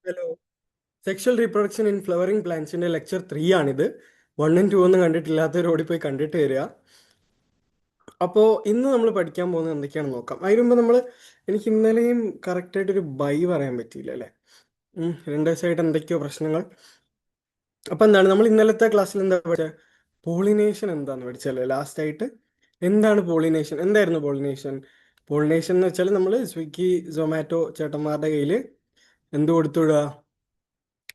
Hello. Sexual reproduction in flowering പ്ലാന്റ്സിന്റെ lecture 3 ആണിത്. 1 ഉം 2 ഒന്നും കണ്ടിട്ടില്ലാത്തവർ ഓടിപ്പോയി കണ്ടിട്ട് വരിക. അപ്പോൾ ഇന്ന് നമ്മൾ പഠിക്കാൻ പോകുന്നത് എന്തൊക്കെയാണെന്ന് നോക്കാം. അതിന് മുമ്പ് എനിക്ക് ഇന്നലെയും കറക്റ്റായിട്ടൊരു ബൈ പറയാൻ പറ്റിയില്ല അല്ലേ. 2 ദിവസമായിട്ട് എന്തൊക്കെയോ പ്രശ്നങ്ങൾ. അപ്പം എന്താണ് നമ്മൾ ഇന്നലത്തെ ക്ലാസ്സിൽ എന്താ പഠിച്ചത്? പോളിനേഷൻ എന്താന്ന് പഠിച്ചല്ലേ ലാസ്റ്റ് ആയിട്ട്. എന്താണ് പോളിനേഷൻ? എന്തായിരുന്നു പോളിനേഷൻ? പോളിനേഷൻ എന്ന് വെച്ചാൽ നമ്മൾ സ്വിഗ്ഗി സൊമാറ്റോ ചേട്ടന്മാരുടെ കയ്യിൽ എന്ത് കൊടുത്തുവിടുക?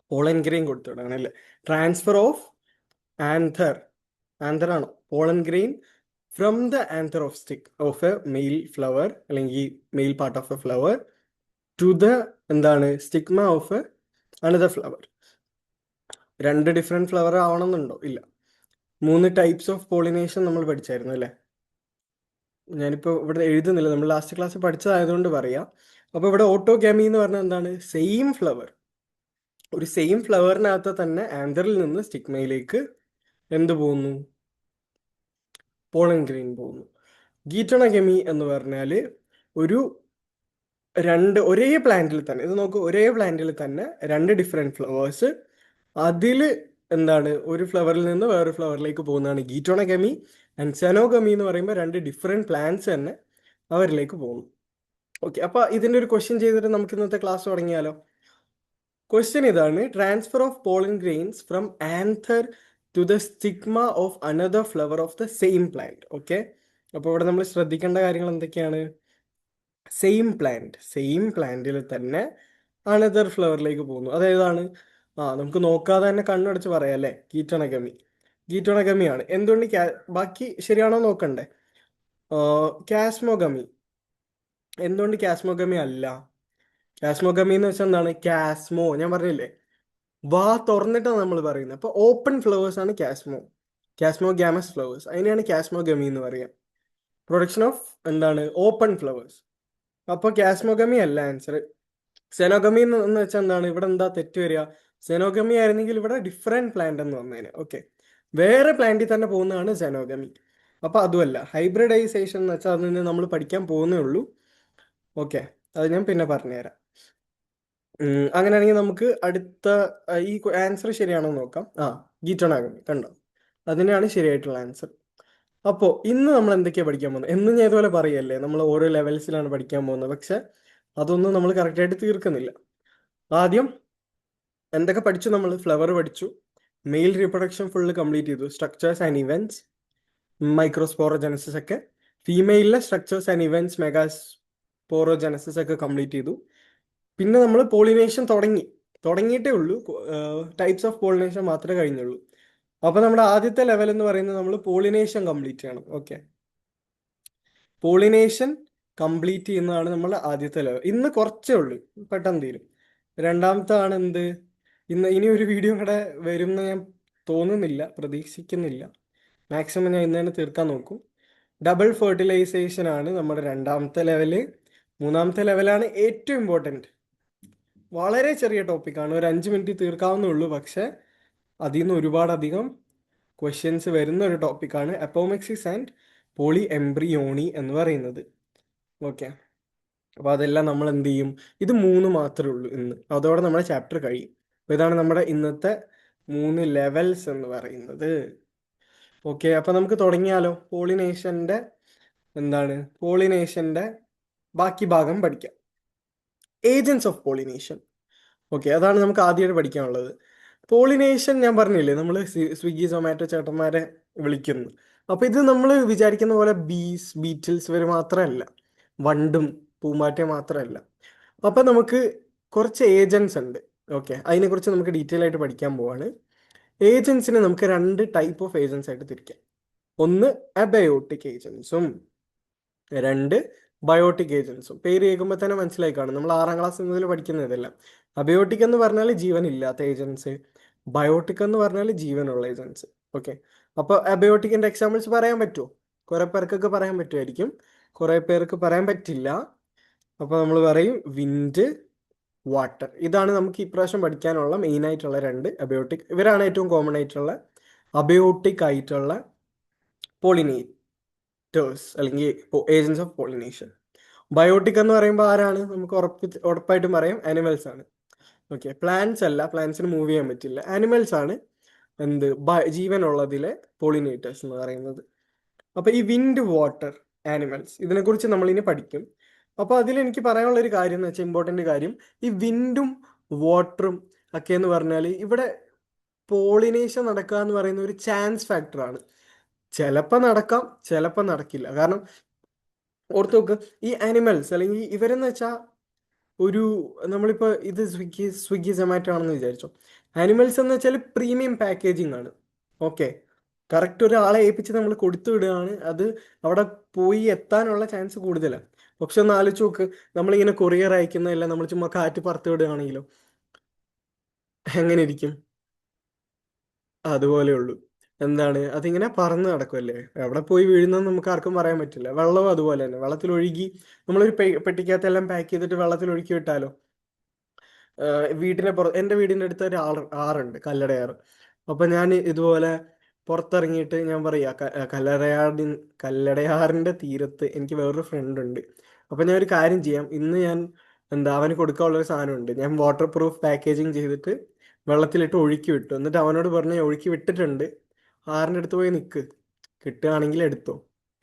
പോളൻ ഗ്രെയിൻ കൊടുത്തുവിടാണ് അല്ലേ. Transfer of anther. ആന്തർ ആണോ? Pollen grain from the anther of stick of a male flower അല്ലെങ്കിൽ male part of a flower to the എന്താണ് stigma of a another flower. 2 different flower ആവണമെന്നുണ്ടോ? ഇല്ല. 3 types of pollination നമ്മൾ പഠിച്ചായിരുന്നു അല്ലേ. ഞാനിപ്പോൾ ഇവിടെ എഴുതുന്നില്ല, നമ്മൾ ലാസ്റ്റ് ക്ലാസ്സിൽ പഠിച്ചതായതുകൊണ്ട് പറയാം. അപ്പോൾ ഇവിടെ ഓട്ടോഗാമി എന്ന് പറഞ്ഞാൽ എന്താണ്? സെയിം ഫ്ലവർ, ഒരു സെയിം ഫ്ലവറിനകത്ത് തന്നെ ആന്തറിൽ നിന്ന് സ്റ്റിഗ്മയിലേക്ക് എന്ത് പോകുന്നു? പോളൻ ഗ്രെയിൻ പോകുന്നു. ഗീറ്റണഗമി എന്ന് പറഞ്ഞാൽ ഒരു ഒരേ പ്ലാന്റിൽ തന്നെ, ഇത് നോക്കൂ, ഒരേ പ്ലാന്റിൽ തന്നെ 2 ഡിഫറെൻറ്റ് ഫ്ലവേഴ്സ്, അതിൽ എന്താണ് ഒരു ഫ്ലവറിൽ നിന്ന് വേറൊരു ഫ്ലവറിലേക്ക് പോകുന്നതാണ് ഗീറ്റോണഗമി. ആൻഡ് സെനോഗമി എന്ന് പറയുമ്പോൾ 2 ഡിഫറെൻറ്റ് പ്ലാന്റ്സ് തന്നെ അവരിലേക്ക് പോകുന്നു. ഓക്കെ, അപ്പോൾ ഇതിൻ്റെ ഒരു ക്വസ്റ്റ്യൻ ചെയ്തിട്ട് നമുക്ക് ഇന്നത്തെ ക്ലാസ് തുടങ്ങിയാലോ. ക്വസ്റ്റ്യൻ ഇതാണ്: transfer of pollen grains from anther to the stigma of another flower of the same plant. Okay, അപ്പോൾ ഇവിടെ നമ്മൾ ശ്രദ്ധിക്കേണ്ട കാര്യങ്ങൾ എന്തൊക്കെയാണ്? സെയിം പ്ലാന്റിൽ തന്നെ അനദർ ഫ്ലവറിലേക്ക് പോകുന്നു. അതേതാണ്? നമുക്ക് നോക്കാതെ തന്നെ കണ്ണടച്ച് പറയാം അല്ലേ. ഗീറ്റോണഗമിയാണ്. എന്തുകൊണ്ട് ബാക്കി ശരിയാണോ നോക്കണ്ടേ. കാസ്മോഗമി. എന്തുകൊണ്ട് കാസ്മോഗമി അല്ല? കാസ്മോഗമി എന്ന് വെച്ചാൽ എന്താണ്? കാസ്മോ, ഞാൻ പറഞ്ഞില്ലേ, വാ തുറന്നിട്ടാണ് നമ്മൾ പറയുന്നത്. അപ്പോൾ ഓപ്പൺ ഫ്ലവേഴ്സ് ആണ് കാസ്മോ ഗ്യാമസ് ഫ്ലവേഴ്സ്. അതിനെയാണ് കാസ്മോഗമി എന്ന് പറയുക. പ്രൊഡക്ഷൻ ഓഫ് എന്താണ്? Open flowers. അപ്പോൾ കാസ്മോഗമി അല്ല ആൻസർ. സെനോഗമി എന്ന് വെച്ചാൽ എന്താണ്? ഇവിടെ എന്താ തെറ്റ് വരിക? സെനോഗമി ആയിരുന്നെങ്കിൽ ഇവിടെ ഡിഫറെൻറ്റ് പ്ലാന്റ് എന്ന് വന്നേനെ. ഓക്കെ, വേറെ പ്ലാന്റിൽ തന്നെ പോകുന്നതാണ് സെനോഗമി. അപ്പോൾ അതുമല്ല. ഹൈബ്രിഡൈസേഷൻ എന്ന് വെച്ചാൽ അതിൽ നിന്ന് നമ്മൾ പഠിക്കാൻ പോകുന്നേ ഉള്ളൂ. ഓക്കെ, അത് ഞാൻ പിന്നെ പറഞ്ഞുതരാം. അങ്ങനെയാണെങ്കിൽ നമുക്ക് അടുത്ത ഈ ആൻസർ ശരിയാണോ നോക്കാം. ഗീറ്റോണാഗമി കണ്ടോ, അതിനാണ് ശരിയായിട്ടുള്ള ആൻസർ. അപ്പോൾ ഇന്ന് നമ്മൾ എന്തൊക്കെയാണ് പഠിക്കാൻ പോകുന്നത്? എന്ന് ഞാൻ ഇതുപോലെ പറയല്ലേ, നമ്മൾ ഓരോ ലെവൽസിലാണ് പഠിക്കാൻ പോകുന്നത്, പക്ഷെ അതൊന്നും നമ്മൾ കറക്റ്റായിട്ട് തീർക്കുന്നില്ല. ആദ്യം എന്തൊക്കെ പഠിച്ചു? നമ്മൾ ഫ്ലവർ പഠിച്ചു, മെയിൽ റീപ്രൊഡക്ഷൻ ഫുള്ള് കംപ്ലീറ്റ് ചെയ്തു, സ്ട്രക്ചേഴ്സ് ആൻഡ് ഇവൻറ്റ്സ്, മൈക്രോസ്പോറോജനസിസ് ഒക്കെ. ഫീമെയിലിലെ സ്ട്രക്ചേഴ്സ് ആൻഡ് ഇവൻറ്റ്സ്, മെഗാസ്പോറോജനസിസ് ഒക്കെ കംപ്ലീറ്റ് ചെയ്തു. പിന്നെ നമ്മൾ പോളിനേഷൻ തുടങ്ങിയിട്ടേ ഉള്ളൂ. ടൈപ്സ് ഓഫ് പോളിനേഷൻ മാത്രമേ കഴിഞ്ഞുള്ളൂ. അപ്പോൾ നമ്മുടെ ആദ്യത്തെ ലെവൽ എന്ന് പറയുന്നത് നമ്മൾ പോളിനേഷൻ കംപ്ലീറ്റ് ചെയ്യണം. ഓക്കെ, പോളിനേഷൻ കംപ്ലീറ്റ് ചെയ്യുന്നതാണ് നമ്മുടെ ആദ്യത്തെ ലെവൽ. ഇന്ന് കുറച്ചേ ഉള്ളൂ, പെട്ടെന്ന് തീരും. രണ്ടാമത്തെ ആണ് എന്ത്? ഇനി ഒരു വീഡിയോ കൂടെ വരുമെന്ന് ഞാൻ തോന്നുന്നില്ല, പ്രതീക്ഷിക്കുന്നില്ല. മാക്സിമം ഞാൻ ഇന്ന് തന്നെ തീർക്കാൻ നോക്കും. ഡബിൾ ഫെർട്ടിലൈസേഷൻ ആണ് നമ്മുടെ രണ്ടാമത്തെ ലെവല്. മൂന്നാമത്തെ ലെവലാണ് ഏറ്റവും ഇമ്പോർട്ടൻറ്റ്. വളരെ ചെറിയ ടോപ്പിക്കാണ്, ഒരു 5 മിനിറ്റ് തീർക്കാവുന്നേ ഉള്ളൂ, പക്ഷെ അതിൽ നിന്ന് ഒരുപാടധികം ക്വസ്റ്റ്യൻസ് വരുന്ന ഒരു ടോപ്പിക്കാണ് അപ്പോമെക്സിസ് ആൻഡ് പോളി എംബ്രിയോണി എന്ന് പറയുന്നത്. ഓക്കെ, അപ്പോൾ അതെല്ലാം നമ്മൾ എന്ത് ചെയ്യും? ഇത് 3 മാത്രമേ ഉള്ളൂ ഇന്ന്, അതോടെ നമ്മുടെ ചാപ്റ്റർ കഴിയും. അപ്പോൾ ഇതാണ് നമ്മുടെ ഇന്നത്തെ 3 ലെവൽസ് എന്ന് പറയുന്നത്. ഓക്കെ, അപ്പോൾ നമുക്ക് തുടങ്ങിയാലോ. പോളിനേഷൻ്റെ ബാക്കി ഭാഗം പഠിക്കാം. Agents of pollination. ഓക്കെ, അതാണ് നമുക്ക് ആദ്യമായിട്ട് പഠിക്കാനുള്ളത്. പോളിനേഷൻ ഞാൻ പറഞ്ഞില്ലേ, നമ്മൾ സ്വിഗ്ഗി സൊമാറ്റോ ചേട്ടന്മാരെ വിളിക്കുന്നു. അപ്പോൾ ഇത് നമ്മൾ വിചാരിക്കുന്ന പോലെ ബീറ്റിൽസ് ഇവർ മാത്രമല്ല, വണ്ടും പൂമ്പാറ്റയും മാത്രമല്ല. അപ്പം നമുക്ക് കുറച്ച് ഏജൻസ് ഉണ്ട്. ഓക്കെ, അതിനെക്കുറിച്ച് നമുക്ക് ഡീറ്റെയിൽ ആയിട്ട് പഠിക്കാൻ പോവാണ്. ഏജൻസിനെ നമുക്ക് 2 ടൈപ്പ് ഓഫ് ഏജൻസ് ആയിട്ട് തിരിക്കാം. ഒന്ന് അബയോട്ടിക് ഏജൻസും, 2 ബയോട്ടിക് ഏജൻസും. പേര് കേൾക്കുമ്പോൾ തന്നെ മനസ്സിലായി കാണും, നമ്മൾ 6ാം ക്ലാസ് മുതൽ പഠിക്കുന്ന ഇതെല്ലാം. അബയോട്ടിക് എന്ന് പറഞ്ഞാൽ ജീവനില്ലാത്ത ഏജൻസ്, ബയോട്ടിക് എന്ന് പറഞ്ഞാൽ ജീവനുള്ള ഏജൻസ്. ഓക്കെ, അപ്പോൾ അബയോട്ടിക്കിൻ്റെ എക്സാമ്പിൾസ് പറയാൻ പറ്റുമോ? കുറേ പേർക്കൊക്കെ പറയാൻ പറ്റുമായിരിക്കും, കുറേ പേർക്ക് പറയാൻ പറ്റില്ല. അപ്പോൾ നമ്മൾ പറയും വിൻഡ്, വാട്ടർ. ഇതാണ് നമുക്ക് ഇപ്രാവശ്യം പഠിക്കാനുള്ള മെയിൻ ആയിട്ടുള്ള 2 അബയോട്ടിക്. ഇവരാണ് ഏറ്റവും കോമൺ ആയിട്ടുള്ള അബയോട്ടിക് ആയിട്ടുള്ള പോളിനേറ്റേഴ്സ് അല്ലെങ്കിൽ ഏജൻസ് ഓഫ് പോളിനേഷൻ. ബയോട്ടിക് എന്ന് പറയുമ്പോൾ ആരാണ്? നമുക്ക് ഉറപ്പായിട്ടും പറയാം, ആനിമൽസ് ആണ്. ഓക്കെ, പ്ലാന്റ്സ് അല്ല, പ്ലാന്റ്സിന് മൂവ് ചെയ്യാൻ പറ്റില്ല. ആനിമൽസ് ആണ് എന്ത് ജീവനുള്ളതിലെ പോളിനേറ്റേഴ്സ് എന്ന് പറയുന്നത്. അപ്പൊ ഈ വിൻഡ്, വാട്ടർ, ആനിമൽസ് ഇതിനെക്കുറിച്ച് നമ്മൾ ഇനി പഠിക്കും. അപ്പൊ അതിൽ എനിക്ക് പറയാനുള്ള ഒരു കാര്യം എന്ന് വെച്ചാൽ, ഇമ്പോർട്ടന്റ് കാര്യം, ഈ വിൻഡും വാട്ടറും ഒക്കെ എന്ന് പറഞ്ഞാൽ ഇവിടെ പോളിനേഷൻ നടക്കുക എന്ന് പറയുന്ന ഒരു ചാൻസ് ഫാക്ടറാണ്. ചിലപ്പോൾ നടക്കാം, ചിലപ്പോൾ നടക്കില്ല. കാരണം ഓർത്ത് നോക്ക്, ഈ ആനിമൽസ് അല്ലെങ്കിൽ ഇവരെന്ന് വെച്ചാൽ ഒരു, നമ്മളിപ്പോൾ ഇത് സ്വിഗ്ഗി സൊമാറ്റോ ആണെന്ന് വിചാരിച്ചോ. ആനിമൽസ് എന്ന് വെച്ചാൽ പ്രീമിയം പാക്കേജിംഗ് ആണ്. ഓക്കെ, കറക്റ്റ് ഒരാളെ ഏൽപ്പിച്ച് നമ്മൾ കൊടുത്തു വിടുകയാണ്, അത് അവിടെ പോയി എത്താനുള്ള ചാൻസ് കൂടുതലാണ്. പക്ഷെ ഒന്ന് ആലോചിച്ച് നോക്ക്, നമ്മളിങ്ങനെ കൊറിയർ അയക്കുന്നതല്ല, നമ്മൾ ചുമ്മാ കാറ്റ് പറത്ത് വിടുകയാണെങ്കിലോ എങ്ങനെ ഇരിക്കും? അതുപോലെ ഉള്ളൂ. എന്താണ്, അതിങ്ങനെ പറന്ന് നടക്കുമല്ലേ, എവിടെ പോയി വീഴുന്നത് നമുക്ക് ആർക്കും പറയാൻ പറ്റില്ല. വെള്ളവും അതുപോലെ തന്നെ, വെള്ളത്തിൽ ഒഴുകി നമ്മളൊരു പെട്ടിക്കകത്തെല്ലാം പാക്ക് ചെയ്തിട്ട് വെള്ളത്തിൽ ഒഴുക്കി വിട്ടാലോ. എൻ്റെ വീടിൻ്റെ അടുത്ത് ഒരു ആറുണ്ട്, കല്ലടയാറ്. അപ്പം ഞാൻ ഇതുപോലെ പുറത്തിറങ്ങിയിട്ട് ഞാൻ പറയാ, കല്ലടയാറിൻ്റെ തീരത്ത് എനിക്ക് വേറൊരു ഫ്രണ്ട് ഉണ്ട്. അപ്പം ഞാൻ ഒരു കാര്യം ചെയ്യാം, ഇന്ന് ഞാൻ അവന് കൊടുക്കാനുള്ളൊരു സാധനമുണ്ട്, ഞാൻ വാട്ടർ പ്രൂഫ് പാക്കേജിങ് ചെയ്തിട്ട് വെള്ളത്തിലിട്ട് ഒഴുക്കി വിട്ടു. എന്നിട്ട് അവനോട് പറഞ്ഞു, "ഞാൻ ഒഴുക്കി വിട്ടിട്ടുണ്ട്, ആറിൻ്റെ അടുത്ത് പോയി നിൽക്ക്, കിട്ടുകയാണെങ്കിൽ എടുത്തോ."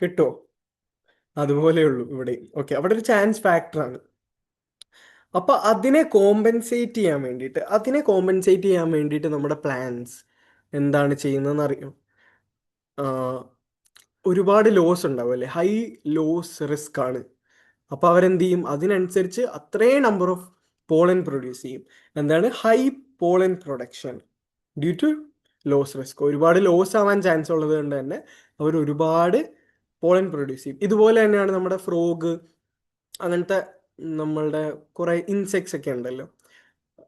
കിട്ടുമോ? അതുപോലെയുള്ളൂ ഇവിടെ. ഓക്കെ, അവിടെ ഒരു ചാൻസ് ഫാക്ടറാണ്. അപ്പൊ അതിനെ കോമ്പൻസേറ്റ് ചെയ്യാൻ വേണ്ടിയിട്ട് നമ്മുടെ പ്ലാൻസ് എന്താണ് ചെയ്യുന്നതെന്ന് അറിയോ? ആഹ് ഒരുപാട് ലോസ് ഉണ്ടാവും അല്ലേ, ഹൈ ലോസ് റിസ്ക് ആണ്. അപ്പൊ അവരെന്ത് ചെയ്യും, അതിനനുസരിച്ച് അത്രയും നമ്പർ ഓഫ് പോളൻ പ്രൊഡ്യൂസ് ചെയ്യും. എന്താണ് high pollen production due to loss risk. ഒരുപാട് ലോസ് ആവാൻ ചാൻസ് ഉള്ളത് കൊണ്ട് തന്നെ അവർ ഒരുപാട് പോളൻ പ്രൊഡ്യൂസ് ചെയ്യും. ഇതുപോലെ തന്നെയാണ് നമ്മുടെ ഫ്രോഗ്, അങ്ങനത്തെ നമ്മളുടെ കുറെ ഇൻസെക്ട്സ് ഒക്കെ ഉണ്ടല്ലോ.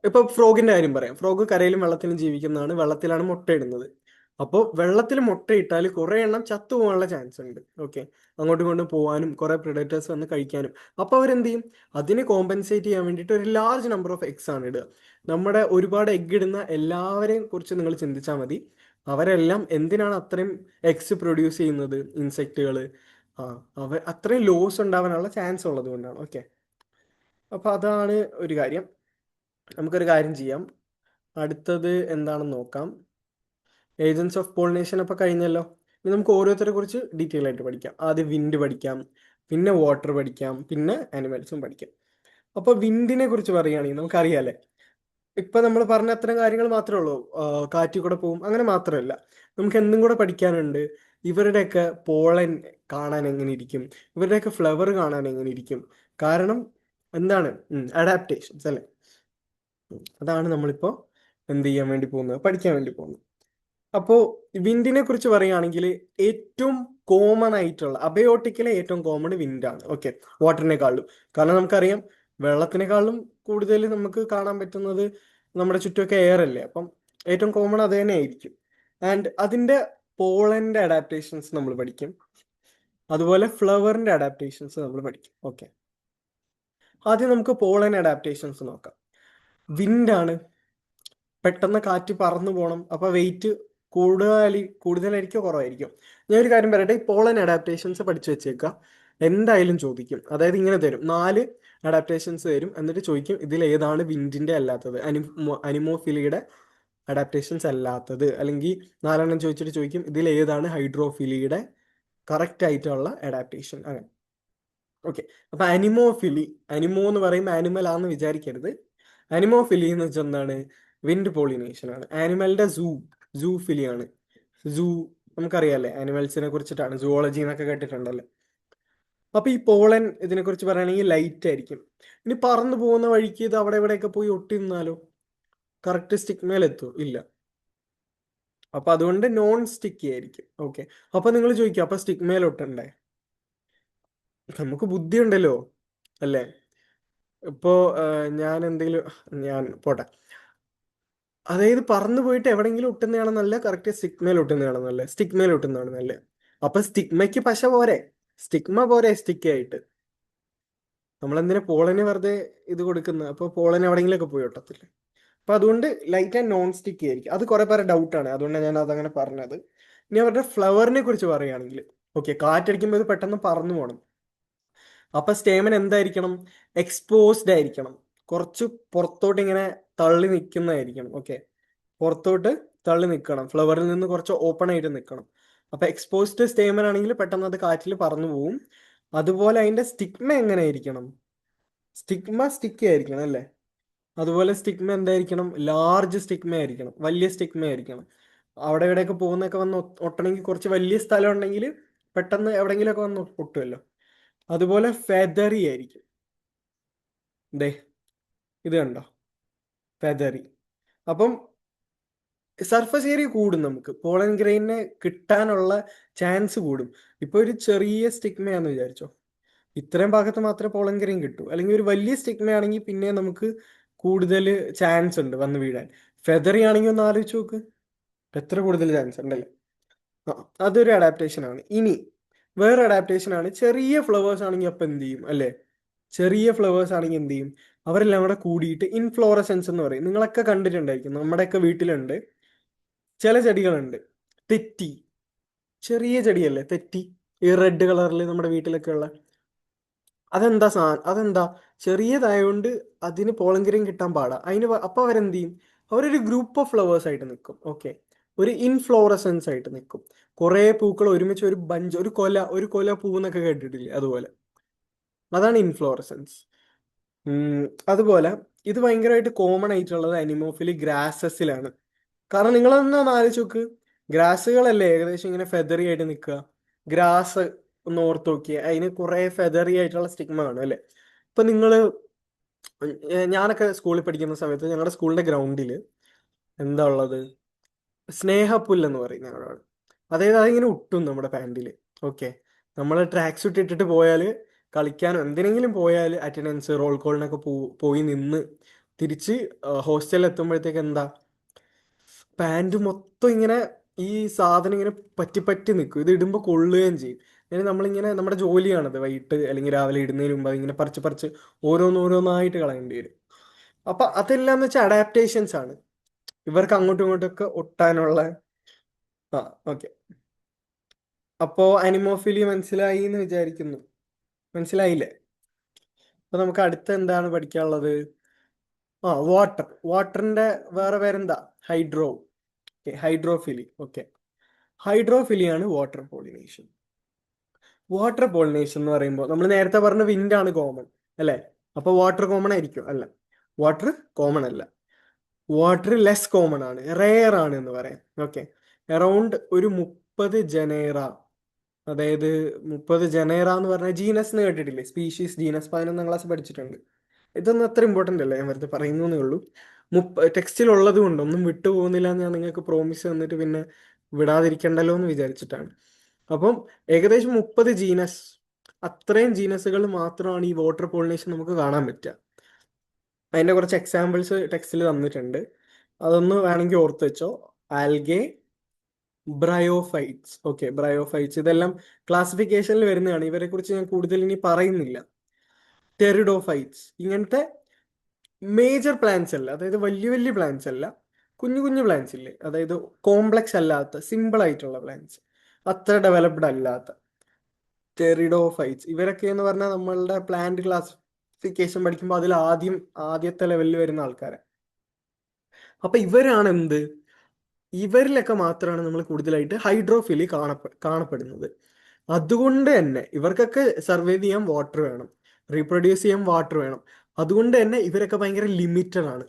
ഇപ്പൊ ഫ്രോഗിന്റെ കാര്യം പറയാം. ഫ്രോഗ് കരയിലും വെള്ളത്തിലും ജീവിക്കുന്നതാണ്, വെള്ളത്തിലാണ് മുട്ടയിടുന്നത്. അപ്പോൾ വെള്ളത്തിൽ മുട്ടയിട്ടാൽ കുറെ എണ്ണം ചത്തുപോകാനുള്ള ചാൻസ് ഉണ്ട്. ഓക്കെ, അങ്ങോട്ടും ഇങ്ങോട്ടും പോകാനും കുറെ പ്രിഡേറ്റേഴ്സ് വന്ന് കഴിക്കാനും. അപ്പോൾ അവരെന്ത് ചെയ്യും, അതിനെ കോമ്പൻസേറ്റ് ചെയ്യാൻ വേണ്ടിയിട്ട് ഒരു ലാർജ് നമ്പർ ഓഫ് എഗ്സ് ആണ് ഇടുക. നമ്മുടെ ഒരുപാട് എഗ് ഇടുന്ന എല്ലാവരെയും കുറിച്ച് നിങ്ങൾ ചിന്തിച്ചാൽ മതി. അവരെല്ലാം എന്തിനാണ് അത്രയും എഗ്സ് പ്രൊഡ്യൂസ് ചെയ്യുന്നത്? ഇൻസെക്റ്റുകൾ. ആ, അത്രയും ലോസ് ഉണ്ടാവാനുള്ള ചാൻസ് ഉള്ളത് കൊണ്ടാണ്. ഓക്കെ, അപ്പൊ അതാണ് ഒരു കാര്യം. നമുക്കൊരു കാര്യം ചെയ്യാം, അടുത്തത് എന്താണെന്ന് നോക്കാം. ഏജൻസ് ഓഫ് പോളിനേഷൻ അപ്പോൾ കഴിഞ്ഞല്ലോ. ഇനി നമുക്ക് ഓരോരുത്തരെ കുറിച്ച് ഡീറ്റെയിൽ ആയിട്ട് പഠിക്കാം. ആദ്യം വിൻഡ് പഠിക്കാം, പിന്നെ വാട്ടർ പഠിക്കാം, പിന്നെ ആനിമൽസും പഠിക്കാം. അപ്പോൾ വിൻഡിനെ കുറിച്ച് പറയുകയാണെങ്കിൽ നമുക്കറിയാലേ, ഇപ്പൊ നമ്മൾ പറഞ്ഞ അത്തരം കാര്യങ്ങൾ മാത്രമേ ഉള്ളൂ. കാറ്റിൽ കൂടെ പോകും അങ്ങനെ മാത്രമല്ല, നമുക്ക് എന്തും കൂടെ പഠിക്കാനുണ്ട്. ഇവരുടെയൊക്കെ പോളൻ കാണാൻ എങ്ങനെ ഇരിക്കും, ഇവരുടെയൊക്കെ ഫ്ലവർ കാണാൻ എങ്ങനെ ഇരിക്കും. കാരണം എന്താണ്, അഡാപ്റ്റേഷൻസ് അല്ലേ. അതാണ് നമ്മളിപ്പോൾ എന്ത് ചെയ്യാൻ വേണ്ടി പോകുന്നത്, പഠിക്കാൻ വേണ്ടി പോകുന്നത്. അപ്പോൾ വിൻഡിനെ കുറിച്ച് പറയുകയാണെങ്കിൽ ഏറ്റവും കോമൺ ആയിട്ടുള്ള അബയോട്ടിക്കിലെ ഏറ്റവും കോമൺ വിൻഡാണ്. ഓക്കെ, വാട്ടറിനെക്കാളും. കാരണം നമുക്കറിയാം, വെള്ളത്തിനേക്കാളും കൂടുതൽ നമുക്ക് കാണാൻ പറ്റുന്നത് നമ്മുടെ ചുറ്റുമൊക്കെ എയർ അല്ലേ. അപ്പം ഏറ്റവും കോമൺ അത് തന്നെ ആയിരിക്കും. ആൻഡ് അതിൻ്റെ പോളൻ്റെ അഡാപ്റ്റേഷൻസ് നമ്മൾ പഠിക്കും, അതുപോലെ ഫ്ലവറിൻ്റെ അഡാപ്റ്റേഷൻസ് നമ്മൾ പഠിക്കും. ഓക്കെ, ആദ്യം നമുക്ക് പോളൻ അഡാപ്റ്റേഷൻസ് നോക്കാം. വിൻഡാണ്, പെട്ടെന്ന് കാറ്റ് പറന്നു പോകണം. അപ്പോൾ വെയിറ്റ് കൂടുതലായിരിക്കും കുറവായിരിക്കും? ഞാൻ ഒരു കാര്യം പറയട്ടെ, ഈ പോളൻ അഡാപ്റ്റേഷൻസ് പഠിച്ചു വെച്ചേക്കുക, എന്തായാലും ചോദിക്കും. അതായത് ഇങ്ങനെ തരും, 4 അഡാപ്റ്റേഷൻസ് തരും, എന്നിട്ട് ചോദിക്കും ഇതിൽ ഏതാണ് വിൻഡിന്റെ അല്ലാത്തത്, അനിമോഫിലിയുടെ അഡാപ്റ്റേഷൻസ് അല്ലാത്തത്. അല്ലെങ്കിൽ 4 ചോദിച്ചിട്ട് ചോദിക്കും ഇതിൽ ഏതാണ് ഹൈഡ്രോഫിലിയുടെ കറക്റ്റ് ആയിട്ടുള്ള അഡാപ്റ്റേഷൻ. അങ്ങനെ. ഓക്കെ, അപ്പൊ അനിമോ എന്ന് പറയുമ്പോൾ ആനിമൽ ആണെന്ന് വിചാരിക്കരുത്. അനിമോഫിലി എന്ന് വെച്ചാൽ എന്താണ്, വിൻഡ് പോളിനേഷൻ ആണ്. ആനിമലിന്റെ സൂഫിലി ആണ്. സൂ നമുക്കറിയാല്ലേ, ആനിമൽസിനെ കുറിച്ചിട്ടാണ്, സുവോളജി എന്നൊക്കെ കേട്ടിട്ടുണ്ടല്ലോ. അപ്പൊ ഈ പോളൻ ഇതിനെ കുറിച്ച് പറയുകയാണെങ്കിൽ ലൈറ്റ് ആയിരിക്കും. ഇനി പറന്നു പോകുന്ന വഴിക്ക് ഇത് അവിടെ ഇവിടെയൊക്കെ പോയി ഒട്ടി നിന്നാലോ, കറക്റ്റ് സ്റ്റിക്മേലെത്തോ? ഇല്ല. അപ്പൊ അതുകൊണ്ട് നോൺ സ്റ്റിക്കി ആയിരിക്കും. ഓക്കെ, അപ്പൊ നിങ്ങൾ ചോദിക്കും അപ്പൊ സ്റ്റിക്മേൽ ഒട്ടണ്ടേ? നമുക്ക് ബുദ്ധി ഉണ്ടല്ലോ അല്ലേ. ഇപ്പോ ഞാൻ പോട്ടെ. അതായത് പറന്നു പോയിട്ട് എവിടെയെങ്കിലും ഒട്ടുന്നതാണ് നല്ല, കറക്റ്റ് സ്റ്റിക്മേൽ ഒട്ടുന്നതാണ് നല്ല, സ്റ്റിക്മേൽ ഒട്ടുന്നതാണ് നല്ല. അപ്പൊ സ്റ്റിഗ്മയ്ക്ക് പശ പോരെ, സ്റ്റിഗ്മ പോരെ സ്റ്റിക്ക് ആയിട്ട്. നമ്മളെന്തിനാ പോളന് വെറുതെ ഇത് കൊടുക്കുന്നത്? അപ്പോൾ പോളന് എവിടെയെങ്കിലുമൊക്കെ പോയി ഒട്ടത്തില്ലേ. അപ്പൊ അതുകൊണ്ട് ലൈറ്റ് ആൻഡ് നോൺ സ്റ്റിക്കി ആയിരിക്കും. അത് കുറെ പേരെ ഡൗട്ടാണ്, അതുകൊണ്ടാണ് ഞാൻ അതങ്ങനെ പറഞ്ഞത്. ഇനി അവരുടെ ഫ്ലവറിനെ കുറിച്ച് പറയുകയാണെങ്കിൽ, ഓക്കെ, കാറ്റടിക്കുമ്പോൾ ഇത് പെട്ടെന്ന് പറന്നു പോകണം. അപ്പൊ സ്റ്റേമൻ എന്തായിരിക്കണം? എക്സ്പോസ്ഡ് ആയിരിക്കണം, കുറച്ച് പുറത്തോട്ട് ഇങ്ങനെ തള്ളി നിൽക്കുന്നതായിരിക്കണം. ഓക്കെ, പുറത്തോട്ട് തള്ളി നിൽക്കണം, ഫ്ലവറിൽ നിന്ന് കുറച്ച് ഓപ്പൺ ആയിട്ട് നിൽക്കണം. അപ്പൊ എക്സ്പോസ്ഡ് സ്റ്റേമൻ ആണെങ്കിൽ പെട്ടെന്ന് അത് കാറ്റിൽ പറന്നു പോവും. അതുപോലെ അതിന്റെ സ്റ്റിഗ്മ എങ്ങനെ ആയിരിക്കണം? സ്റ്റിഗ്മ സ്റ്റിക്കി ആയിരിക്കണം അല്ലേ? അതുപോലെ സ്റ്റിഗ്മ എന്തായിരിക്കണം? ലാർജ് സ്റ്റിഗ്മ ആയിരിക്കണം, വലിയ സ്റ്റിഗ്മ ആയിരിക്കണം. അവിടെ ഇവിടെയൊക്കെ പോകുന്നൊക്കെ വന്ന് ഒട്ടണമെങ്കിൽ കുറച്ച് വലിയ സ്ഥലം ഉണ്ടെങ്കിൽ പെട്ടെന്ന് എവിടെയെങ്കിലുമൊക്കെ വന്ന് ഒട്ടുമല്ലോ. അതുപോലെ ഫെദറി ആയിരിക്കും. ദേ ഇത് കണ്ടോ, ഫെദറി. അപ്പം സർഫസ് ഏരിയ കൂടും, നമുക്ക് പോളൻ ഗ്രെയിനെ കിട്ടാനുള്ള ചാൻസ് കൂടും. ഇപ്പൊ ഒരു ചെറിയ സ്റ്റിഗ്മയാന്ന് വിചാരിച്ചോ, ഇത്രയും ഭാഗത്ത് മാത്രമേ പോളൻ ഗ്രെയിൻ കിട്ടൂ. അല്ലെങ്കിൽ ഒരു വലിയ സ്റ്റിഗ്മയാണെങ്കിൽ പിന്നെ നമുക്ക് കൂടുതൽ ചാൻസ് ഉണ്ട് വന്ന് വീഴാൻ. ഫെദറി ആണെങ്കിൽ ഒന്ന് ആലോചിച്ച് നോക്ക്, എത്ര കൂടുതൽ ചാൻസ് ഉണ്ടല്ലേ. ആ, അതൊരു അഡാപ്റ്റേഷൻ ആണ്. ഇനി വേറെ അഡാപ്റ്റേഷൻ ആണ്, ചെറിയ ഫ്ലവേഴ്സ് ആണെങ്കിൽ അപ്പം എന്ത് ചെയ്യും അല്ലേ? ചെറിയ ഫ്ലവേഴ്സ് ആണെങ്കിൽ എന്ത് ചെയ്യും? അവരെല്ലാം കൂടെ കൂടിയിട്ട് ഇൻഫ്ലോറസെൻസ് എന്ന് പറയും. നിങ്ങളൊക്കെ കണ്ടിട്ടുണ്ടായിരിക്കും, നമ്മുടെയൊക്കെ വീട്ടിലുണ്ട് ചില ചെടികളുണ്ട്. തെറ്റി, ചെറിയ ചെടിയല്ലേ തെറ്റി, ഈ റെഡ് കളറിൽ നമ്മുടെ വീട്ടിലൊക്കെ ഉള്ള. അതെന്താ ചെറിയതായതുകൊണ്ട് അതിന് പോളങ്കിരം കിട്ടാൻ പാടാ. അപ്പൊ അവരെന്ത് ചെയ്യും? അവരൊരു ഗ്രൂപ്പ് ഓഫ് ഫ്ലവേഴ്സ് ആയിട്ട് നിൽക്കും. ഓക്കെ, ഒരു ഇൻഫ്ലോറസൻസ് ആയിട്ട് നിൽക്കും. കുറേ പൂക്കൾ ഒരുമിച്ച് ഒരു ബഞ്ച്, ഒരു കൊല പൂന്നൊക്കെ കേട്ടിട്ടില്ലേ? അതുപോലെ, അതാണ് ഇൻഫ്ലോറസൻസ്. അതുപോലെ ഇത് ഭയങ്കരമായിട്ട് കോമൺ ആയിട്ടുള്ളത് അനിമോഫിലി ഗ്രാസസിലാണ്. കാരണം നിങ്ങളൊന്ന് ആലോചിച്ച് നോക്ക്, ഗ്രാസുകളല്ലേ ഏകദേശം ഇങ്ങനെ ഫെദറി ആയിട്ട് നിൽക്കുക. ഗ്രാസ് ഒന്ന് ഓർത്ത് നോക്കിയേ, അതിന് കുറെ ഫെദറി ആയിട്ടുള്ള സ്റ്റിഗ്മ കാണും അല്ലേ? ഇപ്പൊ നിങ്ങള് ഞാനൊക്കെ സ്കൂളിൽ പഠിക്കുന്ന സമയത്ത് ഞങ്ങളുടെ സ്കൂളിന്റെ ഗ്രൗണ്ടിൽ എന്താ ഉള്ളത്? സ്നേഹപ്പുല്ല് എന്ന് പറയും ഞങ്ങളോട്. അതായത് അതിങ്ങനെ ഒട്ടും നമ്മുടെ പാൻറിൽ. ഓക്കെ, നമ്മൾ ട്രാക്ക് സൂട്ട് ഇട്ടിട്ട് പോയാൽ കളിക്കാനോ എന്തിനെങ്കിലും പോയാൽ അറ്റൻഡൻസ് റോൾ കോളിനൊക്കെ പോയി നിന്ന് തിരിച്ച് ഹോസ്റ്റലിൽ എത്തുമ്പോഴത്തേക്ക് എന്താ, പാൻറ് മൊത്തം ഇങ്ങനെ ഈ സാധനം ഇങ്ങനെ പറ്റി പറ്റി നിൽക്കും. ഇത് ഇടുമ്പോൾ കൊള്ളുകയും ചെയ്യും. അങ്ങനെ നമ്മളിങ്ങനെ നമ്മുടെ ജോലിയാണത്, വൈകിട്ട് അല്ലെങ്കിൽ രാവിലെ ഇടുന്നതിന് മുമ്പ് അതിങ്ങനെ പറിച്ച് പറിച്ച് ഓരോന്നോരോന്നായിട്ട് കളയേണ്ടി വരും. അപ്പൊ അതെല്ലാം എന്ന് വെച്ചാൽ അഡാപ്റ്റേഷൻസ് ആണ്, ഇവർക്ക് അങ്ങോട്ടും ഇങ്ങോട്ടൊക്കെ ഒട്ടാനുള്ള. ആ, ഓക്കെ. അപ്പോ അനിമോഫിലി മനസ്സിലായി എന്ന് വിചാരിക്കുന്നു. മനസ്സിലായില്ലേ? അപ്പൊ നമുക്ക് അടുത്ത എന്താണ് പഠിക്കാനുള്ളത്? വാട്ടറിന്റെ വേറെ പേരെന്താ? ഹൈഡ്രോ. ഹൈഡ്രോഫിലി. ഓക്കെ, ഹൈഡ്രോഫിലിയാണ് വാട്ടർ പോളിനേഷൻ. വാട്ടർ പോളിനേഷൻ എന്ന് പറയുമ്പോൾ നമ്മൾ നേരത്തെ പറഞ്ഞ വിൻഡ് ആണ് കോമൺ അല്ലേ? അപ്പൊ വാട്ടർ കോമൺ ആയിരിക്കും? അല്ല, വാട്ടർ കോമൺ അല്ല. വാട്ടർ ലെസ് കോമൺ ആണ്, റെയർ ആണ് എന്ന് പറയാം. ഓക്കെ, അറൗണ്ട് ഒരു 30 ജനേറ, അതായത് 30 ജനേറ എന്ന് പറഞ്ഞാൽ ജീനസ് എന്ന് കേട്ടിട്ടില്ലേ? സ്പീഷീസ്, ജീനസ് 11ാം ക്ലാസ് പഠിച്ചിട്ടുണ്ട്. ഇതൊന്നും അത്ര ഇമ്പോർട്ടൻ്റ് അല്ല, ഞാൻ വെറുതെ പറയുന്നേ ഉള്ളൂ. ടെക്സ്റ്റിൽ ഉള്ളത് കൊണ്ട് ഒന്നും വിട്ടുപോകുന്നില്ല എന്ന് ഞാൻ നിങ്ങൾക്ക് പ്രോമിസ് തന്നിട്ട് പിന്നെ വിടാതിരിക്കണ്ടല്ലോ എന്ന് വിചാരിച്ചിട്ടാണ്. അപ്പം ഏകദേശം 30 ജീനസ്, അത്രയും ജീനസുകൾ മാത്രമാണ് ഈ വാട്ടർ പോളിനേഷൻ നമുക്ക് കാണാൻ പറ്റുക. അതിന്റെ കുറച്ച് എക്സാമ്പിൾസ് ടെക്സ്റ്റിൽ തന്നിട്ടുണ്ട്, അതൊന്ന് വേണമെങ്കിൽ ഓർത്ത് വെച്ചോ. Algae, bryophytes. ഓക്കെ, ബ്രയോഫൈറ്റ്സ് ഇതെല്ലാം ക്ലാസിഫിക്കേഷനിൽ വരുന്നതാണ്, ഇവരെ കുറിച്ച് ഞാൻ കൂടുതൽ ഇനി പറയുന്നില്ല. ടെറിഡോഫൈറ്റ്സ്, ഇങ്ങനത്തെ മേജർ പ്ലാന്റ്സ് അല്ല, അതായത് വലിയ വലിയ പ്ലാന്റ്സ് അല്ല, കുഞ്ഞു കുഞ്ഞു പ്ലാന്റ്സ് ഇല്ലേ, അതായത് കോംപ്ലക്സ് അല്ലാത്ത സിമ്പിൾ ആയിട്ടുള്ള പ്ലാന്റ്സ്, അത്ര ഡെവലപ്ഡ് അല്ലാത്ത ടെറിഡോഫൈറ്റ്സ്. ഇവരൊക്കെ എന്ന് പറഞ്ഞാൽ നമ്മളുടെ പ്ലാന്റ് ക്ലാസിഫിക്കേഷൻ പഠിക്കുമ്പോൾ അതിൽ ആദ്യത്തെ ലെവലിൽ വരുന്ന ആൾക്കാരെ. അപ്പൊ ഇവരാണ് എന്ത്, ഇവരിലൊക്കെ മാത്രമാണ് നമ്മൾ കൂടുതലായിട്ട് ഹൈഡ്രോഫിലി കാണപ്പെടുന്നത്. അതുകൊണ്ട് തന്നെ ഇവർക്കൊക്കെ സർവൈവ് ചെയ്യാൻ വാട്ടർ വേണം, റീപ്രൊഡ്യൂസ് ചെയ്യാൻ വാട്ടർ വേണം. അതുകൊണ്ട് തന്നെ ഇവരൊക്കെ ഭയങ്കര ലിമിറ്റഡ് ആണ്.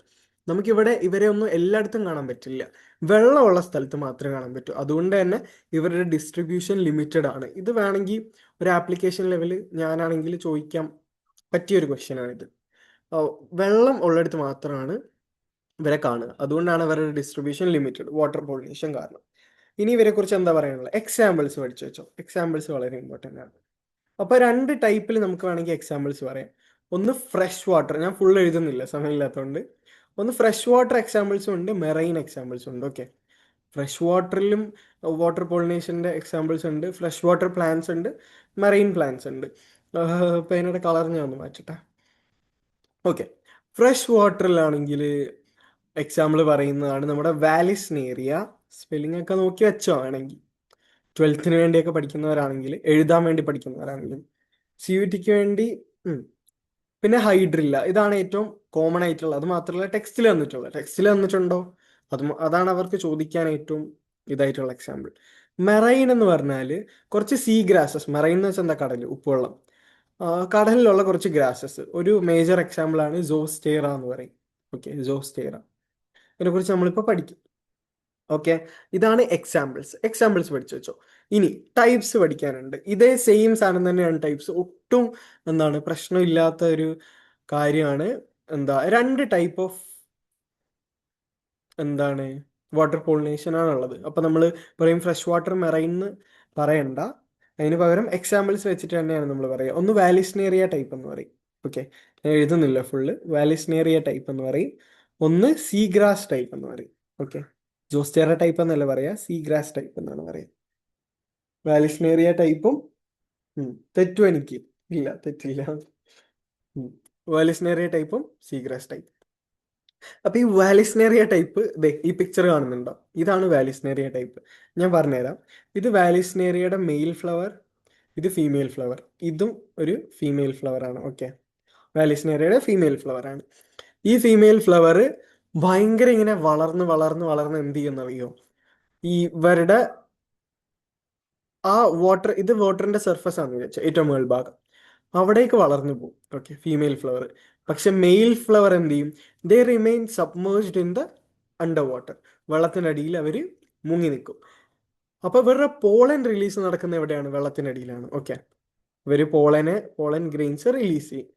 നമുക്കിവിടെ ഇവരെ ഒന്നും എല്ലായിടത്തും കാണാൻ പറ്റില്ല, വെള്ളമുള്ള സ്ഥലത്ത് മാത്രമേ കാണാൻ പറ്റൂ. അതുകൊണ്ട് തന്നെ ഇവരുടെ ഡിസ്ട്രിബ്യൂഷൻ ലിമിറ്റഡ് ആണ്. ഇത് വേണമെങ്കിൽ ഒരു ആപ്ലിക്കേഷൻ ലെവൽ ഞാനാണെങ്കിൽ ചോദിക്കാൻ പറ്റിയൊരു ക്വസ്റ്റ്യൻ ആണിത്. വെള്ളം ഉള്ളിടത്ത് മാത്രമാണ് ഇവരെ കാണുക, അതുകൊണ്ടാണ് അവരുടെ ഡിസ്ട്രിബ്യൂഷൻ ലിമിറ്റഡ്, വാട്ടർ പോളിനേഷൻ കാരണം. ഇനി ഇവരെ കുറിച്ച് എന്താ പറയാനുള്ളത്? എക്സാമ്പിൾസ് പഠിച്ചു വെച്ചോ, എക്സാമ്പിൾസ് വളരെ ഇമ്പോർട്ടൻ്റ് ആണ്. അപ്പൊ 2 ടൈപ്പിൽ നമുക്ക് വേണമെങ്കിൽ എക്സാമ്പിൾസ് പറയാം. ഒന്ന് ഫ്രഷ് വാട്ടർ, ഞാൻ ഫുൾ എഴുതുന്നില്ല സമയമില്ലാത്തതുകൊണ്ട്. ഒന്ന് ഫ്രഷ് വാട്ടർ എക്സാമ്പിൾസും ഉണ്ട്, മെറൈൻ എക്സാമ്പിൾസും ഉണ്ട്. ഓക്കെ, ഫ്രഷ് വാട്ടറിലും വാട്ടർ പോളിനേഷൻ്റെ എക്സാമ്പിൾസ് ഉണ്ട്, ഫ്രഷ് വാട്ടർ പ്ലാന്റ്സ് ഉണ്ട്, മെറൈൻ പ്ലാന്റ്സ് ഉണ്ട്. ഇപ്പം അതിനോട് കളർ ഞാൻ ഒന്ന് മാറ്റട്ടെ. ഓക്കെ, ഫ്രഷ് വാട്ടറിലാണെങ്കിൽ എക്സാമ്പിൾ പറയുന്നതാണ് നമ്മുടെ വാലിസ്നേറിയ. സ്പെല്ലിംഗ് ഒക്കെ നോക്കി വെച്ചോ ആണെങ്കിൽ, 12th വേണ്ടിയൊക്കെ പഠിക്കുന്നവരാണെങ്കിൽ, എഴുതാൻ വേണ്ടി പഠിക്കുന്നവരാണെങ്കിലും, CUTക്ക് വേണ്ടി പിന്നെ ഹൈഡ്രില്ല. ഇതാണ് ഏറ്റവും കോമൺ ആയിട്ടുള്ളത്. അത് മാത്രമല്ല ടെക്സ്റ്റിൽ തന്നിട്ടുണ്ടോ, അതാണ് അവർക്ക് ചോദിക്കാൻ ഏറ്റവും ഇതായിട്ടുള്ള എക്സാമ്പിൾ. മെറൈൻ എന്ന് പറഞ്ഞാൽ കുറച്ച് സീ ഗ്രാസസ്. മെറൈൻ എന്ന് വെച്ചാൽ എന്താ, കടൽ, ഉപ്പുവെള്ളം. കടലിലുള്ള കുറച്ച് ഗ്രാസസ്. ഒരു മേജർ എക്സാമ്പിൾ ആണ് സോസ്റ്റേറ എന്ന് പറയും. ഓക്കെ, സോസ്റ്റേറ. ഇതിനെക്കുറിച്ച് നമ്മളിപ്പോൾ പഠിക്കും. ഓക്കെ, ഇതാണ് എക്സാമ്പിൾസ് പഠിച്ചു വെച്ചോ. ഇനി ടൈപ്സ് പഠിക്കാനുണ്ട്. ഇതേ സെയിം സാധനം തന്നെയാണ് ടൈപ്സ്. ഒട്ടും എന്താണ് പ്രശ്നമില്ലാത്ത ഒരു കാര്യമാണ്. എന്താ, രണ്ട് ടൈപ്പ് ഓഫ് എന്താണ് വാട്ടർ പോളിനേഷൻ ആണുള്ളത്. അപ്പൊ നമ്മൾ പറയും ഫ്രഷ് വാട്ടർ മെറൈൻ എന്ന് പറയണ്ട. അതിന് പകരം എക്സാമ്പിൾസ് വെച്ചിട്ട് തന്നെയാണ് നമ്മൾ പറയുക. ഒന്ന് വാലിസ്നേറിയ ടൈപ്പ് എന്ന് പറയും. ഓക്കെ, ഞാൻ എഴുതുന്നില്ല ഫുള്ള്. വാലിസ്നേറിയ ടൈപ്പ് എന്ന് പറയും. ഒന്ന് സീഗ്രാസ് ടൈപ്പ് എന്ന് പറയും. ഓക്കെ, ജോസ്റ്റേറ ടൈപ്പ് എന്നല്ല പറയാ, സീഗ്രാസ് ടൈപ്പ് എന്നാണ് പറയാ. വാലിസ്നേറിയ ടൈപ്പും തെറ്റും എനിക്ക് ഇല്ല, തെറ്റില്ല. വാലിസ്നേറിയ ടൈപ്പും സീഗ്രാസ് ടൈപ്പ്. അപ്പൊ ഈ വാലിസ്നേറിയ ടൈപ്പ് ഈ പിക്ചർ കാണുന്നുണ്ടോ, ഇതാണ് വാലിസ്നേറിയ ടൈപ്പ്. ഞാൻ പറഞ്ഞുതരാം. ഇത് വാലിസ്നേറിയയുടെ മെയിൽ ഫ്ലവർ, ഇത് ഫീമെയിൽ ഫ്ലവർ. ഇതും ഒരു ഫീമെയിൽ ഫ്ലവർ ആണ്. ഓക്കെ, വാലിസ്നേറിയയുടെ ഫീമെയിൽ ഫ്ലവർ ആണ്. ഈ ഫീമെയിൽ ഫ്ലവർ ഭയങ്കര ഇങ്ങനെ വളർന്ന് വളർന്ന് വളർന്ന് എന്ത് ചെയ്യുന്നറിയോ, ഈ ഇവരുടെ ആ ഇത് വാട്ടറിന്റെ സർഫസ് ആണെന്ന് വിചാരിച്ചാൽ ഏറ്റവും മുകൾ ഭാഗം, അവിടേക്ക് വളർന്നു പോകും. Okay, female flower. പക്ഷെ മെയിൽ ഫ്ലവർ എന്ത് ചെയ്യും, they remain submerged in the under water. വെള്ളത്തിനടിയിൽ അവർ മുങ്ങി നിൽക്കും. അപ്പൊ ഇവരുടെ പോളൻ റിലീസ് നടക്കുന്ന എവിടെയാണ്, വെള്ളത്തിനടിയിലാണ്. ഓക്കെ, ഇവർ പോളൻ ഗ്രെയിൻസ് റിലീസ് ചെയ്യും.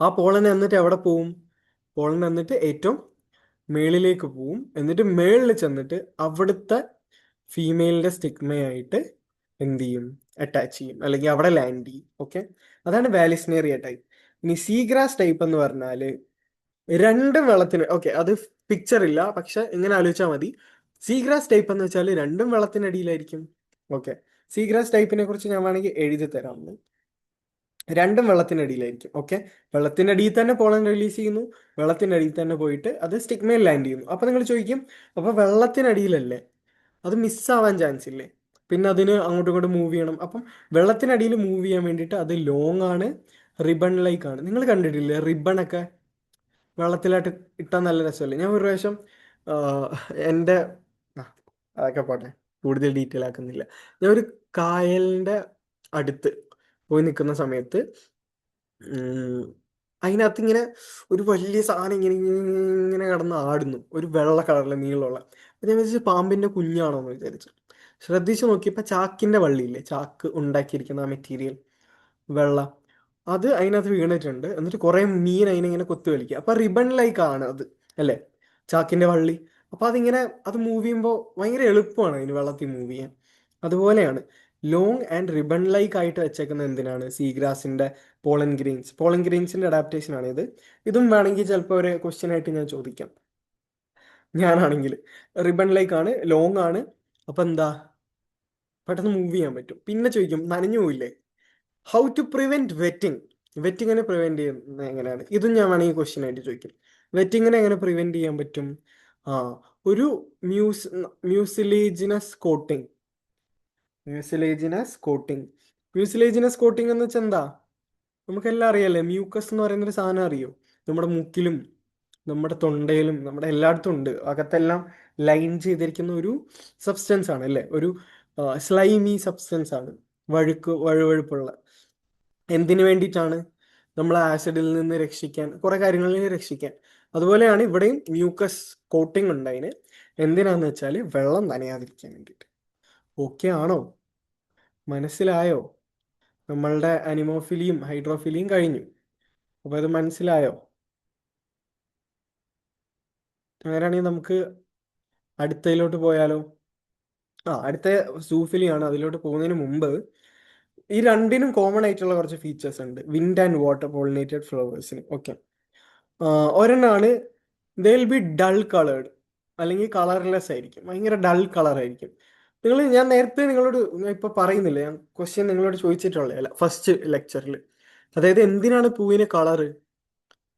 ആ പോളൻ എന്നിട്ട് എവിടെ പോവും, പോളൻ എന്നിട്ട് ഏറ്റവും മേളിലേക്ക് പോവും. എന്നിട്ട് മേളിൽ ചെന്നിട്ട് അവിടുത്തെ ഫീമെയിലിന്റെ സ്റ്റിഗ്മയായിട്ട് എന്ത് ചെയ്യും, അറ്റാച്ച് ചെയ്യും, അല്ലെങ്കിൽ അവിടെ ലാൻഡ് ചെയ്യും. ഓക്കെ, അതാണ് വാലിസ്നേറിയ ടൈപ്പ്. ഇനി സീഗ്രാസ് ടൈപ്പ് എന്ന് പറഞ്ഞാൽ രണ്ടും വെള്ളത്തിന്, ഓക്കെ അത് പിക്ചർ ഇല്ല, പക്ഷെ ഇങ്ങനെ ആലോചിച്ചാൽ മതി. സീഗ്രാസ് ടൈപ്പ് എന്ന് വെച്ചാൽ രണ്ടും വെള്ളത്തിനടിയിലായിരിക്കും. ഓക്കെ, സീഗ്രാസ് ടൈപ്പിനെ കുറിച്ച് ഞാൻ വേണമെങ്കിൽ എഴുതി തരാം. രണ്ടും വെള്ളത്തിനടിയിലായിരിക്കും. ഓക്കെ, വെള്ളത്തിനടിയിൽ തന്നെ പോളൻ റിലീസ് ചെയ്യുന്നു, വെള്ളത്തിനടിയിൽ തന്നെ പോയിട്ട് അത് സ്റ്റിഗ്മയിൽ ലാൻഡ് ചെയ്യുന്നു. അപ്പൊ നിങ്ങൾ ചോദിക്കും, അപ്പൊ വെള്ളത്തിനടിയിലല്ലേ, അത് മിസ്സാവാൻ ചാൻസ് ഇല്ലേ, പിന്നെ അതിന് അങ്ങോട്ടും ഇങ്ങോട്ടും മൂവ് ചെയ്യണം. അപ്പം വെള്ളത്തിനടിയിൽ മൂവ് ചെയ്യാൻ വേണ്ടിയിട്ട് അത് ലോങ് ആണ്, റിബൺ ലൈക്ക് ആണ്. നിങ്ങൾ കണ്ടിട്ടില്ലേ റിബൺ ഒക്കെ വെള്ളത്തിലായിട്ട് ഇട്ടാൽ നല്ല രസമല്ലേ. ഞാൻ ഒരു പ്രാവശ്യം എൻ്റെ ആ, അതൊക്കെ പോട്ടെ, കൂടുതൽ ഡീറ്റെയിൽ ആക്കുന്നില്ല. ഞാൻ ഒരു കായലിൻ്റെ അടുത്ത് പോയി നിൽക്കുന്ന സമയത്ത് അതിനകത്ത് ഇങ്ങനെ ഒരു വലിയ സാധനം ഇങ്ങനെ ഇങ്ങനെ കിടന്ന് ആടുന്നു, ഒരു വെള്ള കളറിലെ നീളമുള്ള. അപ്പം ഞാൻ വിചാരിച്ചു പാമ്പിൻ്റെ കുഞ്ഞാണോ എന്ന് വിചാരിച്ചു. ശ്രദ്ധിച്ചു നോക്കിയപ്പോൾ ചാക്കിൻ്റെ വള്ളിയില്ലേ, ചാക്ക് ഉണ്ടാക്കിയിരിക്കുന്ന ആ മെറ്റീരിയൽ വെള്ള, അത് അതിനകത്ത് വീണിട്ടുണ്ട്. എന്നിട്ട് കുറേ മീൻ അതിനിങ്ങനെ കൊത്തു വലിക്കുക. അപ്പം റിബൺ ലൈക്ക് ആണ് അത്, അല്ലേ, ചാക്കിൻ്റെ വള്ളി. അപ്പം അതിങ്ങനെ അത് മൂവ് ചെയ്യുമ്പോൾ ഭയങ്കര എളുപ്പമാണ് അതിന് വെള്ളത്തിൽ മൂവ് ചെയ്യാൻ. അതുപോലെയാണ് ലോങ് ആൻഡ് റിബൺ ലൈക്ക് ആയിട്ട് വെച്ചേക്കുന്നത് എന്തിനാണ്, സീഗ്രാസിൻ്റെ പോളൻ ഗ്രെയിൻസിൻ്റെ അഡാപ്റ്റേഷൻ ആണ് ഇത്. ഇതും വേണമെങ്കിൽ ചിലപ്പോൾ ഒരു ക്വസ്റ്റ്യൻ ആയിട്ട് ഞാൻ ചോദിക്കാം. ഞാനാണെങ്കിൽ റിബൺ ലൈക്ക് ആണ്, ലോങ് ആണ്, അപ്പം എന്താ പെട്ടെന്ന് മൂവ് ചെയ്യാൻ പറ്റും. പിന്നെ ചോദിക്കും നനഞ്ഞു പോയില്ലേ, ഹൗ ടു പ്രിവെന്റ് വെറ്റിങ്ങിനെ പ്രിവെന്റ് ചെയ്യുന്നത് എങ്ങനെയാണ്, ഇതും ഞാൻ വേണമെങ്കിൽ ക്വസ്റ്റ്യൻ ആയിട്ട് ചോദിക്കും. വെറ്റിങ്ങിനെ എങ്ങനെ പ്രിവെന്റ് ചെയ്യാൻ പറ്റും, ആ ഒരു mucilaginous coating. Mucilaginous coating mucilaginous coating എന്ന് വെച്ചാൽ എന്താ, നമുക്കെല്ലാം അറിയാലേ. മ്യൂക്കസ് എന്ന് പറയുന്നൊരു സാധനം അറിയോ, നമ്മുടെ മൂക്കിലും നമ്മുടെ തൊണ്ടയിലും നമ്മുടെ എല്ലായിടത്തും ഉണ്ട്. അകത്തെല്ലാം ലൈൻ ചെയ്തിരിക്കുന്ന ഒരു സബ്സ്റ്റൻസ് ആണ്, അല്ലേ, ഒരു സ്ലൈമി സബ്സ്റ്റൻസ് ആണ്, വഴുവഴുപ്പുള്ള. എന്തിനു വേണ്ടിയിട്ടാണ്, നമ്മൾ ആസിഡിൽ നിന്ന് രക്ഷിക്കാൻ, കുറെ കാര്യങ്ങളിൽ നിന്ന് രക്ഷിക്കാൻ. അതുപോലെയാണ് ഇവിടെയും മ്യൂക്കസ് കോട്ടിംഗ് ഉണ്ട്. എന്തിനാന്ന് വെച്ചാൽ വെള്ളം നനയാതിരിക്കാൻ വേണ്ടിയിട്ട്. ഓക്കെ ആണോ, മനസ്സിലായോ? നമ്മളുടെ അനിമോഫിലിയും ഹൈഡ്രോഫിലിയും കഴിഞ്ഞു. അപ്പോൾ അത് മനസ്സിലായോ? അങ്ങനെയാണെങ്കിൽ നമുക്ക് അടുത്തതിലോട്ട് പോയാലോ. അടുത്ത സൂഫിലിയാണ്. അതിലോട്ട് പോകുന്നതിന് മുമ്പ് ഈ രണ്ടിനും കോമൺ ആയിട്ടുള്ള കുറച്ച് ഫീച്ചേഴ്സ് ഉണ്ട്, വിൻഡ് ആൻഡ് വാട്ടർ പോളിനേറ്റഡ് ഫ്ലവേഴ്സിന്. ഓക്കെ, ഒരെണ്ണമാണ് they will be dull coloured, അല്ലെങ്കിൽ കളർലെസ് ആയിരിക്കും, ഭയങ്കര ഡൾ കളർ ആയിരിക്കും. ഞാൻ നേരത്തെ നിങ്ങളോട് ഇപ്പൊ പറയുന്നില്ല, ഞാൻ ക്വസ്റ്റ്യൻ നിങ്ങളോട് ചോദിച്ചിട്ടുള്ള ഫസ്റ്റ് ലെക്ചറിൽ. അതായത് എന്തിനാണ് പൂവിന് കളറ്,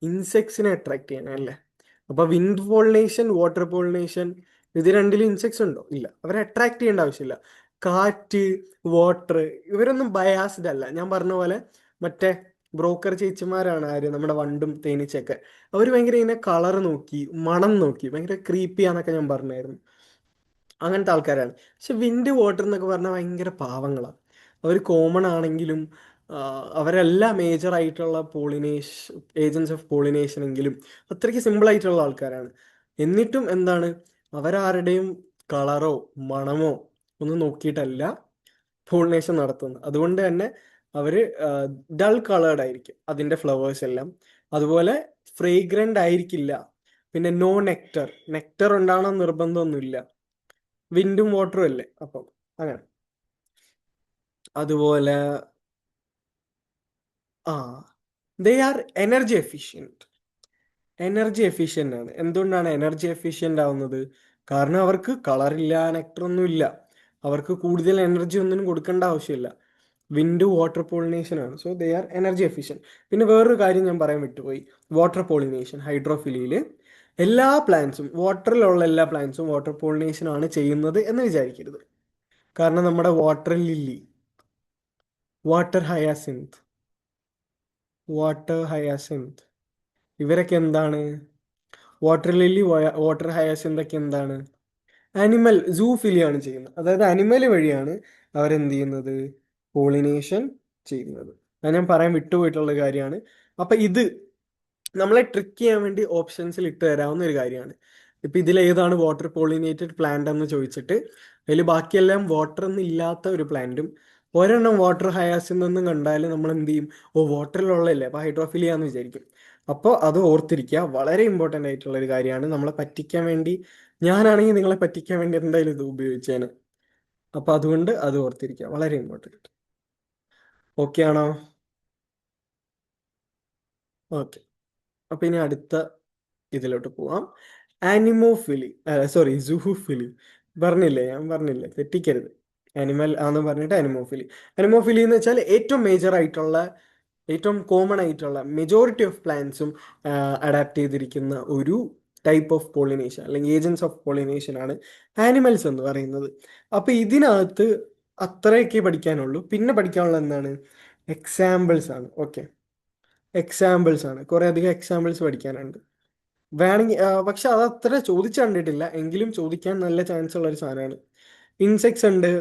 ഇൻസെക്ട്സിനെ അട്രാക്ട് ചെയ്യാൻ അല്ലേ. അപ്പൊ വിൻഡ് പോളിനേഷൻ, വാട്ടർ പോളിനേഷൻ, ഇത് രണ്ടിലും ഇൻസെക്ട്സ് ഉണ്ടോ, ഇല്ല. അവരെ അട്രാക്ട് ചെയ്യേണ്ട ആവശ്യമില്ല. കാറ്റ്, വാട്ടർ, ഇവരൊന്നും ബയാസ്ഡ് അല്ല. ഞാൻ പറഞ്ഞ പോലെ മറ്റേ ബ്രോക്കർ ചേച്ചിമാരാണ് ആര്, നമ്മുടെ വണ്ടും തേനീച്ചയൊക്കെ. അവർ ഭയങ്കര ഇങ്ങനെ കളർ നോക്കി മണം നോക്കി ഭയങ്കര ക്രീപ്പിയാന്നൊക്കെ ഞാൻ പറഞ്ഞായിരുന്നു. അങ്ങനത്തെ ആൾക്കാരാണ്. പക്ഷെ വിൻഡ് വാട്ടർ എന്നൊക്കെ പറഞ്ഞാൽ ഭയങ്കര പാവങ്ങളാണ്. അവർ കോമൺ ആണെങ്കിലും അവരെല്ലാം മേജർ ആയിട്ടുള്ള ഏജൻസ് ഓഫ് പോളിനേഷൻ എങ്കിലും അത്രയ്ക്ക് സിമ്പിൾ ആയിട്ടുള്ള ആൾക്കാരാണ്. എന്നിട്ടും എന്താണ്, അവരാരുടെയും കളറോ മണമോ ഒന്നും നോക്കിയിട്ടല്ല പോളിനേഷൻ നടത്തുന്നത്. അതുകൊണ്ട് തന്നെ അവർ ഡൾ കളേർഡ് ആയിരിക്കും അതിൻ്റെ ഫ്ലവേഴ്സ് എല്ലാം. അതുപോലെ ഫ്രേഗ്രൻ്റ് ആയിരിക്കില്ല. പിന്നെ നോ നെക്ടർ, നെക്ടർ ഉണ്ടാവണം നിർബന്ധമൊന്നുമില്ല, വിൻഡും വാട്ടറും അല്ലേ അപ്പം അങ്ങനെ. അതുപോലെ ആ they are energy efficient. Energy efficient ആണ്. എന്തുകൊണ്ടാണ് എനർജി എഫിഷ്യൻ്റ് ആവുന്നത്? കാരണം അവർക്ക് കളറില്ല, നെക്ടർ ഒന്നും ഇല്ല, അവർക്ക് കൂടുതൽ എനർജി ഒന്നും കൊടുക്കേണ്ട ആവശ്യമില്ല. വിൻഡ് വാട്ടർ പോളിനേഷൻ ആണ്, so they are energy efficient. പിന്നെ വേറൊരു കാര്യം ഞാൻ പറയാൻ വിട്ടുപോയി. വാട്ടർ പോളിനേഷൻ ഹൈഡ്രോഫിലിയിൽ എല്ലാ പ്ലാന്റ്സും, വാട്ടറിലുള്ള എല്ലാ പ്ലാന്റ്സും വാട്ടർ പോളിനേഷൻ ആണ് ചെയ്യുന്നത് എന്ന് വിചാരിക്കരുത്. കാരണം നമ്മുടെ വാട്ടർ ലില്ലി, വാട്ടർ ഹയാസിന്ത്, ഇവരൊക്കെ എന്താണ്? വാട്ടർ ലില്ലി, വാട്ടർ ഹയാസിന്ത് ഒക്കെ എന്താണ്? ആനിമൽ സൂഫിലിയാണ് ചെയ്യുന്നത്. അതായത് അനിമൽ വഴിയാണ് അവരെന്ത് ചെയ്യുന്നത്? പോളിനേഷൻ ചെയ്യുന്നത്. അത് ഞാൻ പറയാൻ വിട്ടുപോയിട്ടുള്ള കാര്യമാണ്. അപ്പൊ ഇത് നമ്മളെ ട്രിക്ക് ചെയ്യാൻ വേണ്ടി ഓപ്ഷൻസിൽ ഇട്ട് തരാവുന്ന ഒരു കാര്യമാണ്. ഇപ്പൊ ഇതിലേതാണ് വാട്ടർ പോളിനേറ്റഡ് പ്ലാന്റ് എന്ന് ചോദിച്ചിട്ട് അതിൽ ബാക്കിയെല്ലാം വാട്ടർ ഒന്നും ഇല്ലാത്ത ഒരു പ്ലാന്റും ഒരെണ്ണം വാട്ടർ ഹയാസിൽ നിന്നും കണ്ടാൽ നമ്മൾ എന്ത് ചെയ്യും? ഓ, വാട്ടറിലുള്ളല്ലേ, അപ്പൊ ഹൈഡ്രോഫിലിയാന്ന് വിചാരിക്കും. അപ്പോൾ അത് ഓർത്തിരിക്കുക, വളരെ ഇമ്പോർട്ടൻ്റ് ആയിട്ടുള്ള ഒരു കാര്യമാണ്. നമ്മളെ പറ്റിക്കാൻ വേണ്ടി, ഞാനാണെങ്കിൽ നിങ്ങളെ പറ്റിക്കാൻ വേണ്ടി എന്തായാലും ഇത് ഉപയോഗിച്ചേനെ. അപ്പൊ അതുകൊണ്ട് അത് ഓർത്തിരിക്കുക, വളരെ ഇമ്പോർട്ടൻറ്റ്. ഓക്കെ ആണോ? ഓക്കെ. അപ്പൊ ഇനി അടുത്ത ഇതിലോട്ട് പോവാം. ആനിമോഫിലി, സോറി സൂഫിലി. ഞാൻ പറഞ്ഞില്ലേ, തെറ്റിക്കരുത്. ആനിമൽ ആന്ന് പറഞ്ഞിട്ട് അനിമോഫിലി. അനിമോഫിലി എന്ന് വെച്ചാൽ ഏറ്റവും മേജർ ആയിട്ടുള്ള, ഏറ്റവും കോമൺ ആയിട്ടുള്ള മെജോറിറ്റി ഓഫ് പ്ലാന്റ്സും അഡാപ്റ്റ് ചെയ്തിരിക്കുന്ന ഒരു ടൈപ്പ് ഓഫ് പോളിനേഷൻ അല്ലെങ്കിൽ ഏജൻസ് ഓഫ് പോളിനേഷൻ ആണ് ആനിമൽസ് എന്ന് പറയുന്നത്. അപ്പൊ ഇതിനകത്ത് അത്രയൊക്കെ പഠിക്കാനുള്ളൂ. പിന്നെ പഠിക്കാനുള്ള എന്താണ്? എക്സാമ്പിൾസ് ആണ്. ഓക്കെ, എക്സാമ്പിൾസ് ആണ്, കുറെ അധികം എക്സാമ്പിൾസ് പഠിക്കാനുണ്ട്. വേണമെങ്കിൽ പക്ഷെ അത് അത്ര ചോദിച്ചു കണ്ടിട്ടില്ല, എങ്കിലും ചോദിക്കാൻ നല്ല ചാൻസ് ഉള്ള ഒരു സാധനമാണ്. ഇൻസെക്ട്സ് ഉണ്ട്,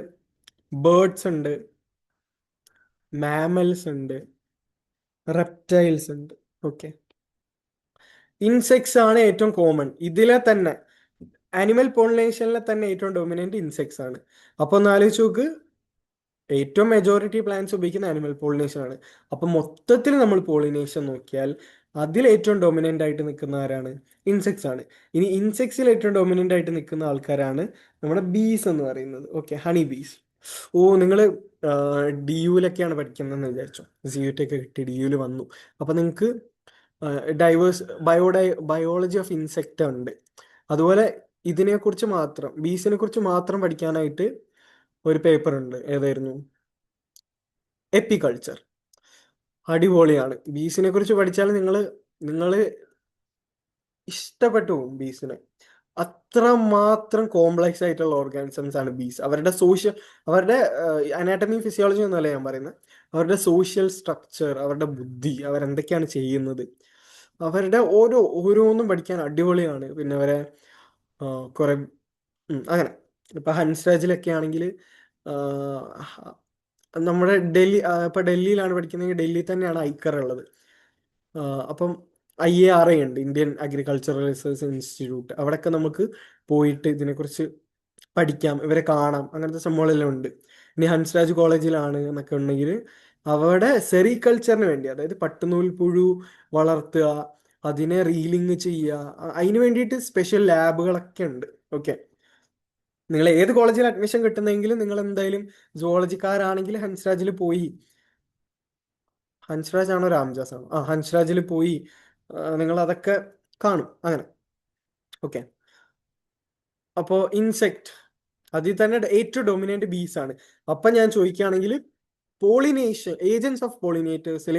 ബേർഡ്സ് ഉണ്ട്, മാമൽസ് ഉണ്ട്, റെപ്റ്റൈൽസ് ഉണ്ട്. ഓക്കെ, ഇൻസെക്ട്സ് ആണ് ഏറ്റവും കോമൺ. ഇതിലെ തന്നെ ആനിമൽ പോളിനേഷനിലെ തന്നെ ഏറ്റവും ഡൊമിനന്റ് ഇൻസെക്ട്സ് ആണ്. അപ്പൊ ഒന്ന് ആലോചിച്ച് നോക്ക്, ഏറ്റവും മെജോറിറ്റി പ്ലാന്റ്സ് ഉപയോഗിക്കുന്ന ആനിമൽ പോളിനേഷൻ ആണ്. അപ്പൊ മൊത്തത്തിൽ നമ്മൾ പോളിനേഷൻ നോക്കിയാൽ അതിൽ ഏറ്റവും ഡൊമിനന്റ് ആയിട്ട് നിൽക്കുന്ന ആരാണ്? ഇൻസെക്ട്സ് ആണ്. ഇനി ഇൻസെക്ട്സിൽ ഏറ്റവും ഡൊമിനന്റ് ആയിട്ട് നിൽക്കുന്ന ആൾക്കാരാണ് നമ്മുടെ ബീസ് എന്ന് പറയുന്നത്. ഓക്കെ, ഹണി ബീസ്. ഓ, നിങ്ങൾ ഡി യുവിലൊക്കെയാണ് പഠിക്കുന്നതെന്ന് വിചാരിച്ചോ, സിയുടി ഒക്കെ കിട്ടി ഡി യുവിൽ വന്നു. അപ്പൊ നിങ്ങൾക്ക് ഡൈവേഴ്സ് ബയോളജി ഓഫ് ഇൻസെക്റ്റ് ഉണ്ട്. അതുപോലെ ഇതിനെക്കുറിച്ച് മാത്രം, ബീസിനെ കുറിച്ച് മാത്രം പഠിക്കാനായിട്ട് ഒരു പേപ്പർ ഉണ്ട്. ഏതായിരുന്നു? എപ്പിക്കൾച്ചർ. അടിപൊളിയാണ്. ബീസിനെ കുറിച്ച് പഠിച്ചാൽ നിങ്ങൾ ഇഷ്ടപ്പെട്ടു പോകും ബീസിനെ. അത്രമാത്രം കോംപ്ലക്സ് ആയിട്ടുള്ള ഓർഗാനിസംസ് ആണ് ബീസ്. അവരുടെ അനാറ്റമി ഫിസിയോളജി ഒന്നുമല്ല ഞാൻ പറയുന്നത്, അവരുടെ സോഷ്യൽ സ്ട്രക്ചർ, അവരുടെ ബുദ്ധി, അവരെന്തൊക്കെയാണ് ചെയ്യുന്നത്, അവരുടെ ഓരോന്നും പഠിക്കാൻ അടിപൊളിയാണ്. പിന്നെ അവരെ കുറെ അങ്ങനെ. ഇപ്പൊ ഹൻസ്രാജിലൊക്കെ ആണെങ്കിൽ നമ്മുടെ ഇപ്പൊ ഡൽഹിയിലാണ് പഠിക്കുന്നതെങ്കിൽ ഡൽഹി തന്നെയാണ് ഐക്കർ ഉള്ളത്. അപ്പം IARI ഉണ്ട്, ഇന്ത്യൻ അഗ്രികൾച്ചറൽ റിസർച്ച് ഇൻസ്റ്റിറ്റ്യൂട്ട്. അവിടെയൊക്കെ നമുക്ക് പോയിട്ട് ഇതിനെക്കുറിച്ച് പഠിക്കാം, ഇവരെ കാണാം, അങ്ങനത്തെ സംഭവങ്ങളെല്ലാം ഉണ്ട്. ഇനി ഹൻസ്രാജ് കോളേജിലാണ് എന്നൊക്കെ ഉണ്ടെങ്കിൽ അവിടെ സെറികൾച്ചറിന് വേണ്ടി, അതായത് പട്ടുനൂൽ പുഴു വളർത്തുക, അതിനെ റീലിംഗ് ചെയ്യുക, അതിന് വേണ്ടിയിട്ട് സ്പെഷ്യൽ ലാബുകളൊക്കെ ഉണ്ട്. ഓക്കെ, നിങ്ങൾ ഏത് കോളേജിൽ അഡ്മിഷൻ കിട്ടുന്നെങ്കിലും നിങ്ങൾ എന്തായാലും സുവോളജിക്കാരാണെങ്കിൽ ഹൻസ്രാജിൽ പോയി, ഹൻസ്രാജ് ആണോ രാംജാസ് ആണോ, ഹൻസ്രാജിൽ പോയി നിങ്ങൾ അതൊക്കെ കാണും അങ്ങനെ. ഓക്കെ, അപ്പോൾ ഇൻസെക്ട് അതിൽ തന്നെ ഏറ്റവും ഡൊമിനന്റ് ബീസ് ആണ്. അപ്പൊ ഞാൻ ചോദിക്കുകയാണെങ്കിൽ പോളിനേഷൻ ഏജൻസ് ഓഫ് പോളിനേറ്റേഴ്സിൽ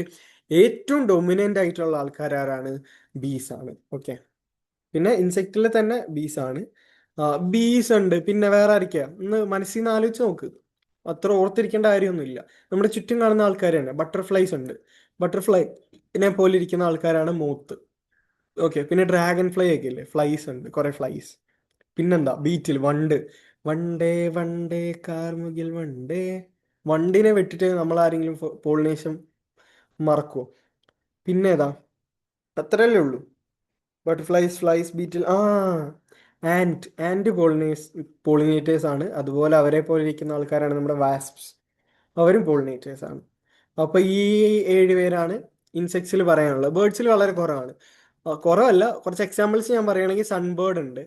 ഏറ്റവും ഡൊമിനന്റ് ആയിട്ടുള്ള ആൾക്കാർ ആരാണ്? ബീസ് ആണ്. ഓക്കെ, പിന്നെ ഇൻസെക്റ്റിൽ തന്നെ ബീസ് ആണ്. ബീസ് ഉണ്ട്, പിന്നെ വേറെ ആയിരിക്കാം ഒന്ന് മനസ്സിൽ നിന്ന് ആലോചിച്ച് നോക്ക്. അത്ര ഓർത്തിരിക്കേണ്ട കാര്യമൊന്നുമില്ല. നമ്മുടെ ചുറ്റും കാണുന്ന ആൾക്കാർ തന്നെ. ബട്ടർഫ്ലൈസ് ഉണ്ട്. ബട്ടർഫ്ലൈനെ പോലെ ഇരിക്കുന്ന ആൾക്കാരാണ് മോത്ത്. ഓക്കെ, പിന്നെ ഡ്രാഗൺ ഫ്ലൈ ഒക്കെ ഇല്ലേ, ഫ്ലൈസ് ഉണ്ട്, കുറെ ഫ്ലൈസ്. പിന്നെന്താ, ബീറ്റിൽ, വണ്ട്. വണ്ടേ വണ്ടേ കാർമുകിൽ വണ്ടേ. വണ്ടിനെ വിട്ടിട്ട് നമ്മൾ ആരെങ്കിലും പോളിനേഷൻ മറക്കുവോ? പിന്നെ ഏതാ? അത്രയല്ലേ ഉള്ളൂ. Butterflies, flies, beetle. And pollinators ആണ്. അതുപോലെ അവരെ പോലെ ഇരിക്കുന്ന ആൾക്കാരാണ് നമ്മുടെ വാസ്പ്സ്. അവരും പോളിനേറ്റേഴ്സ് ആണ്. അപ്പൊ ഈ 7 പേരാണ് ഇൻസെക്ട്സിൽ പറയാനുള്ളത്. ബേർഡ്സിൽ വളരെ കുറവാണ്. കുറവല്ല, കുറച്ച് എക്സാമ്പിൾസ് ഞാൻ പറയുകയാണെങ്കിൽ സൺബേർഡ് ഉണ്ട്,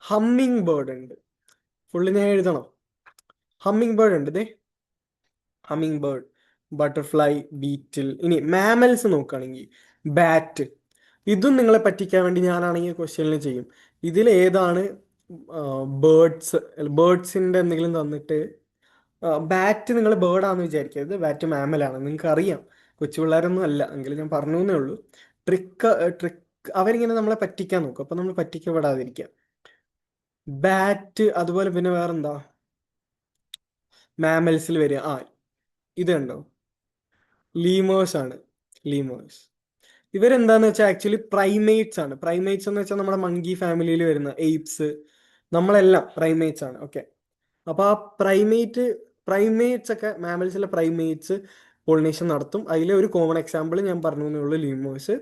ഹമ്മിങ് ബേർഡ് ഉണ്ട്. ഫുള്ള് ഞാൻ എഴുതണം. ഹമ്മിങ് ബേർഡ് ഉണ്ട്, ഹമ്മിങ് ബേർഡ്, ബട്ടർഫ്ലൈ, ബീറ്റിൽ. ഇനി മാമൽസ് നോക്കുകയാണെങ്കിൽ ബാറ്റ്. ഇതും നിങ്ങളെ പറ്റിക്കാൻ വേണ്ടി ഞാനാണെങ്കിൽ ക്വസ്റ്റ്യനിൽ ചെയ്യും. ഇതിൽ ഏതാണ് ബേർഡ്സിന്റെ എന്തെങ്കിലും തന്നിട്ട്, ബാറ്റ് നിങ്ങൾ ബേർഡാന്ന് വിചാരിക്കരുത്, ബാറ്റ് മാമലാണ്, നിങ്ങൾക്ക് അറിയാം. കൊച്ചു പിള്ളേരൊന്നും അല്ല, എങ്കിലും ഞാൻ പറഞ്ഞു എന്നേ ഉള്ളൂ. ട്രിക്ക് അവരിങ്ങനെ നമ്മളെ പറ്റിക്കാൻ നോക്കും, അപ്പൊ നമ്മൾ പറ്റിക്കപ്പെടാതിരിക്കുക. ബാറ്റ്, അതുപോലെ പിന്നെ വേറെന്താ മാമൽസിൽ വരിക? ഇത് കണ്ടോ, ലീമേഴ്സ് ആണ്. ലീമേഴ്സ് ഇവരെന്താന്ന് വെച്ചാൽ ആക്ച്വലി പ്രൈമേറ്റ്സ് ആണ്. പ്രൈമേറ്റ്സ് എന്ന് വെച്ചാൽ നമ്മുടെ മങ്കി ഫാമിലിയിൽ വരുന്ന എയ്പ്സ്, നമ്മളെല്ലാം പ്രൈമേറ്റ്സ് ആണ്. ഓക്കെ, അപ്പൊ ആ പ്രൈമേറ്റ്സ് ഒക്കെ, മാമൽസിലെ പ്രൈമേറ്റ്സ് പോളിനേഷൻ നടത്തും. അതിലെ ഒരു കോമൺ എക്സാമ്പിൾ ഞാൻ പറഞ്ഞു എന്നേ ഉള്ളൂ, ലീമേഴ്സ്.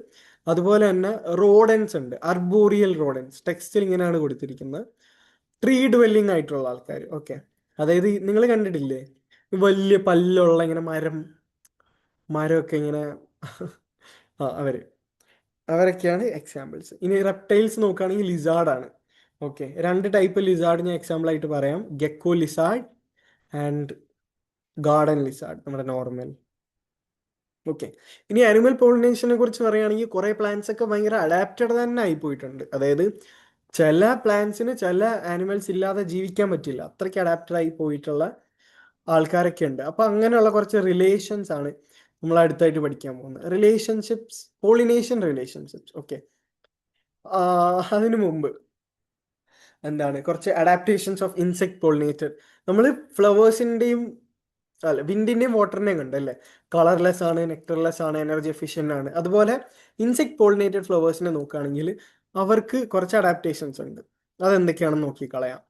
അതുപോലെ തന്നെ റോഡൻസ് ഉണ്ട്, അർബോറിയൽ റോഡൻസ്. ടെക്സ്റ്റിൽ ഇങ്ങനെയാണ് കൊടുത്തിരിക്കുന്നത്, ട്രീ ഡ്വെല്ലിംഗ് ആയിട്ടുള്ള ആൾക്കാർ. ഓക്കെ, അതായത് നിങ്ങൾ കണ്ടിട്ടില്ലേ വലിയ പല്ലുള്ള ഇങ്ങനെ മരമൊക്കെ ഇങ്ങനെ അവര് അവരൊക്കെയാണ് എക്സാമ്പിൾസ്. ഇനി റെപ്റ്റൈൽസ് നോക്കുകയാണെങ്കിൽ ലിസാർഡ് ആണ്. ഓക്കെ, 2 ടൈപ്പ് ലിസാർഡ് ഞാൻ എക്സാമ്പിൾ ആയിട്ട് പറയാം, ഗെക്കോ ലിസാർഡ് ആൻഡ് ഗാർഡൻ ലിസാർഡ്, നമ്മുടെ നോർമൽ. ഓക്കെ, ഇനി ആനിമൽ പോളിനേഷനെ കുറിച്ച് പറയുകയാണെങ്കിൽ കുറേ പ്ലാന്റ്സ് ഒക്കെ ഭയങ്കര അഡാപ്റ്റഡ് തന്നെ ആയി പോയിട്ടുണ്ട്. അതായത് ചില പ്ലാന്റ്സിന് ചില ആനിമൽസ് ഇല്ലാതെ ജീവിക്കാൻ പറ്റില്ല, അത്രയ്ക്ക് അഡാപ്റ്റഡ് ആയി പോയിട്ടുള്ള ആൾക്കാരൊക്കെ ഉണ്ട്. അപ്പൊ അങ്ങനെയുള്ള കുറച്ച് റിലേഷൻസ് ആണ് നമ്മൾ അടുത്തായിട്ട് പഠിക്കാൻ പോകുന്നത്, റിലേഷൻഷിപ്സ്, പോളിനേഷൻ റിലേഷൻഷിപ്സ്. ഓക്കെ, അതിനു മുമ്പ് എന്താണ് കുറച്ച് അഡാപ്റ്റേഷൻസ് ഓഫ് ഇൻസെക്ട് പോളിനേറ്റഡ്. നമ്മൾ ഫ്ലവേഴ്സിന്റെയും അല്ല വിൻഡിന്റെയും വാട്ടറിന്റെയും കണ്ടല്ലേ, കളർലെസ് ആണ്, നെക്ടർലെസ് ആണ്, എനർജി എഫിഷ്യൻ്റ് ആണ്. അതുപോലെ ഇൻസെക്ട് പോളിനേറ്റഡ് ഫ്ലവേഴ്സിനെ നോക്കുകയാണെങ്കിൽ അവർക്ക് കുറച്ച് അഡാപ്റ്റേഷൻസ് ഉണ്ട്. അതെന്തൊക്കെയാണെന്ന് നോക്കിക്കളയാം.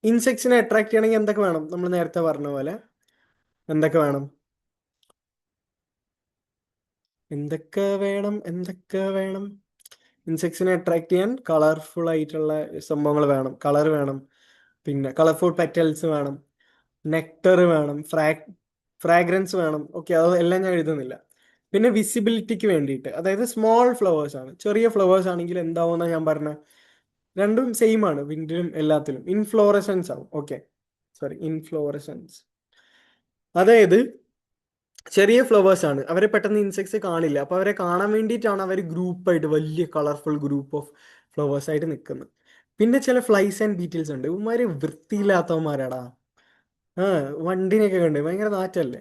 ഇൻസെക്ട്സിനെ അട്രാക്ട് ചെയ്യണമെങ്കിൽ എന്തൊക്കെ വേണം? നമ്മൾ നേരത്തെ പറഞ്ഞ പോലെ എന്തൊക്കെ വേണം? എന്തൊക്കെ വേണം? ഇൻസെക്ട്സിനെ അട്രാക്ട് ചെയ്യാൻ കളർഫുൾ ആയിട്ടുള്ള സംഭവങ്ങൾ വേണം, കളർ വേണം, പിന്നെ കളർഫുൾ പെറ്റൽസ് വേണം, നെക്ടർ വേണം, ഫ്രാഗ്രൻസ് വേണം. ഓക്കെ, അതെല്ലാം ഞാൻ എഴുതുന്നില്ല. പിന്നെ വിസിബിലിറ്റിക്ക് വേണ്ടിയിട്ട്, അതായത് സ്മോൾ ഫ്ലവേഴ്സ് ആണ്, ചെറിയ ഫ്ലവേഴ്സ് ആണെങ്കിൽ എന്താവുമെന്നാ ഞാൻ പറഞ്ഞ, രണ്ടും സെയിം ആണ് വിൻഡിലും എല്ലാത്തിലും. ഇൻഫ്ലോറസൻസ് ആവും. Okay, sorry, inflorescence. അതായത് ചെറിയ ഫ്ലവേഴ്സ് ആണ്, അവരെ പെട്ടെന്ന് ഇൻസെക്ട്സ് കാണില്ല, അപ്പൊ അവരെ കാണാൻ വേണ്ടിയിട്ടാണ് അവർ ഗ്രൂപ്പായിട്ട് വലിയ കളർഫുൾ ഗ്രൂപ്പ് ഓഫ് ഫ്ലവേഴ്സ് ആയിട്ട് നിൽക്കുന്നത്. പിന്നെ ചില ഫ്ലൈസ് ആൻഡ് ബീറ്റിൽസ് ഉണ്ട്, ഇവന്മാര് വൃത്തിയില്ലാത്തവന്മാരാടാ. ആ, വണ്ടിനെയൊക്കെ കണ്ട് ഭയങ്കര നാറ്റല്ലേ.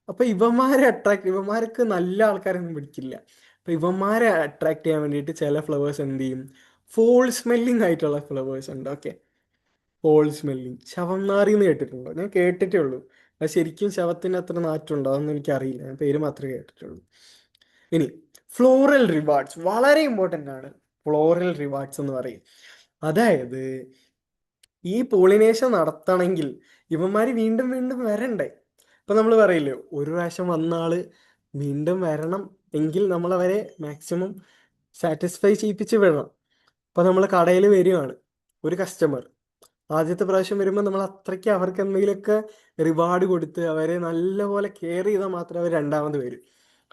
അപ്പൊ ഇവന്മാർക്ക് നല്ല ആൾക്കാരൊന്നും പിടിക്കില്ല. അപ്പൊ ഇവന്മാരെ അട്രാക്ട് ചെയ്യാൻ വേണ്ടിയിട്ട് ചില ഫ്ലവേഴ്സ് എന്ത് ചെയ്യും, ഫോൾ സ്മെല്ലിംഗ് ആയിട്ടുള്ള ഫ്ലവേഴ്സ് ഉണ്ട്. ഓക്കെ, ഫോൾ സ്മെല്ലിംഗ്, ശവം നാറി എന്ന് കേട്ടിട്ടുണ്ടോ? ഞാൻ കേട്ടിട്ടേ ഉള്ളൂ, അത് ശരിക്കും ശവത്തിന് അത്ര നാറ്റുണ്ടോ അതൊന്നും എനിക്കറിയില്ല, ഞാൻ പേര് മാത്രമേ കേട്ടിട്ടുള്ളൂ. ഇനി ഫ്ലോറൽ റിവാർഡ്സ് വളരെ ഇമ്പോർട്ടൻ്റ് ആണ്. ഫ്ലോറൽ റിവാർഡ്സ് എന്ന് പറയും, അതായത് ഈ പോളിനേഷൻ നടത്തണമെങ്കിൽ ഇവന്മാര് വീണ്ടും വീണ്ടും വരണ്ടേ. ഇപ്പൊ നമ്മൾ പറയില്ലേ, ഒരു പ്രാവശ്യം വന്ന ആള് വീണ്ടും വരണം എങ്കിൽ നമ്മൾ അവരെ മാക്സിമം സാറ്റിസ്ഫൈ ചെയ്യിപ്പിച്ച് വിടണം. ഇപ്പൊ നമ്മൾ കടയിൽ വരികയാണ്, ഒരു കസ്റ്റമർ ആദ്യത്തെ പ്രാവശ്യം വരുമ്പോൾ നമ്മൾ അത്രയ്ക്ക് അവർക്ക് എന്തെങ്കിലുമൊക്കെ റിവാർഡ് കൊടുത്ത് അവരെ നല്ലപോലെ കെയർ ചെയ്താൽ മാത്രമേ അവർ രണ്ടാമത് വരും.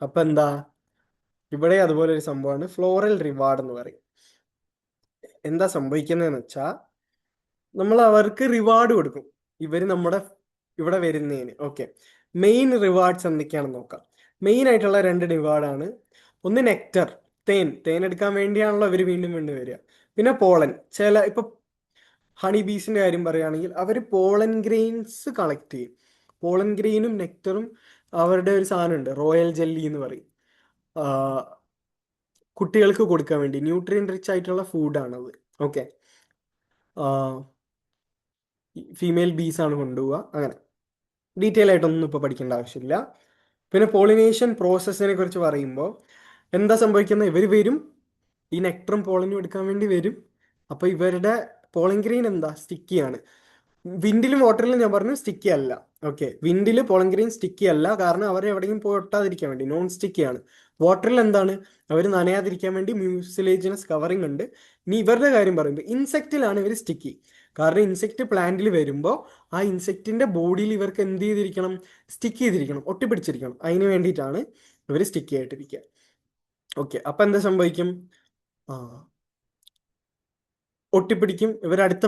അപ്പൊ എന്താ, ഇവിടെ അതുപോലെ ഒരു സംഭവമാണ് ഫ്ലോറൽ റിവാർഡ് എന്ന് പറയും. എന്താ സംഭവിക്കുന്നതെന്ന് വെച്ചാൽ നമ്മൾ അവർക്ക് റിവാർഡ് കൊടുക്കും, ഇവര് നമ്മുടെ ഇവിടെ വരുന്നതിന്. ഓക്കെ, മെയിൻ റിവാർഡ്സ് എന്തൊക്കെയാണെന്ന് നോക്കാം. മെയിൻ ആയിട്ടുള്ള 2 റിവാർഡാണ്. ഒന്ന് നെക്ടർ, തേൻ എടുക്കാൻ വേണ്ടിയാണല്ലോ ഇവർ വീണ്ടും വീണ്ടും വരിക. പിന്നെ പോളൻ. ഇപ്പൊ ഹണി ബീസിന്റെ കാര്യം പറയുകയാണെങ്കിൽ അവർ പോളൻ ഗ്രെയിൻസ് കളക്ട് ചെയ്യും. പോളൻ ഗ്രെയിനും നെക്ടറും അവരുടെ ഒരു സാധനമുണ്ട്, റോയൽ ജെല്ലി എന്ന് പറയും. ആ, കുട്ടികൾക്ക് കൊടുക്കാൻ വേണ്ടി ന്യൂട്രിയൻ റിച്ച് ആയിട്ടുള്ള ഫുഡാണത്. ഓക്കെ, ഫീമെയിൽ ബീസ് ആണ് കൊണ്ടുപോവുക. അങ്ങനെ ഡീറ്റെയിൽ ആയിട്ടൊന്നും ഇപ്പോൾ പഠിക്കേണ്ട ആവശ്യമില്ല. പിന്നെ പോളിനേഷൻ പ്രോസസ്സിനെ കുറിച്ച് പറയുമ്പോൾ എന്താ സംഭവിക്കുന്നത്, ഇവർ വരും, ഈ നെക്ടറും പോളനും എടുക്കാൻ വേണ്ടി വരും. അപ്പോൾ ഇവരുടെ പോളിംഗ് ഗ്രെയിൻ എന്താ, സ്റ്റിക്കിയാണ്. വിൻഡിലും വാട്ടറിലും ഞാൻ പറഞ്ഞു സ്റ്റിക്കി അല്ല. ഓക്കെ, വിൻഡിൽ പോളിംഗ് ഗ്രെയിൻ സ്റ്റിക്കി അല്ല, കാരണം അവർ എവിടെയും പോയി ഒട്ടാതിരിക്കാൻ വേണ്ടി നോൺ സ്റ്റിക്കിയാണ്. വാട്ടറിൽ എന്താണ്, അവർ നനയാതിരിക്കാൻ വേണ്ടി മ്യൂസിലേജിനസ് കവറിംഗ് ഉണ്ട്. ഇനി ഇവരുടെ കാര്യം പറയുമ്പോൾ ഇൻസെക്റ്റിലാണ് ഇവർ സ്റ്റിക്കി. കാരണം ഇൻസെക്റ്റ് പ്ലാന്റിൽ വരുമ്പോൾ ആ ഇൻസെക്റ്റിന്റെ ബോഡിയിൽ ഇവർക്ക് എന്ത് ചെയ്തിരിക്കണം, സ്റ്റിക്ക് ചെയ്തിരിക്കണം, ഒട്ടിപ്പിടിച്ചിരിക്കണം. അതിന് വേണ്ടിയിട്ടാണ് ഇവർ സ്റ്റിക്കി ആയിട്ടിരിക്കുക. ഓക്കെ, അപ്പൊ എന്താ സംഭവിക്കും, ആ ഒട്ടിപ്പിടിക്കും. ഇവർ അടുത്ത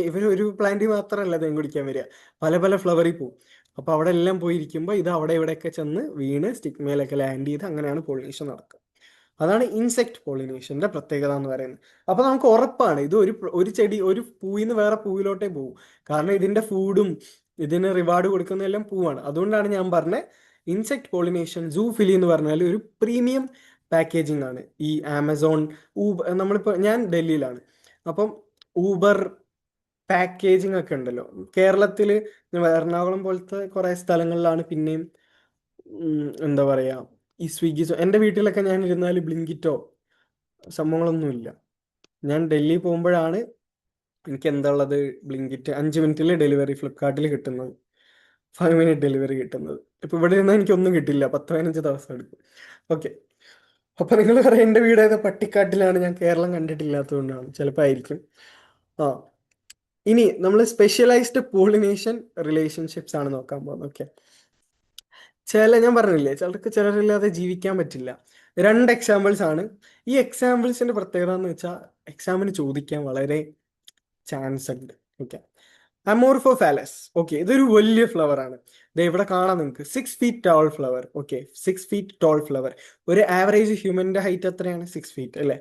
ഇവർ ഒരു പ്ലാന്റ് മാത്രമല്ല തേൻ കുടിക്കാൻ വരിക, പല പല ഫ്ലവറിൽ പോവും. അപ്പോൾ അവിടെ എല്ലാം പോയിരിക്കുമ്പോൾ ഇത് അവിടെ ഇവിടെയൊക്കെ ചെന്ന് വീണ് സ്റ്റിക്ക് മേലൊക്കെ ലാൻഡ് ചെയ്ത് അങ്ങനെയാണ് പോളിനേഷൻ നടക്കുക. അതാണ് ഇൻസെക്ട് പോളിനേഷന്റെ പ്രത്യേകത എന്ന് പറയുന്നത്. അപ്പോൾ നമുക്ക് ഉറപ്പാണ് ഇത് ഒരു ചെടി ഒരു പൂവിൽ നിന്ന് വേറെ പൂവിലോട്ടേ പോകും. കാരണം ഇതിന്റെ ഫുഡും ഇതിന് റിവാർഡ് കൊടുക്കുന്നതെല്ലാം പൂവാണ്. അതുകൊണ്ടാണ് ഞാൻ പറഞ്ഞത് ഇൻസെക്ട് പോളിനേഷൻ സൂഫിലി എന്ന് പറഞ്ഞാൽ ഒരു പ്രീമിയം പാക്കേജിംഗ് ആണ്. ഈ ആമസോൺ, നമ്മളിപ്പോൾ ഞാൻ ഡൽഹിയിലാണ്, അപ്പം ഊബർ പാക്കേജിംഗ് ഒക്കെ ഉണ്ടല്ലോ കേരളത്തിൽ. എറണാകുളം പോലത്തെ കുറേ സ്ഥലങ്ങളിലാണ് പിന്നെയും എന്താ പറയുക, ഈ സ്വിഗ്ഗി, എൻ്റെ വീട്ടിലൊക്കെ ഞാൻ ഇരുന്നാൽ ബ്ലിങ്കിറ്റോ സംഭവങ്ങളൊന്നുമില്ല. ഞാൻ ഡൽഹി പോകുമ്പോഴാണ് എനിക്ക് എന്താ ഉള്ളത്, ബ്ലിങ്കിറ്റ് 5 മിനിറ്റിൽ ഡെലിവറി ഫ്ലിപ്കാർട്ടിൽ കിട്ടുന്നത്, 5 മിനിറ്റ് ഡെലിവറി കിട്ടുന്നത്. ഇപ്പൊ ഇവിടെ ഇരുന്നാൽ എനിക്കൊന്നും കിട്ടില്ല, 10-15 ദിവസം എടുക്കും. ഓക്കെ, അപ്പൊ നിങ്ങൾ പറയാം എൻ്റെ വീട് ഏതാ പട്ടിക്കാട്ടിലാണ്, ഞാൻ കേരളം കണ്ടിട്ടില്ലാത്തതുകൊണ്ടാണ്, ചിലപ്പോൾ ആയിരിക്കും. ആ, ഇനി നമ്മൾ സ്പെഷ്യലൈസ്ഡ് പോളിനേഷൻ റിലേഷൻഷിപ്സ് ആണ് നോക്കാൻ പോകുന്നത്. ഓക്കെ, ഞാൻ പറഞ്ഞില്ലേ ചിലരില്ലാതെ ജീവിക്കാൻ പറ്റില്ല. 2 എക്സാമ്പിൾസ് ആണ്. ഈ എക്സാമ്പിൾസിന്റെ പ്രത്യേകത എന്ന് വെച്ചാൽ എക്സാമിന് ചോദിക്കാൻ വളരെ ചാൻസ് ഉണ്ട്. Okay, Amorphophallus. ഓക്കെ, ഇതൊരു വലിയ ഫ്ലവർ ആണ്. ഇത് ഇവിടെ കാണാം നിങ്ങൾക്ക്, 6 feet tall flower. Okay, 6 feet tall flower. ഒരു ആവറേജ് ഹ്യൂമന്റെ ഹൈറ്റ് എത്രയാണ്, 6 ഫീറ്റ് അല്ലേ?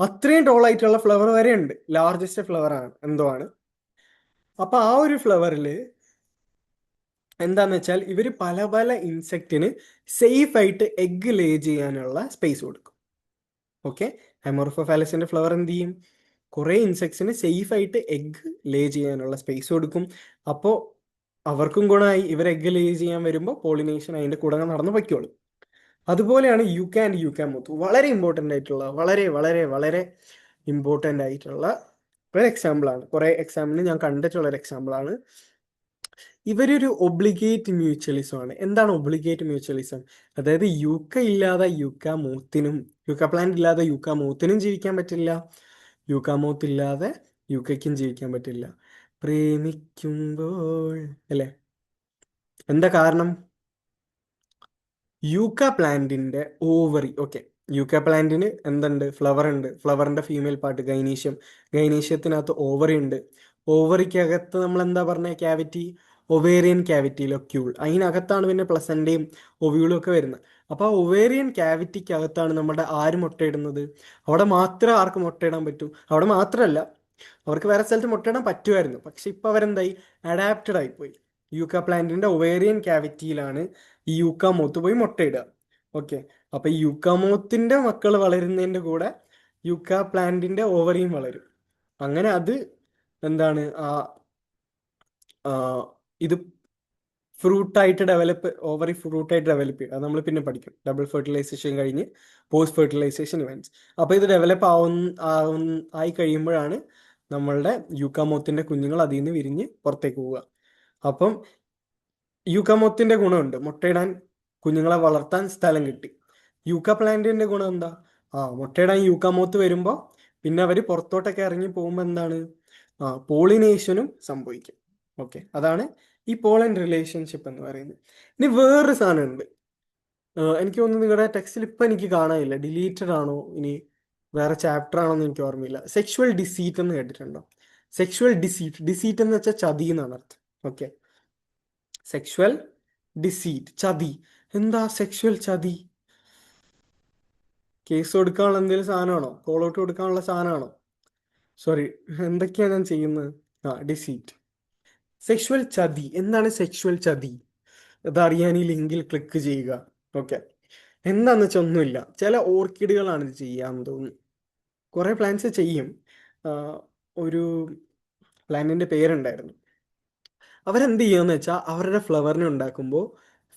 അത്രയും ടോൾ ആയിട്ടുള്ള ഫ്ലവർ വരെ ഉണ്ട്. ലാർജസ്റ്റ് ഫ്ലവർ ആണ് എന്തോ ആണ്. അപ്പൊ ആ ഒരു ഫ്ലവറിൽ എന്താന്ന് വെച്ചാൽ ഇവർ പല പല ഇൻസെക്റ്റിന് സേഫ് ആയിട്ട് എഗ്ഗ് ലേ ചെയ്യാനുള്ള സ്പേസ് കൊടുക്കും. ഓക്കെ, ഹെമോർഫോഫാലസിന്റെ ഫ്ലവർ എന്ത് ചെയ്യും, കുറേ ഇൻസെക്ട്സിന് സേഫ് ആയിട്ട് എഗ്ഗ് ലേ ചെയ്യാനുള്ള സ്പേസ് കൊടുക്കും. അപ്പോൾ അവർക്കും ഗുണമായി, ഇവർ എഗ്ഗ് ലേ ചെയ്യാൻ വരുമ്പോൾ പോളിനേഷൻ അതിന്റെ കൂടെ നടന്ന് പൊയ്ക്കോളും. അതുപോലെയാണ് യൂക്ക ആൻഡ് യൂക്കാമൂത്ത്. വളരെ ഇമ്പോർട്ടൻ്റ് ആയിട്ടുള്ള, വളരെ വളരെ വളരെ ഇമ്പോർട്ടൻ്റ് ആയിട്ടുള്ള ഒരു എക്സാമ്പിളാണ്. കുറേ എക്സാമ്പിളിന് ഞാൻ കണ്ടിട്ടുള്ള ഒരു എക്സാമ്പിളാണ്. ഇവരൊരു ഒബ്ലിഗേറ്റ് മ്യൂച്വലിസം ആണ്. എന്താണ് ഒബ്ലിഗേറ്റ് മ്യൂച്വലിസം? അതായത് യൂക്ക ഇല്ലാതെ യൂക്ക മൂത്തിനും, യൂക്ക പ്ലാന്റ് ഇല്ലാതെ യൂക്ക മൂത്തിനും ജീവിക്കാൻ പറ്റില്ല, യൂക്ക മൂത്ത് ഇല്ലാതെ യൂക്കയ്ക്കും ജീവിക്കാൻ പറ്റില്ല. പ്രേമിക്കുമ്പോൾ അല്ലേ? എന്താ കാരണം? യൂക്ക പ്ലാന്റിന്റെ ഓവറി. ഓക്കെ, യൂക്ക പ്ലാന്റിന് എന്തുണ്ട്, ഫ്ലവർ ഉണ്ട്. ഫ്ലവറിന്റെ ഫീമെയിൽ പാർട്ട് ഗൈനീഷ്യം. ഗൈനീഷ്യത്തിനകത്ത് ഓവറി ഉണ്ട്. ഓവറിക്കകത്ത് നമ്മൾ എന്താ പറഞ്ഞ ക്യാവിറ്റി, ഒവേറിയൻ ക്യാവിറ്റി, ലൊക്യൂൾ. അതിനകത്താണ് പിന്നെ പ്ലസന്റയും ഒവ്യൂളും ഒക്കെ വരുന്നത്. അപ്പോൾ ആ ഒവേറിയൻ ക്യാവിറ്റിക്കകത്താണ് നമ്മുടെ ആര് മുട്ടയിടുന്നത്. അവിടെ മാത്രമേ ആർക്ക് മുട്ടയിടാൻ പറ്റൂ. അവിടെ മാത്രമല്ല, അവർക്ക് വേറെ സ്ഥലത്ത് മുട്ടയിടാൻ പറ്റുമായിരുന്നു, പക്ഷെ ഇപ്പൊ അവരെന്തായി, അഡാപ്റ്റഡ് ആയിപ്പോയി. യൂക്ക പ്ലാന്റിന്റെ ഒവേറിയൻ ക്യാവിറ്റിയിലാണ് ഈ യൂക്കാമോത്ത് പോയി മുട്ടയിടുക. ഓക്കെ, അപ്പൊ ഈ യൂക്കാമോത്തിന്റെ മക്കൾ വളരുന്നതിന്റെ കൂടെ യൂക്ക പ്ലാന്റിന്റെ ഓവറിയും വളരും. അങ്ങനെ അത് എന്താണ് ആ ഇത് ഫ്രൂട്ടായിട്ട് ഡെവലപ്പ്, ഓവറി ഫ്രൂട്ടായിട്ട് ഡെവലപ്പ് ചെയ്യും. അത് നമ്മൾ പിന്നെ പഠിക്കും, ഡബിൾ ഫെർട്ടിലൈസേഷൻ കഴിഞ്ഞ് പോസ്റ്റ് ഫെർട്ടിലൈസേഷൻ ഇവൻറ്റ്സ്. അപ്പോൾ ഇത് ഡെവലപ്പ് ആയി കഴിയുമ്പോഴാണ് നമ്മളുടെ യൂക്കാമോത്തിന്റെ കുഞ്ഞുങ്ങൾ അതിൽ നിന്ന് വിരിഞ്ഞ് പുറത്തേക്ക് പോവുക. അപ്പം യൂക്കാമോത്തിന്റെ ഗുണമുണ്ട്, മുട്ടയിടാൻ കുഞ്ഞുങ്ങളെ വളർത്താൻ സ്ഥലം കിട്ടി. യൂക്ക പ്ലാന്റിന്റെ ഗുണം എന്താ, മുട്ടയിടാൻ യൂക്കാമോത്ത് വരുമ്പോൾ പിന്നെ അവർ പുറത്തോട്ടൊക്കെ ഇറങ്ങി പോകുമ്പോൾ എന്താണ്, പോളിനേഷനും സംഭവിക്കും. ഓക്കെ, അതാണ് ഈ പോളൻ റിലേഷൻഷിപ്പ് എന്ന് പറയുന്നത്. ഇനി വേറൊരു സാധനമുണ്ട്, എനിക്ക് തോന്നുന്നു നിങ്ങളുടെ ടെക്സ്റ്റിൽ ഇപ്പം എനിക്ക് കാണാനില്ല, ഡിലീറ്റഡ് ആണോ ഇനി വേറെ ചാപ്റ്റർ ആണോ എന്ന് എനിക്ക് ഓർമ്മയില്ല. സെക്ഷുവൽ ഡിസീറ്റ് എന്ന് കേട്ടിട്ടുണ്ടോ? സെക്ഷുവൽ ഡിസീറ്റ് എന്ന് വെച്ചാൽ ചതി എന്നാണ് അർത്ഥം. ഓക്കെ, സെക്ഷുവൽ ഡിസീറ്റ്, ചതി. എന്താ സെക്ഷുവൽ ചതി? കേസ് കൊടുക്കാനുള്ള എന്തെങ്കിലും സാധനമാണോ, കോൾ ഔട്ട് കൊടുക്കാനുള്ള സാധനമാണോ? സോറി, എന്തൊക്കെയാണ് ഞാൻ ചെയ്യുന്നത്? ഡിസീറ്റ്, സെക്ഷുവൽ ചതി. എന്താണ് സെക്ഷുവൽ ചതി? അതറിയാൻ ഈ ലിങ്കിൽ ക്ലിക്ക് ചെയ്യുക. ഓക്കെ, എന്താന്ന് വെച്ചാൽ ഒന്നുമില്ല, ചില ഓർക്കിഡുകളാണ് ഇത് ചെയ്യാന്ന് തോന്നുന്നു. കുറേ പ്ലാന്റ്സ് ചെയ്യും. ഒരു പ്ലാന്റിന്റെ പേരുണ്ടായിരുന്നു. അവരെന്ത് ചെയ്യുമെന്ന് വെച്ചാൽ അവരുടെ ഫ്ലവറിനെ ഉണ്ടാക്കുമ്പോൾ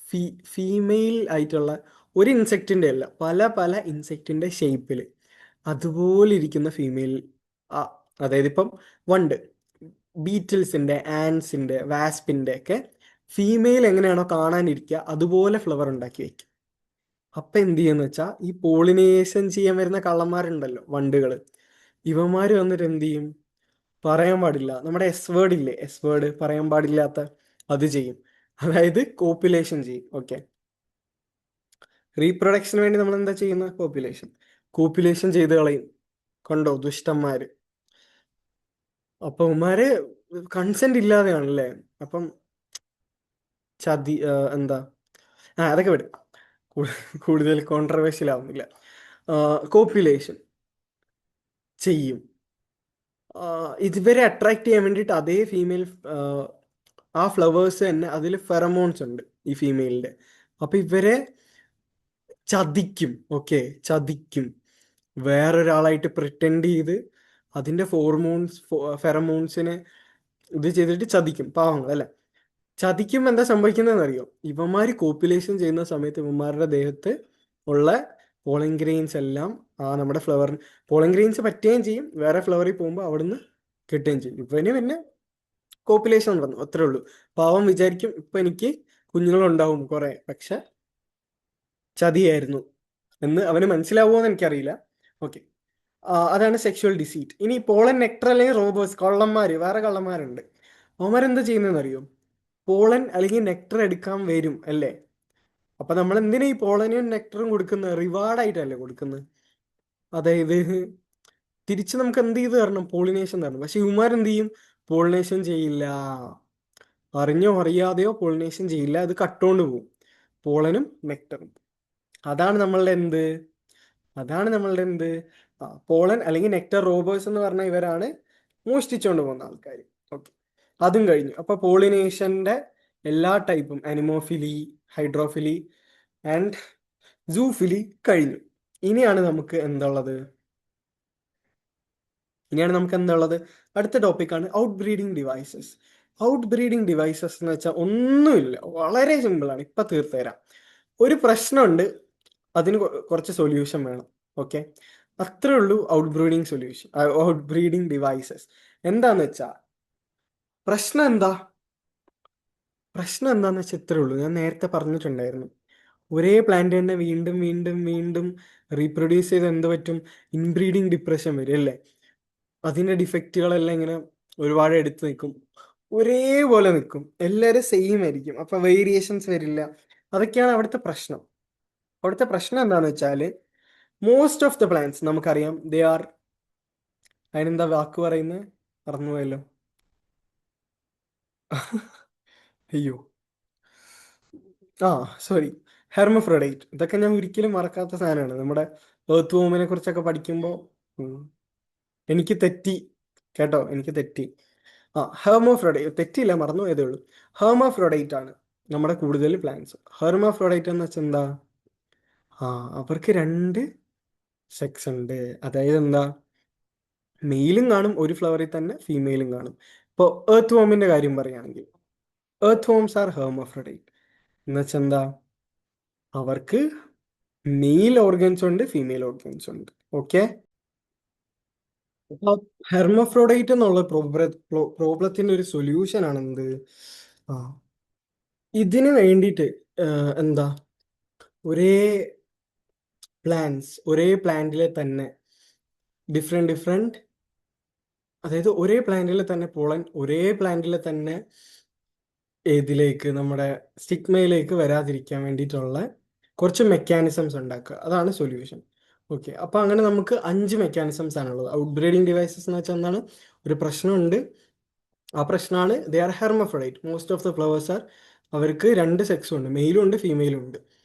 ഫീ ഫീമെയിൽ ആയിട്ടുള്ള ഒരു ഇൻസെക്റ്റിൻ്റെ അല്ല, പല പല ഇൻസെക്റ്റിൻ്റെ ഷേപ്പിൽ അതുപോലെ ഇരിക്കുന്ന ഫീമെയിൽ, അതായത് ഇപ്പം വണ്ട്, ബീറ്റിൽസിൻ്റെ, ആൻസിൻ്റെ, വാസ്പിൻ്റെ ഒക്കെ ഫീമെയിൽ എങ്ങനെയാണോ കാണാനിരിക്കുക അതുപോലെ ഫ്ലവർ ഉണ്ടാക്കി വയ്ക്കും. അപ്പം എന്ത് ചെയ്യുന്ന വെച്ചാൽ ഈ പോളിനേഷൻ ചെയ്യാൻ വരുന്ന കള്ളന്മാരുണ്ടല്ലോ, വണ്ടുകൾ, ഇവന്മാർ വന്നിട്ട് എന്ത് ചെയ്യും? പറയാൻ പാടില്ല, നമ്മുടെ എസ് വേർഡ് ഇല്ലേ, എസ് വേർഡ് പറയാൻ പാടില്ലാത്ത അത് ചെയ്യും. അതായത് കോപ്പുലേഷൻ ചെയ്യും. ഓക്കെ, റീപ്രൊഡക്ഷന് വേണ്ടി നമ്മൾ എന്താ ചെയ്യുന്നത്? കോപ്പുലേഷൻ ചെയ്ത് കളയും. കണ്ടോ ദുഷ്ടന്മാര്. അപ്പൊ ഉമ്മാര് കൺസെന്റ് ഇല്ലാതെയാണല്ലേ. അപ്പം ചതി, എന്താ, അതൊക്കെ വിടും, കൂടുതൽ കോൺട്രവേഴ്ഷ്യൽ ആവുന്നില്ല. കോപ്പുലേഷൻ ചെയ്യും. ഇതുവരെ അട്രാക്ട് ചെയ്യാൻ വേണ്ടിയിട്ട് അതേ ഫീമെയിൽ, ആ ഫ്ലവേഴ്സ് തന്നെ അതിൽ ഫെറമോൺസ് ഉണ്ട് ഈ ഫീമെയിലിൻ്റെ. അപ്പം ഇവരെ ചതിക്കും. ഓക്കെ, ചതിക്കും. വേറൊരാളായിട്ട് പ്രിറ്റൻഡ് ചെയ്ത് അതിൻ്റെ ഫെറമോൺസിനെ ഇത് ചെയ്തിട്ട് ചതിക്കും. പാവങ്ങൾ അല്ലേ. ചതിക്കുമ്പോൾ എന്താ സംഭവിക്കുന്നതെന്ന് അറിയോ? ഇവന്മാർ കോപ്പുലേഷൻ ചെയ്യുന്ന സമയത്ത് ഇവന്മാരുടെ ദേഹത്ത് ഉള്ള പോളൻ ഗ്രെയിൻസ് എല്ലാം ആ നമ്മുടെ ഫ്ലവറിന് പോളൻ ഗ്രെയിൻസ് പറ്റുകയും ചെയ്യും. വേറെ ഫ്ലവറിൽ പോകുമ്പോൾ അവിടുന്ന് കിട്ടുകയും ചെയ്യും. ഇവന് പിന്നെ കോപ്പുലേഷൻ നടന്നു, അത്രേ ഉള്ളൂ. പാവം വിചാരിക്കും ഇപ്പം എനിക്ക് കുഞ്ഞുങ്ങളുണ്ടാവും കുറേ, പക്ഷെ ചതിയായിരുന്നു എന്ന് അവന് മനസ്സിലാവുമോ എന്ന് എനിക്കറിയില്ല. ഓക്കെ, അതാണ് സെക്ഷുവൽ ഡിസീറ്റ്. ഇനി പോളൻ നെക്ടർ അല്ലെങ്കിൽ റോബേഴ്സ്, വേറെ കള്ളന്മാരുണ്ട്. അവന്മാരെന്താ ചെയ്യുന്നതെന്ന് അറിയോ? പോളൻ അല്ലെങ്കിൽ നെക്ടർ എടുക്കാൻ വരും അല്ലേ. അപ്പൊ നമ്മൾ എന്തിനാ ഈ പോളനും നെക്ടറും കൊടുക്കുന്നത്? റിവാർഡായിട്ടല്ലേ കൊടുക്കുന്നത്. അതായത് തിരിച്ച് നമുക്ക് എന്ത് ചെയ്ത് തരണം? പോളിനേഷൻ തരണം. പക്ഷെ ഇവന്മാരെന്ത് ചെയ്യും? പോളിനേഷൻ ചെയ്യില്ല. അറിഞ്ഞോ അറിയാതെയോ പോളിനേഷൻ ചെയ്യില്ല. അത് കട്ടുകൊണ്ട് പോകും, പോളനും നെക്ടറും. അതാണ് നമ്മളുടെ എന്ത്? അതാണ് നമ്മളുടെ എന്ത്? പോളൻ അല്ലെങ്കിൽ നെക്ടർ റോബേഴ്സ് എന്ന് പറഞ്ഞ ഇവരാണ് മോഷ്ടിച്ചുകൊണ്ട് പോകുന്ന ആൾക്കാർ. ഓക്കെ, അതും കഴിഞ്ഞു. അപ്പൊ പോളിനേഷന്റെ എല്ലാ ടൈപ്പും, അനിമോഫിലി, ഹൈഡ്രോഫിലി ആൻഡ് സൂഫിലി കഴിഞ്ഞു. ഇനിയാണ് നമുക്ക് എന്തുള്ളത്? അടുത്ത ടോപ്പിക്കാണ് out breeding devices. Out breeding devices എന്ന് വെച്ചാൽ ഒന്നുമില്ല, വളരെ സിമ്പിളാണ്. ഇപ്പൊ തീർത്തുതരാം. ഒരു പ്രശ്നമുണ്ട്, അതിന് കുറച്ച് സൊല്യൂഷൻ വേണം. ഓക്കെ, അത്രേ ഉള്ളൂ ഔട്ട് ബ്രീഡിങ് ഡിവൈസസ്. എന്താന്ന് വെച്ചാൽ പ്രശ്നം എന്താന്ന് വെച്ചാൽ ഇത്രേ ഉള്ളൂ. ഞാൻ നേരത്തെ പറഞ്ഞിട്ടുണ്ടായിരുന്നു, ഒരേ പ്ലാന്റ് തന്നെ വീണ്ടും വീണ്ടും വീണ്ടും റീപ്രൊഡ്യൂസ് ചെയ്ത് എന്ത് പറ്റും? ഇൻബ്രീഡിങ് ഡിപ്രഷൻ വരും അല്ലേ. അതിൻ്റെ ഡിഫക്റ്റുകളെല്ലാം ഇങ്ങനെ ഒരുപാട് എടുത്ത് നിൽക്കും, ഒരേപോലെ നിൽക്കും, എല്ലാവരും സെയിം ആയിരിക്കും. അപ്പം വേരിയേഷൻസ് വരില്ല. അതൊക്കെയാണ് അവിടുത്തെ പ്രശ്നം. അവിടുത്തെ പ്രശ്നം എന്താണെന്ന് വെച്ചാൽ മോസ്റ്റ് ഓഫ് ദ പ്ലാന്റ്സ് നമുക്കറിയാം, ദേ ആർ, അതിനെന്താ വാക്ക് പറയുന്നത്? മറന്നുപോയല്ലോ. അയ്യോ, സോറി, ഹെർമഫ്രോഡൈറ്റ്. ഇതൊക്കെ ഞാൻ ഒരിക്കലും മറക്കാത്ത സാധനമാണ്. നമ്മുടെ എർത്ത് വൂമിനെ കുറിച്ചൊക്കെ പഠിക്കുമ്പോൾ എനിക്ക് തെറ്റി കേട്ടോ, എനിക്ക് തെറ്റി. ഹെർമോഫ്രോഡൈറ്റ് തെറ്റിയില്ല, മറന്നു പോയതേ ഉള്ളൂ. ഹെർമോഫ്രോഡൈറ്റ് ആണ് നമ്മുടെ കൂടുതൽ പ്ലാന്റ്സ്. ഹെർമോഫ്രോഡൈറ്റ് എന്ന് വെച്ചാൽ എന്താ? അവർക്ക് രണ്ട് സെക്സ് ഉണ്ട്. അതായത് എന്താ? മെയിലും കാണും ഒരു ഫ്ലവറിൽ തന്നെ, ഫീമെയിലും കാണും. ഇപ്പോൾ എർത്ത് വോമിന്റെ കാര്യം പറയുകയാണെങ്കിൽ, എർത്ത് വോംസ് ആർ ഹെർമോഫ്രോഡൈറ്റ് എന്ന് വെച്ചാൽ എന്താ? അവർക്ക് മെയിൽ ഓർഗൻസ് ഉണ്ട്, ഫീമെയിൽ ഓർഗൻസ് ഉണ്ട്. ഓക്കെ, അപ്പോൾ ഹെർമോഫ്രോഡൈറ്റ് എന്നുള്ള പ്രോബ്ലത്തിന്റെ ഒരു സൊല്യൂഷൻ ആണെന്ത്? ആ ഇതിന് വേണ്ടിയിട്ട് എന്താ, ഒരേ ഒരേ പ്ലാന്റിലെ തന്നെ ഡിഫറെൻറ്റ്, അതായത് ഒരേ പ്ലാന്റിൽ തന്നെ പോളൻ ഒരേ പ്ലാന്റിൽ തന്നെ ഏതിലേക്ക്, നമ്മുടെ സ്റ്റിഗ്മയിലേക്ക് വരാതിരിക്കാൻ വേണ്ടിയിട്ടുള്ള കുറച്ച് മെക്കാനിസംസ് ഉണ്ടാക്കുക. അതാണ് സൊല്യൂഷൻ. ഓക്കെ, അപ്പോൾ അങ്ങനെ നമുക്ക് 5 മെക്കാനിസംസ് ആണുള്ളത്. ഔട്ട് ബ്രീഡിങ് ഡിവൈസസ് എന്ന് വെച്ചാൽ എന്താണ്? ഒരു പ്രശ്നമുണ്ട്, ആ പ്രശ്നമാണ് they are hermaphrodite. Most of the flowers are, അവർക്ക് രണ്ട് സെക്സും ഉണ്ട്, മെയിലും ഉണ്ട് ഫീമെയിലും ഉണ്ട്.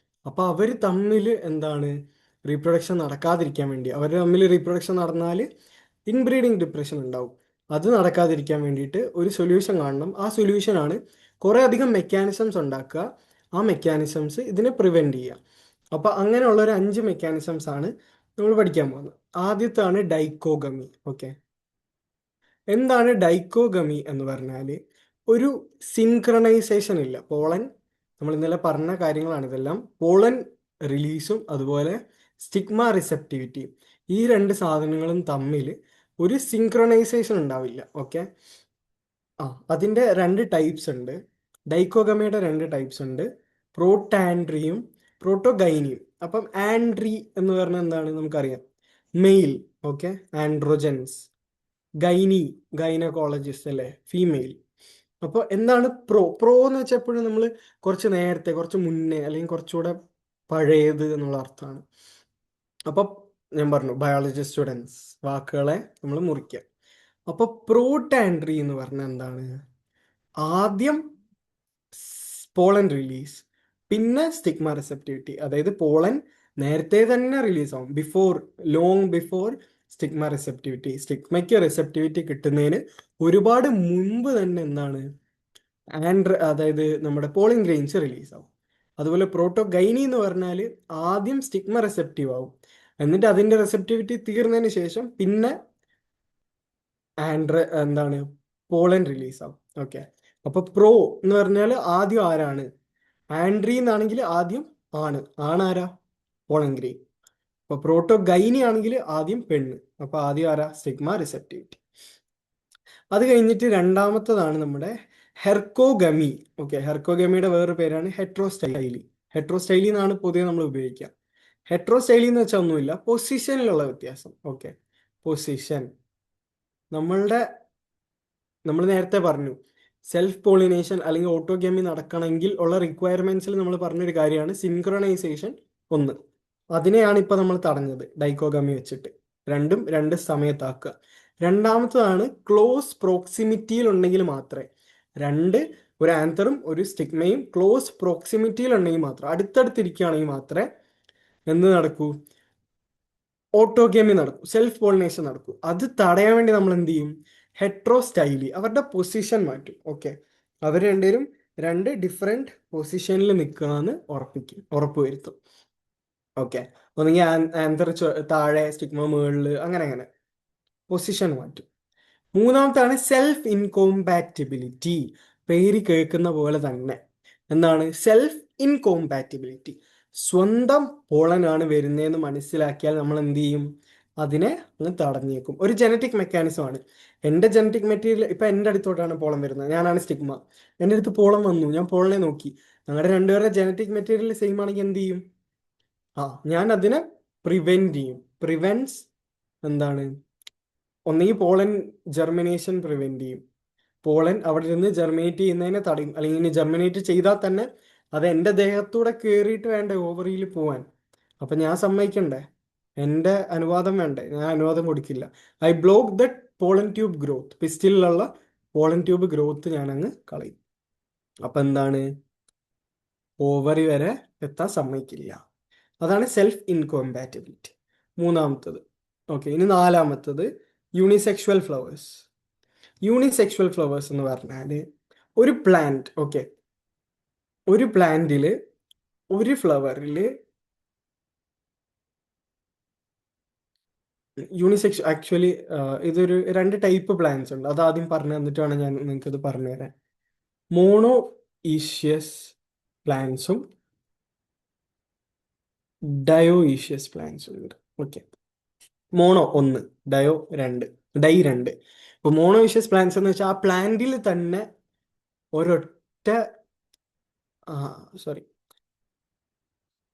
അപ്പോൾ അവർ തമ്മിൽ എന്താണ്, റീപ്രൊഡക്ഷൻ നടക്കാതിരിക്കാൻ വേണ്ടി, അവർ തമ്മിൽ റീപ്രൊഡക്ഷൻ നടന്നാൽ ഇൻബ്രീഡിങ് ഡിപ്രഷൻ ഉണ്ടാവും. അത് നടക്കാതിരിക്കാൻ വേണ്ടിയിട്ട് ഒരു സൊല്യൂഷൻ കാണണം. ആ സൊല്യൂഷനാണ് കുറേ അധികം മെക്കാനിസംസ് ഉണ്ടാക്കുക. ആ മെക്കാനിസംസ് ഇതിനെ പ്രിവെൻറ്റ് ചെയ്യുക. അപ്പോൾ അങ്ങനെയുള്ള ഒരു 5 മെക്കാനിസംസ് ആണ് നമ്മൾ പഠിക്കാൻ പോകുന്നത്. ആദ്യത്താണ് ഡൈക്കോഗമി. ഓക്കെ, എന്താണ് ഡൈക്കോഗമി എന്ന് പറഞ്ഞാൽ? ഒരു സിൻക്രണൈസേഷൻ ഇല്ല, പോളൻ നമ്മൾ ഇന്നലെ പറഞ്ഞ കാര്യങ്ങളാണ് ഇതെല്ലാം. പോളൻ റിലീസും അതുപോലെ സ്റ്റിഗ്മ റിസെപ്റ്റിവിറ്റിയും, ഈ രണ്ട് സാധനങ്ങളും തമ്മിൽ ഒരു സിങ്ക്രണൈസേഷൻ ഉണ്ടാവില്ല. ഓക്കെ, അതിൻ്റെ രണ്ട് ടൈപ്സ് ഉണ്ട്. ഡൈക്കോഗമയുടെ രണ്ട് ടൈപ്സ് ഉണ്ട്, പ്രോട്ടാൻഡ്രിയും പ്രോട്ടോഗൈനിയും. അപ്പം ആൻഡ്രി എന്ന് പറഞ്ഞാൽ എന്താണ് നമുക്കറിയാം, മെയിൽ. Okay, androgens. ഗൈനി, ഗൈനക്കോളജിസ്റ്റ് അല്ലേ, ഫീമെയിൽ. അപ്പോൾ എന്താണ് പ്രോ എന്ന് വെച്ചാൽ എപ്പോഴും നമ്മൾ കുറച്ച് നേരത്തെ, കുറച്ച് മുന്നേ, അല്ലെങ്കിൽ കുറച്ചുകൂടെ പഴയത് എന്നുള്ള അർത്ഥമാണ്. അപ്പോൾ ഞാൻ പറഞ്ഞു ബയോളജി സ്റ്റുഡൻസ് വാക്കുകളെ നമ്മൾ മുറിക്കുക. അപ്പോൾ പ്രോട്ടാൻഡ്രി എന്ന് പറഞ്ഞാൽ എന്താണ്, ആദ്യം പോളൻ റിലീസ്, പിന്നെ സ്റ്റിഗ്മ റിസെപ്റ്റിവിറ്റി. അതായത് പോളൻ നേരത്തെ തന്നെ റിലീസ് ആവും, ലോങ് ബിഫോർ സ്റ്റിഗ്മ റിസെപ്റ്റിവിറ്റി. സ്റ്റിഗ്മയ്ക്ക് റിസെപ്റ്റിവിറ്റി കിട്ടുന്നതിന് ഒരുപാട് മുൻപ് തന്നെ എന്താണ്, അതായത് നമ്മുടെ പോളിൻ ഗ്രെയിൻസ് റിലീസ് ആവും. അതുപോലെ പ്രോട്ടോഗൈനി എന്ന് പറഞ്ഞാൽ ആദ്യം സ്റ്റിഗ്മ റിസെപ്റ്റീവ് ആവും, എന്നിട്ട് അതിൻ്റെ റിസെപ്റ്റിവിറ്റി തീർന്നതിന് ശേഷം പിന്നെ എന്താണ്, പോളൻ റിലീസ് ആവും. ഓക്കെ, അപ്പൊ പ്രോ എന്ന് പറഞ്ഞാൽ ആദ്യം ആരാണ്, ആൻഡ്രി എന്നാണെങ്കിൽ ആദ്യം ആണാരാ, പോളൻ ഗ്രെയിൻ. അപ്പൊ പ്രോട്ടോഗൈനി ആണെങ്കിൽ ആദ്യം പെണ്ണ്, അപ്പൊ ആദ്യം ആരാ, സ്റ്റിഗ്മ റിസെപ്റ്റിവിറ്റി. അത് കഴിഞ്ഞിട്ട് രണ്ടാമത്തതാണ് നമ്മുടെ ഹെർക്കോഗമി. ഓക്കെ, ഹെർക്കോഗമിയുടെ വേറൊരു പേരാണ് ഹെട്രോസ്റ്റൈലി. ഹെട്രോസ്റ്റൈലി എന്നാണ് പൊതുവെ നമ്മൾ ഉപയോഗിക്കുക. ഹെട്രോസ്റ്റൈലി എന്ന് വെച്ചാൽ ഒന്നുമില്ല, പൊസിഷനിലുള്ള വ്യത്യാസം. Okay, position. നമ്മൾ നേരത്തെ പറഞ്ഞു സെൽഫ് പോളിനേഷൻ അല്ലെങ്കിൽ ഓട്ടോഗമി നടക്കണമെങ്കിൽ ഉള്ള റിക്വയർമെന്റ്സിൽ നമ്മൾ പറഞ്ഞൊരു കാര്യമാണ് സിൻക്രണൈസേഷൻ. ഒന്ന്, അതിനെയാണ് ഇപ്പൊ നമ്മൾ തടഞ്ഞത് ഡൈക്കോഗമി വെച്ചിട്ട്, രണ്ടും രണ്ട് സമയത്താക്കുക. രണ്ടാമത്തതാണ് ക്ലോസ് പ്രോക്സിമിറ്റിയിൽ ഉണ്ടെങ്കിൽ മാത്രമേ, ഒരു ആന്തറും ഒരു സ്റ്റിഗ്മയും ക്ലോസ് പ്രോക്സിമിറ്റിയിൽ ഉണ്ടെങ്കിൽ മാത്രം, അടുത്തടുത്തിരിക്കുകയാണെങ്കിൽ മാത്രമേ എന്ത് നടക്കൂ, ഓട്ടോഗമി നടക്കും, സെൽഫ് പോളിനേഷൻ നടക്കും. അത് തടയാൻ വേണ്ടി നമ്മൾ എന്ത് ചെയ്യും, ഹെട്രോസ്റ്റൈലി, അവരുടെ പൊസിഷൻ മാറ്റും. ഓക്കെ, അവർ രണ്ടുപേരും രണ്ട് ഡിഫറെന്റ് പൊസിഷനിൽ നിൽക്കുകയെന്ന് ഉറപ്പുവരുത്തും. ഓക്കെ, ഒന്നെങ്കിൽ ആന്തർ താഴെ, സ്റ്റിഗ്മ മുകളിൽ, അങ്ങനെ പൊസിഷൻ മാറ്റും. മൂന്നാമത്താണ് സെൽഫ് ഇൻകോമ്പാറ്റിബിലിറ്റി. പേര് കേൾക്കുന്ന പോലെ തന്നെ എന്താണ്, സെൽഫ് ഇൻകോമ്പാറ്റിബിലിറ്റി. സ്വന്തം പോളനാണ് വരുന്നതെന്ന് മനസ്സിലാക്കിയാൽ നമ്മൾ എന്ത് ചെയ്യും, അതിനെ അങ്ങ് തടഞ്ഞേക്കും. ഒരു ജനറ്റിക് മെക്കാനിസം ആണ്. എൻ്റെ ജനറ്റിക് മെറ്റീരിയൽ ഇപ്പം എൻ്റെ അടുത്തോട്ടാണ് പോളം വരുന്നത്, ഞാനാണ് സ്റ്റിഗ്മ, എൻ്റെ അടുത്ത് പോളം വന്നു, ഞാൻ പോളനെ നോക്കി, ഞങ്ങളുടെ രണ്ടുപേരുടെ ജനറ്റിക് മെറ്റീരിയൽ സെയിം ആണെങ്കിൽ എന്ത് ചെയ്യും, ഞാൻ അതിനെ പ്രിവെന്റ് ചെയ്യും. പ്രിവെൻസ് എന്താണ്, ഒന്നെങ്കിൽ പോളൻ ജെർമിനേഷൻ പ്രിവെന്റ് ചെയ്യും, പോളൻ അവിടെ നിന്ന് ജെർമിനേറ്റ് ചെയ്യുന്നതിനെ തടയും. അല്ലെങ്കിൽ ഇനി ജെർമിനേറ്റ് ചെയ്താൽ തന്നെ അത് എൻ്റെ ദേഹത്തൂടെ കയറിയിട്ട് വേണ്ടേ ഓവറിയിൽ പോവാൻ, അപ്പം ഞാൻ സമ്മതിക്കണ്ടേ, എൻ്റെ അനുവാദം വേണ്ടേ, ഞാൻ അനുവാദം കൊടുക്കില്ല. I block the pollen tube growth, പിസ്റ്റിലുള്ള പോളൻ ട്യൂബ് ഗ്രോത്ത് ഞാൻ അങ്ങ് കളയും. അപ്പം എന്താണ്, ഓവറി വരെ എത്താൻ സമ്മതിക്കില്ല. അതാണ് സെൽഫ് ഇൻകോമ്പാറ്റിബിലിറ്റി, മൂന്നാമത്തത്. ഓക്കെ, ഇനി നാലാമത്തത് യൂണിസെക്ഷുവൽ ഫ്ലവേഴ്സ്. യൂണിസെക്ഷുവൽ ഫ്ലവേഴ്സ് എന്ന് പറഞ്ഞാൽ ഒരു പ്ലാന്റ്, ഓക്കെ, ഒരു പ്ലാന്റിൽ ഒരു ഫ്ലവറിൽ യൂണിസെക്ഷൽ, ആക്ച്വലി ഇതൊരു രണ്ട് ടൈപ്പ് പ്ലാന്റ്സ് ഉണ്ട്, അത് ആദ്യം പറഞ്ഞു തന്നിട്ടാണ് ഞാൻ നിങ്ങൾക്കത് പറഞ്ഞു തരാൻ. മോണോ ഈഷ്യസ് പ്ലാന്റ്സും ഡയോ ഈഷ്യസ് പ്ലാന്റ്സും ഉണ്ട്. ഓക്കെ, മോണോ ഒന്ന്, ഡൈ രണ്ട്. ഇപ്പോൾ മോണോ ഈഷ്യസ് പ്ലാന്റ്സ് എന്ന് വെച്ചാൽ ആ പ്ലാന്റിൽ തന്നെ ഒരൊറ്റ സോറി,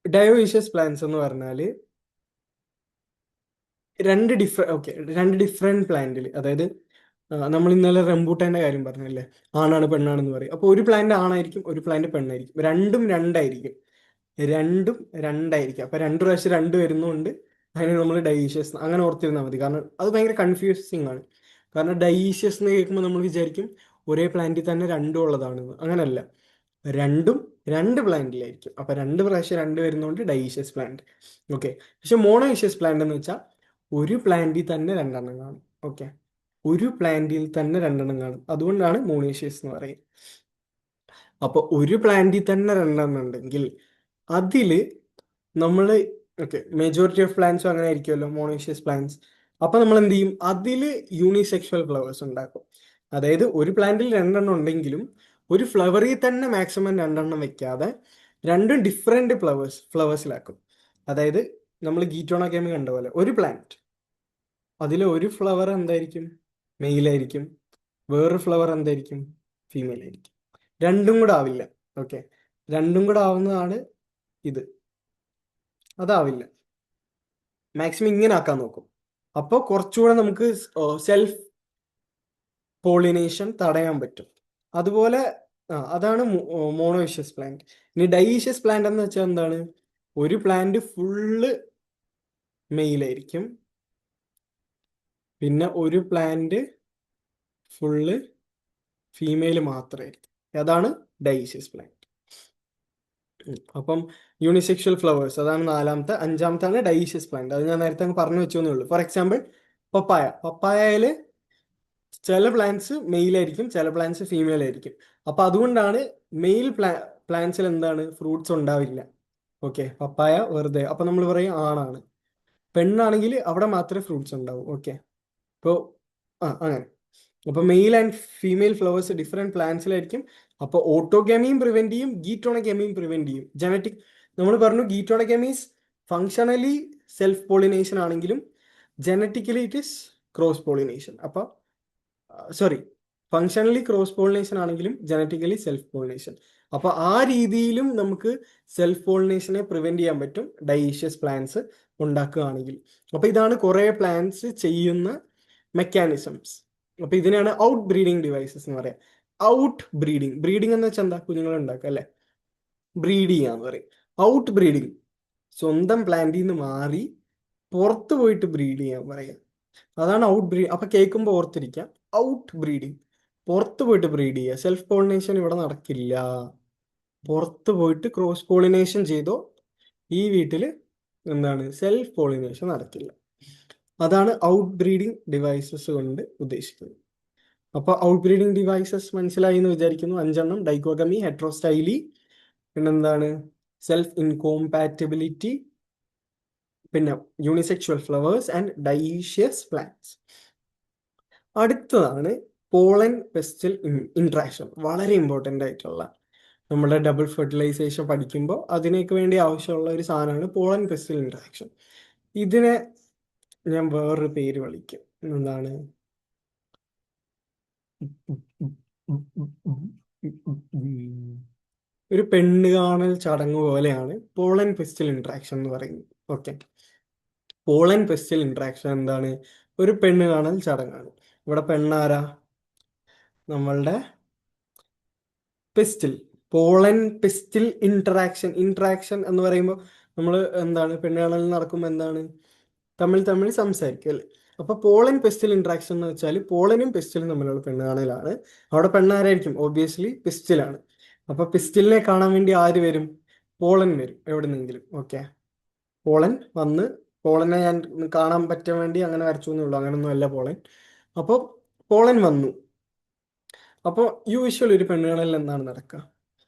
ഡയോ ഈഷ്യസ് പ്ലാന്റ്സ് എന്ന് പറഞ്ഞാൽ രണ്ട് ഡിഫറെന്റ് പ്ലാന്റിൽ, അതായത് നമ്മൾ ഇന്നലെ റംബൂട്ടാന്റെ കാര്യം പറഞ്ഞല്ലേ, ആണാണ് പെണ്ണാണെന്ന് പറയും. അപ്പോൾ ഒരു പ്ലാന്റ് ആണായിരിക്കും, ഒരു പ്ലാന്റ് പെണ്ണായിരിക്കും, രണ്ടും രണ്ടായിരിക്കും. അപ്പൊ രണ്ടു പ്രാവശ്യം രണ്ട് വരുന്നതുകൊണ്ട് അതിന് നമ്മൾ ഡൈഷ്യസ് അങ്ങനെ ഓർത്തിരുന്നാൽ മതി. കാരണം അത് ഭയങ്കര കൺഫ്യൂസിങ് ആണ്. കാരണം ഡൈഷ്യസ് എന്ന് കേൾക്കുമ്പോൾ നമ്മൾ വിചാരിക്കും ഒരേ പ്ലാന്റിൽ തന്നെ രണ്ടും ഉള്ളതാണെന്ന്. അങ്ങനല്ല, രണ്ടും രണ്ട് പ്ലാന്റിലായിരിക്കും. അപ്പൊ രണ്ട് പ്രാവശ്യം രണ്ട് വരുന്നതുകൊണ്ട് ഡൈഷ്യസ് പ്ലാന്റ്. ഓക്കെ, പക്ഷെ മോണോയിഷ്യസ് പ്ലാന്റ് എന്ന് വെച്ചാൽ ഒരു പ്ലാന്റിൽ തന്നെ രണ്ടെണ്ണം കാണും. ഓക്കെ, ഒരു പ്ലാന്റിൽ തന്നെ രണ്ടെണ്ണം കാണും, അതുകൊണ്ടാണ് മോണോയിഷ്യസ് എന്ന് പറയുന്നത്. അപ്പോൾ ഒരു പ്ലാന്റിൽ തന്നെ രണ്ടെണ്ണം ഉണ്ടെങ്കിൽ അതിൽ നമ്മൾ, ഓക്കെ, മെജോറിറ്റി ഓഫ് പ്ലാന്റ്സും അങ്ങനെ ആയിരിക്കുമല്ലോ, മോണോയിഷ്യസ് പ്ലാന്റ്സ്. അപ്പോൾ നമ്മൾ എന്ത് ചെയ്യും, അതിൽ യൂണിസെക്ഷൽ ഫ്ലവേഴ്സ് ഉണ്ടാക്കും. അതായത് ഒരു പ്ലാന്റിൽ രണ്ടെണ്ണം ഉണ്ടെങ്കിലും ഒരു ഫ്ലവറിൽ തന്നെ മാക്സിമം രണ്ടെണ്ണം വെക്കാതെ രണ്ടും ഡിഫറെന്റ് ഫ്ലവേഴ്സിലാക്കും. അതായത് നമ്മൾ ഗീറ്റോണാക്കേമി കണ്ട പോലെ ഒരു പ്ലാന്റ് അതിൽ ഒരു ഫ്ലവർ എന്തായിരിക്കും, മെയിലായിരിക്കും, വേറൊരു ഫ്ലവർ എന്തായിരിക്കും, ഫീമെയിൽ ആയിരിക്കും. രണ്ടും കൂടെ ആവില്ല. ഓക്കെ, രണ്ടും കൂടെ ആവുന്നതാണ് ഇത്. അതാവില്ല. മാക്സിമം ഇങ്ങനെ ആക്കാൻ നോക്കും. അപ്പോൾ കുറച്ചുകൂടെ നമുക്ക് സെൽഫ് പോളിനേഷൻ തടയാൻ പറ്റും. അതുപോലെ അതാണ് മോണോയിഷ്യസ് പ്ലാന്റ്. ഇനി ഡൈയിഷ്യസ് പ്ലാന്റ് എന്ന് വെച്ചാൽ എന്താണ്? ഒരു പ്ലാന്റ് ഫുള്ള് മെയിലായിരിക്കും, പിന്നെ ഒരു പ്ലാന്റ് ഫുള്ള് ഫീമെയിൽ മാത്രമായിരിക്കും. അതാണ് ഡൈയിഷ്യസ് പ്ലാന്റ്. അപ്പം യൂണിസെക്ഷൽ ഫ്ലവേഴ്സ് അതാണ് നാലാമത്തെ. അഞ്ചാമത്താണ് ഡൈയിഷ്യസ് പ്ലാന്റ്. അത് ഞാൻ നേരത്തെ അങ്ങ് പറഞ്ഞു വെച്ചേ ഉള്ളൂ. ഫോർ എക്സാമ്പിൾ പപ്പായയിൽ ചില പ്ലാന്റ്സ് മെയിലായിരിക്കും, ചില പ്ലാന്റ്സ് ഫീമെയിൽ ആയിരിക്കും. അപ്പൊ അതുകൊണ്ടാണ് മെയിൽ പ്ലാന്റ്സിൽ എന്താണ് ഫ്രൂട്ട്സ് ഉണ്ടാവില്ല. ഓക്കെ, പപ്പായ വെറുതെ, അപ്പൊ നമ്മൾ പറയും ആണാണ്. പെണ്ണാണെങ്കിൽ അവിടെ മാത്രമേ ഫ്രൂട്ട്സ് ഉണ്ടാവൂ. ഓക്കെ, ഇപ്പോൾ അങ്ങനെ. അപ്പൊ male and female flowers different പ്ലാന്റ്സിലായിരിക്കും. അപ്പൊ ഓട്ടോഗാമിയും പ്രിവെന്റ് ചെയ്യും, ഗീറ്റോണഗാമിയും പ്രിവെന്റ് ചെയ്യും. ജനറ്റിക് നമ്മൾ പറഞ്ഞു ഗീറ്റോണഗാമീസ് ഫങ്ഷണലി സെൽഫ് പോളിനേഷൻ ആണെങ്കിലും genetically it is cross pollination. അപ്പൊ സോറി, ഫങ്ഷണലി ക്രോസ് പോളിനേഷൻ ആണെങ്കിലും ജനറ്റിക്കലി സെൽഫ് പോളിനേഷൻ. അപ്പൊ ആ രീതിയിലും നമുക്ക് സെൽഫ് പോളിനേഷനെ പ്രിവെന്റ് ചെയ്യാൻ പറ്റും ഡൈഷ്യസ് പ്ലാന്റ്സ് ഉണ്ടാക്കുകയാണെങ്കിൽ. അപ്പൊ ഇതാണ് കുറെ പ്ലാന്റ്സ് ചെയ്യുന്ന മെക്കാനിസംസ്. അപ്പൊ ഇതിനാണ് ഔട്ട് ബ്രീഡിങ് ഡിവൈസസ് എന്ന് പറയാം. ഔട്ട് ബ്രീഡിങ് എന്ന് വെച്ചാൽ എന്താ? കുഞ്ഞുങ്ങളെ ഉണ്ടാക്കുക അല്ലെ, ബ്രീഡ് ചെയ്യാന്ന് പറയും. ഔട്ട് ബ്രീഡിങ് സ്വന്തം പ്ലാന്റിൽ നിന്ന് മാറി പുറത്ത് പോയിട്ട് ബ്രീഡ് ചെയ്യാൻ പറയാം. അതാണ് ഔട്ട് ബ്രീഡ്. അപ്പൊ കേൾക്കുമ്പോൾ ഓർത്തിരിക്കാം, ഔട്ട് ബ്രീഡിങ്, പുറത്ത് പോയിട്ട് ബ്രീഡ് ചെയ്യുക. സെൽഫ് പോളിനേഷൻ ഇവിടെ നടക്കില്ല. പുറത്ത് പോയിട്ട് ക്രോസ് പോളിനേഷൻ ചെയ്തോ ഈ വീട്ടിൽ എന്താണ് സെൽഫ് പോളിനേഷൻ നടക്കില്ല. അതാണ് ഔട്ട് ബ്രീഡിങ് ഡിവൈസസ് കൊണ്ട് ഉദ്ദേശിക്കുന്നത്. അപ്പൊ ഔട്ട് ബ്രീഡിങ് ഡിവൈസസ് മനസ്സിലായി എന്ന് വിചാരിക്കുന്നു. 5 ഡൈക്കോഗമി, ഹെട്രോസ്റ്റൈലി, പിന്നെന്താണ് സെൽഫ് ഇൻകോമ്പാറ്റബിലിറ്റി, പിന്നെ unisexual flowers and dioecious plants. അടുത്തതാണ് പോളൻ പെസ്റ്റൽ ഇൻട്രാക്ഷൻ. വളരെ ഇമ്പോർട്ടൻ്റ് ആയിട്ടുള്ള, നമ്മുടെ ഡബിൾ ഫെർട്ടിലൈസേഷൻ പഠിക്കുമ്പോൾ അതിനേക്ക് വേണ്ടി ആവശ്യമുള്ള ഒരു സാധനമാണ് പോളൻ പെസ്റ്റൽ ഇൻട്രാക്ഷൻ. ഇതിനെ ഞാൻ വേറൊരു പേര് വിളിക്കും. എന്താണ്? ഒരു പെണ്ണ് കാണൽ ചടങ്ങ് പോലെയാണ് പോളൻ പെസ്റ്റൽ ഇൻട്രാക്ഷൻ എന്ന് പറയുന്നത്. ഓക്കെ, പോളൻ പെസ്റ്റൽ ഇൻട്രാക്ഷൻ എന്താണ്? ഒരു പെണ്ണ് കാണൽ ചടങ്ങാണ്. ഇവിടെ പെണ്ണാരാ? നമ്മളുടെ പെസ്റ്റിൽ. പോളൻ പെസ്റ്റിൽ ഇൻട്രാക്ഷൻ എന്ന് പറയുമ്പോൾ നമ്മൾ എന്താണ്, പെണ്ണ് കാണൽ നടക്കുമ്പോൾ എന്താണ്, തമ്മിൽ സംസാരിക്കും അല്ലേ. അപ്പൊ പോളൻ പെസ്റ്റിൽ ഇൻട്രാക്ഷൻ എന്ന് വെച്ചാൽ പോളനും പെസ്റ്റിലും തമ്മിലുള്ള പെണ്ണ് കാണലാണ്. അവിടെ പെണ്ണാരായിരിക്കും? ഓബിയസ്ലി പെസ്റ്റിലാണ്. അപ്പൊ പെസ്റ്റിലിനെ കാണാൻ വേണ്ടി ആര് വരും? പോളൻ വരും എവിടെ നിന്നെങ്കിലും. ഓക്കെ, പോളൻ വന്ന്, പോളനെ ഞാൻ കാണാൻ പറ്റാൻ വേണ്ടി അങ്ങനെ വരച്ചു എന്നേ ഉള്ളൂ, അങ്ങനൊന്നും അല്ല പോളൻ. അപ്പോൾ പോളൻ വന്നു. അപ്പോൾ യൂഷ്വൽ ഒരു പെണ്ണുകളിൽ എന്താണ് നടക്കുക?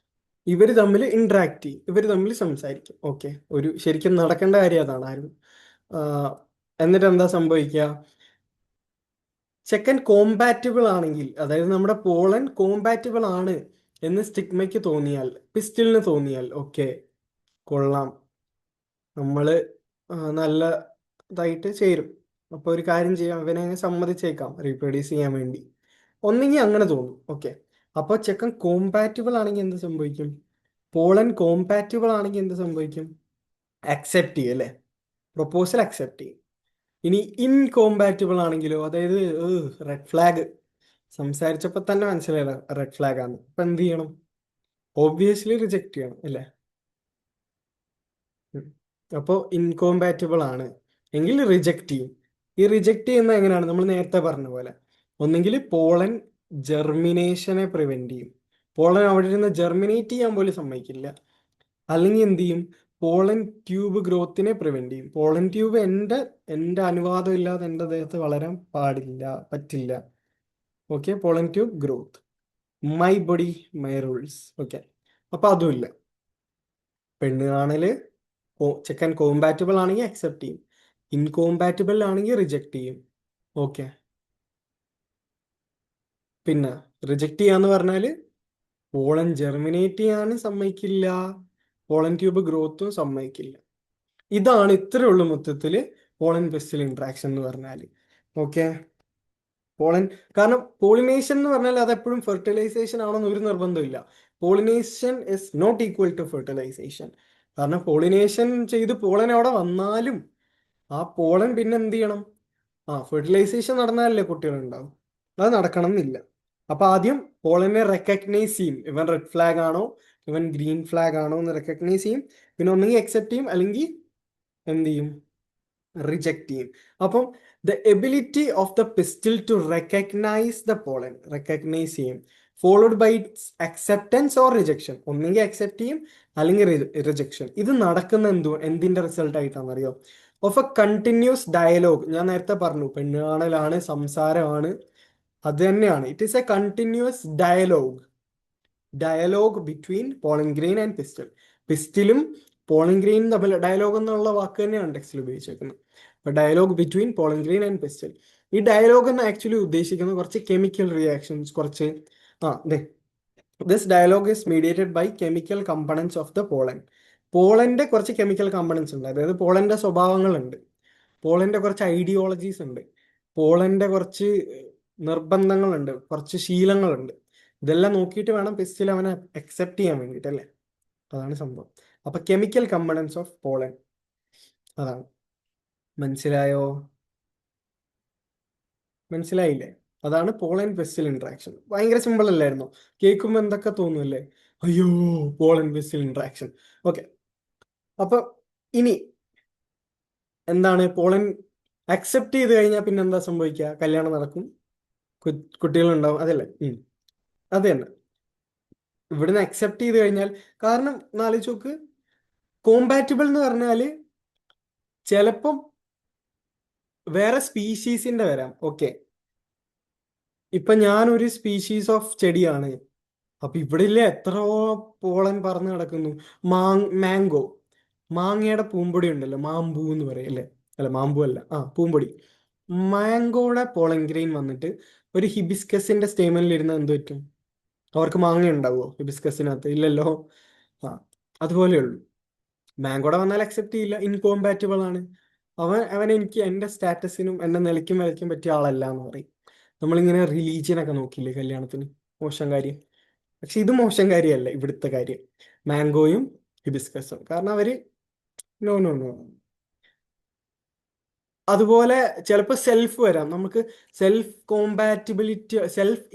ഇവർ തമ്മിൽ ഇന്ററാക്ട് ചെയ്യും, ഇവർ തമ്മിൽ സംസാരിക്കും. ഓക്കെ, ഒരു ശരിക്കും നടക്കേണ്ട കാര്യം അതാണ്. ആരും എന്നിട്ട് എന്താ സംഭവിക്കുക? ചെക്കൻ കോമ്പാറ്റിബിൾ ആണെങ്കിൽ, അതായത് നമ്മുടെ പോളൻ കോമ്പാറ്റിബിൾ ആണ് എന്ന് സ്റ്റിഗ്മയ്ക്ക് തോന്നിയാൽ, പിസ്റ്റിലിന് തോന്നിയാൽ, ഓക്കെ കൊള്ളാം, നമ്മള് നല്ലതായിട്ട് ചേരും, അപ്പൊ ഒരു കാര്യം ചെയ്യാം, അവനെ സമ്മതിച്ചേക്കാം റീപ്രൊഡ്യൂസ് ചെയ്യാൻ വേണ്ടി. ഒന്നെങ്കിൽ അങ്ങനെ തോന്നും. ഓക്കെ, അപ്പോൾ ചെക്കൻ കോമ്പാറ്റിബിൾ ആണെങ്കിൽ എന്ത് സംഭവിക്കും? പോളൻ കോമ്പാറ്റിബിൾ ആണെങ്കിൽ എന്ത് സംഭവിക്കും? അക്സെപ്റ്റ് ചെയ്യും അല്ലേ, പ്രൊപ്പോസൽ അക്സെപ്റ്റ് ചെയ്യും. ഇനി ഇൻകോമ്പാറ്റിബിൾ ആണെങ്കിലോ, അതായത് റെഡ് ഫ്ലാഗ്, സംസാരിച്ചപ്പോൾ തന്നെ മനസ്സിലായില്ല റെഡ് ഫ്ലാഗ് ആണ്, അപ്പൊ എന്ത് ചെയ്യണം? ഓബ്വിയസ്ലി റിജക്റ്റ് ചെയ്യണം അല്ലേ. അപ്പോൾ ഇൻകോമ്പാറ്റിബിൾ ആണ് എങ്കിൽ റിജക്റ്റ് ചെയ്യും. ഈ റിജക്റ്റ് ചെയ്യുന്നത് എങ്ങനെയാണ്? നമ്മൾ നേരത്തെ പറഞ്ഞ പോലെ, ഒന്നെങ്കിൽ പോളൻ ജെർമിനേഷനെ പ്രിവെന്റ് ചെയ്യും, പോളൻ അവിടെ ഇരുന്ന് ജെർമിനേറ്റ് ചെയ്യാൻ പോലും സമ്മതിക്കില്ല. അല്ലെങ്കിൽ എന്ത് ചെയ്യും? പോളൻ ട്യൂബ് ഗ്രോത്തിനെ പ്രിവെന്റ് ചെയ്യും. പോളൻ ട്യൂബ് എൻ്റെ അനുവാദം ഇല്ലാതെ എൻ്റെ ദേഹത്ത് വളരാൻ പറ്റില്ല. Okay, pollen tube growth, my body my rules. Okay, അപ്പൊ അതുമില്ല. പെണ്ണ് കാണല് ചെക്കൻ കോമ്പാറ്റിബിൾ ആണെങ്കിൽ അക്സെപ്റ്റ് ചെയ്യും, ഇൻകോമ്പാറ്റിബിൾ ആണെങ്കിൽ റിജക്റ്റ് ചെയ്യും. ഓക്കെ, പിന്നെ റിജക്റ്റ് ചെയ്യാന്ന് പറഞ്ഞാൽ പോളൻ ജെർമിനേറ്റ് ചെയ്യാനും സമ്മതിക്കില്ല, പോളൻ ട്യൂബ് ഗ്രോത്തും സമ്മതിക്കില്ല. ഇതാണ് ഇത്രയേ ഉള്ളൂ മൊത്തത്തിൽ പോളൻ പെസ്റ്റിൽ ഇൻട്രാക്ഷൻ എന്ന് പറഞ്ഞാൽ. ഓക്കെ, പോളൻ, കാരണം പോളിനേഷൻ എന്ന് പറഞ്ഞാൽ അത് എപ്പോഴും ഫെർട്ടിലൈസേഷൻ ആണെന്ന് ഒരു നിർബന്ധമില്ല. Pollination is not equal to fertilisation. കാരണം പോളിനേഷൻ ചെയ്ത് പോളൻ അവിടെ വന്നാലും ആ പോളൻ പിന്നെ എന്ത് ചെയ്യണം? ഫെർട്ടിലൈസേഷൻ നടന്നാലല്ലേ കുട്ടികൾ ഉണ്ടാവും. അത് നടക്കണം എന്നില്ല. അപ്പൊ ആദ്യം പോളനെ റെക്കഗ്നൈസ് ചെയ്യും, ഇവൻ റെഡ് ഫ്ലാഗ് ആണോ ഇവൻ ഗ്രീൻ ഫ്ലാഗ് ആണോ എന്ന് റെക്കഗ്നൈസ് ചെയ്യും. പിന്നെ ഒന്നെങ്കിൽ അക്സെപ്റ്റ് ചെയ്യും, അല്ലെങ്കിൽ എന്ത് ചെയ്യും? റിജക്റ്റ് ചെയ്യും. അപ്പം the ability of the pistil to recognise the pollen, recognise ചെയ്യും, followed by its acceptance or rejection. ഒന്നെങ്കിൽ അക്സെപ്റ്റ് ചെയ്യും അല്ലെങ്കിൽ റിജക്ഷൻ. ഇത് നടക്കുന്ന എന്തിന്റെ റിസൾട്ട് ആയിട്ടാണെന്ന് അറിയോ? Of a continuous dialogue. ഞാൻ നേരത്തെ പറഞ്ഞു പെണ്ണുകാണലാണ്, സംസാരമാണ്, അത് തന്നെയാണ്. It is a continuous dialogue between pollen grain and pistil. പിസ്റ്റിലും പോളൻ ഗ്രെയിനും തമ്മിൽ ഡയലോഗ് എന്നുള്ള വാക്ക് തന്നെയാണ് ടെക്സ്റ്റിൽ ഉപയോഗിച്ചേക്കുന്നത്. അപ്പൊ dialogue between pollen grain and pistol. ഈ ഡയലോഗ് എന്ന് ആക്ച്വലി ഉദ്ദേശിക്കുന്നത് കുറച്ച് കെമിക്കൽ റിയാക്ഷൻസ്, കുറച്ച് this dialogue is mediated by chemical components of the pollen. പോളന്റെ കുറച്ച് കെമിക്കൽ കമ്പണൻസ് ഉണ്ട്, അതായത് പോളന്റെ സ്വഭാവങ്ങളുണ്ട്, പോളന്റെ കുറച്ച് ഐഡിയോളജീസ് ഉണ്ട്, പോളന്റെ കുറച്ച് നിർബന്ധങ്ങളുണ്ട്, കുറച്ച് ശീലങ്ങളുണ്ട്. ഇതെല്ലാം നോക്കിയിട്ട് വേണം പിസ്റ്റിൽ അവനെ അക്സെപ്റ്റ് ചെയ്യാൻ വേണ്ടിയിട്ട്, അല്ലേ? അതാണ് സംഭവം. അപ്പൊ കെമിക്കൽ കമ്പണൻസ് ഓഫ് പോളൻ, അതാണ്. മനസ്സിലായോ? മനസ്സിലായില്ലേ? അതാണ് പോളൻ പിസ്റ്റിൽ ഇന്ററാക്ഷൻ. ഭയങ്കര സിമ്പിൾ അല്ലായിരുന്നോ? കേൾക്കുമ്പോൾ എന്തൊക്കെ തോന്നുമല്ലേ? അയ്യോ, പോളൻ പിസ്റ്റിൽ ഇന്ററാക്ഷൻ. ഓക്കെ, അപ്പൊ ഇനി എന്താണ്? പോളൻ അക്സെപ്റ്റ് ചെയ്ത് കഴിഞ്ഞാൽ പിന്നെ എന്താ സംഭവിക്കുക? കല്യാണം നടക്കും, കുട്ടികളുണ്ടാവും, അതല്ലേ? അത് തന്നെ. ഇവിടുന്ന് അക്സെപ്റ്റ് ചെയ്ത് കഴിഞ്ഞാൽ, കാരണം ആലോചിച്ച് നോക്ക്, കോമ്പാറ്റിബിൾ എന്ന് പറഞ്ഞാല് ചിലപ്പം വേറെ സ്പീഷീസിന്റെ വരാം. ഓക്കെ, ഇപ്പൊ ഞാനൊരു സ്പീഷീസ് ഓഫ് ചെടിയാണ്, അപ്പൊ ഇവിടെ ഇല്ലേ എത്രയോ പോളൻ പറന്ന് കിടക്കുന്നു. മാംഗോ, മാങ്ങയുടെ പൂമ്പൊടി ഉണ്ടല്ലോ, മാമ്പൂ എന്ന് പറയും അല്ലേ? അല്ല, മാമ്പൂ അല്ല, പൂമ്പൊടി. മാംഗോയുടെ പോളൻ ഗ്രെയിൻ വന്നിട്ട് ഒരു ഹിബിസ്കസിന്റെ സ്റ്റേമനിൽ ഇരുന്ന് എന്ത് പറ്റും? അവർക്ക് മാങ്ങ ഉണ്ടാവുമോ ഹിബിസ്കസിനകത്ത്? ഇല്ലല്ലോ. ആ അതുപോലെയുള്ളൂ. മാംഗോടെ വന്നാൽ അക്സെപ്റ്റ് ചെയ്യില്ല, ഇൻകോമ്പാറ്റബിൾ ആണ്. അവൻ എനിക്ക് എൻ്റെ സ്റ്റാറ്റസിനും എൻ്റെ നിലയ്ക്കും വിലയ്ക്കും പറ്റിയ ആളല്ല എന്ന് പറയും. നമ്മളിങ്ങനെ റിലീജിയനൊക്കെ നോക്കില്ലേ കല്യാണത്തിന്, മോശം കാര്യം. പക്ഷെ ഇത് മോശം കാര്യമല്ല ഇവിടുത്തെ കാര്യം, മാംഗോയും ഹിബിസ്കസും. കാരണം അവര് നോ നോ നോ. അതുപോലെ ചിലപ്പോൾ സെൽഫ് വരാം. നമുക്ക് സെൽഫ്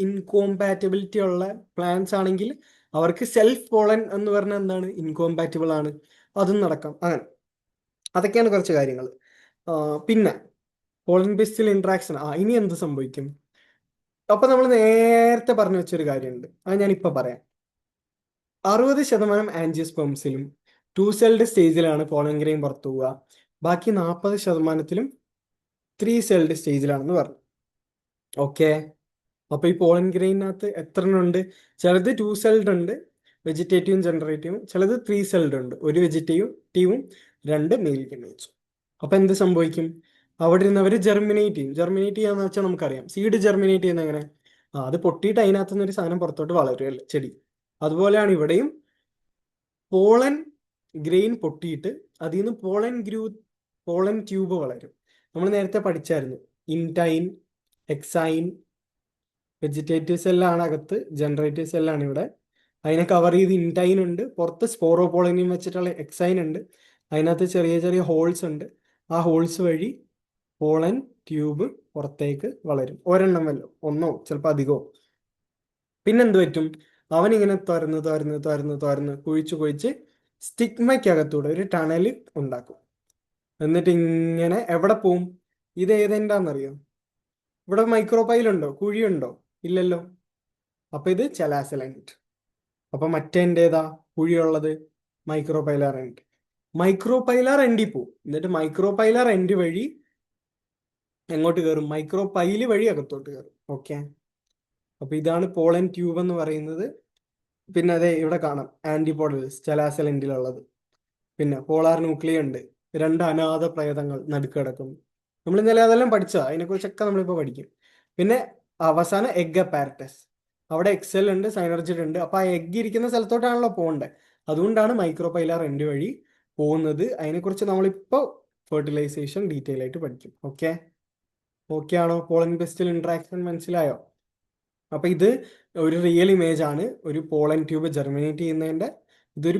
ഇൻകോമ്പാറ്റബിലിറ്റി ഉള്ള പ്ലാന്റ്സ് ആണെങ്കിൽ അവർക്ക് സെൽഫ് പോളൻ എന്ന് പറഞ്ഞാൽ എന്താണ്? ഇൻകോമ്പാറ്റബിൾ ആണ്. അതും നടക്കാം. അങ്ങനെ അതൊക്കെയാണ് കുറച്ച് കാര്യങ്ങൾ. പിന്നെ പോളൻ പിസ്റ്റിൽ ഇന്ററാക്ഷൻ. ഇനി എന്ത് സംഭവിക്കും? അപ്പൊ നമ്മൾ നേരത്തെ പറഞ്ഞു വെച്ചൊരു കാര്യമുണ്ട്, അത് ഞാനിപ്പോ പറയാം. 60% ആൻജിയോസ്പെംസിലും ടു സെൽഡ് സ്റ്റേജിലാണ് പോളൻ ഗ്രെയിൻ പുറത്തു പോവുക. ബാക്കി 40%ത്തിലും ത്രീ സെൽഡ് സ്റ്റേജിലാണെന്ന് പറഞ്ഞു. ഓക്കെ, അപ്പൊ ഈ പോളൻ ഗ്രെയിനകത്ത് എത്ര ഉണ്ട്? ചിലത് ടു സെൽഡ് ഉണ്ട്, വെജിറ്റേറ്റീവും ജനറേറ്റീവും. ചിലത് ത്രീ സെൽഡ് ഉണ്ട്, ഒരു വെജിറ്റേറ്റീവും രണ്ട് മെയിൽ ഗമേറ്റ്സും. അപ്പൊ എന്ത് സംഭവിക്കും? അവിടെ ഇരുന്ന് അവർ ജെർമിനേറ്റ് ചെയ്യാന്ന് വെച്ചാൽ നമുക്കറിയാം, സീഡ് ജെർമിനേറ്റ് ചെയ്യുന്ന എങ്ങനെ? അത് പൊട്ടിയിട്ട് അതിനകത്ത് നിന്ന് ഒരു സാധനം പുറത്തോട്ട് വളരുമല്ലേ, ചെടി. അതുപോലെയാണ് ഇവിടെയും പോളൻ ഗ്രെയിൻ പൊട്ടിയിട്ട് അതിൽ നിന്ന് പോളൻ ട്യൂബ് വളരും. നമ്മൾ നേരത്തെ പഠിച്ചായിരുന്നു, ഇൻടൈൻ, എക്സൈൻ, വെജിറ്റേറ്റീവ് സെല്ലാണ് അകത്ത്, ജനറേറ്റീവ് സെല്ലാണ് ഇവിടെ. അതിനെ കവർ ചെയ്ത് ഇൻടൈൻ ഉണ്ട്, പുറത്ത് സ്പോറോപോളനിയം വെച്ചിട്ടുള്ള എക്സൈൻ ഉണ്ട്. അതിനകത്ത് ചെറിയ ചെറിയ ഹോൾസ് ഉണ്ട്. ആ ഹോൾസ് വഴി പോളൻ ട്യൂബ് പുറത്തേക്ക് വളരും. ഒരെണ്ണം വല്ലോ, ഒന്നോ ചിലപ്പോൾ അധികമോ. പിന്നെന്ത് പറ്റും? അവനിങ്ങനെ തുറന്ന് കുഴിച്ച് സ്റ്റിഗ്മയ്ക്കകത്തൂടെ ഒരു ടണൽ ഉണ്ടാക്കും. എന്നിട്ട് ഇങ്ങനെ എവിടെ പോവും? ഇത് ഏതെന്താണെന്നറിയോ? ഇവിടെ മൈക്രോപൈലുണ്ടോ? കുഴിയുണ്ടോ? ഇല്ലല്ലോ. അപ്പൊ ഇത് ചെലാസലൻറ്റ്. അപ്പൊ മറ്റേതേതാ കുഴിയുള്ളത്? മൈക്രോപൈലാർ എൻഡിൽ പോവും. എന്നിട്ട് മൈക്രോപൈലാർ എൻഡ് വഴി എങ്ങോട്ട് കയറും? മൈക്രോപൈല് വഴി അകത്തോട്ട് കയറും. ഓക്കെ, അപ്പൊ ഇതാണ് പോളൻ ട്യൂബ് എന്ന് പറയുന്നത്. പിന്നെ അതെ ഇവിടെ കാണാം ആന്റിപോഡൽസ് ചെലാസലൻറ്റിലുള്ളത്. പിന്നെ പോളാർ ന്യൂക്ലിയ ഉണ്ട്, രണ്ട് അനാഥ പ്രേതങ്ങൾ നടുക്ക് കിടക്കുന്നു. നമ്മൾ ഇന്നലെ അതെല്ലാം പഠിച്ചതാ, അതിനെക്കുറിച്ചൊക്കെ നമ്മളിപ്പോൾ പഠിക്കും. പിന്നെ അവസാനം എഗ് അപ്പാരറ്റസ്. അവിടെ എക്സെൽ ഉണ്ട്, സൈനർജിഡ് ഉണ്ട്. അപ്പൊ ആ എഗ് ഇരിക്കുന്ന സ്ഥലത്തോട്ടാണല്ലോ പോകേണ്ടത്. അതുകൊണ്ടാണ് മൈക്രോപൈലാർ എൻഡ് വഴി പോകുന്നത്. അതിനെക്കുറിച്ച് നമ്മളിപ്പോൾ ഫെർട്ടിലൈസേഷൻ ഡീറ്റെയിൽ ആയിട്ട് പഠിക്കും. ഓക്കെ, ഓക്കെ ആണോ? പോളൻ പെസ്റ്റിൽ ഇന്ററാക്ഷൻ മനസ്സിലായോ? അപ്പൊ ഇത് ഒരു റിയൽ ഇമേജ് ആണ്, ഒരു പോളൻ ട്യൂബ് ജെർമിനേറ്റ് ചെയ്യുന്നതിന്റെ. ഇതൊരു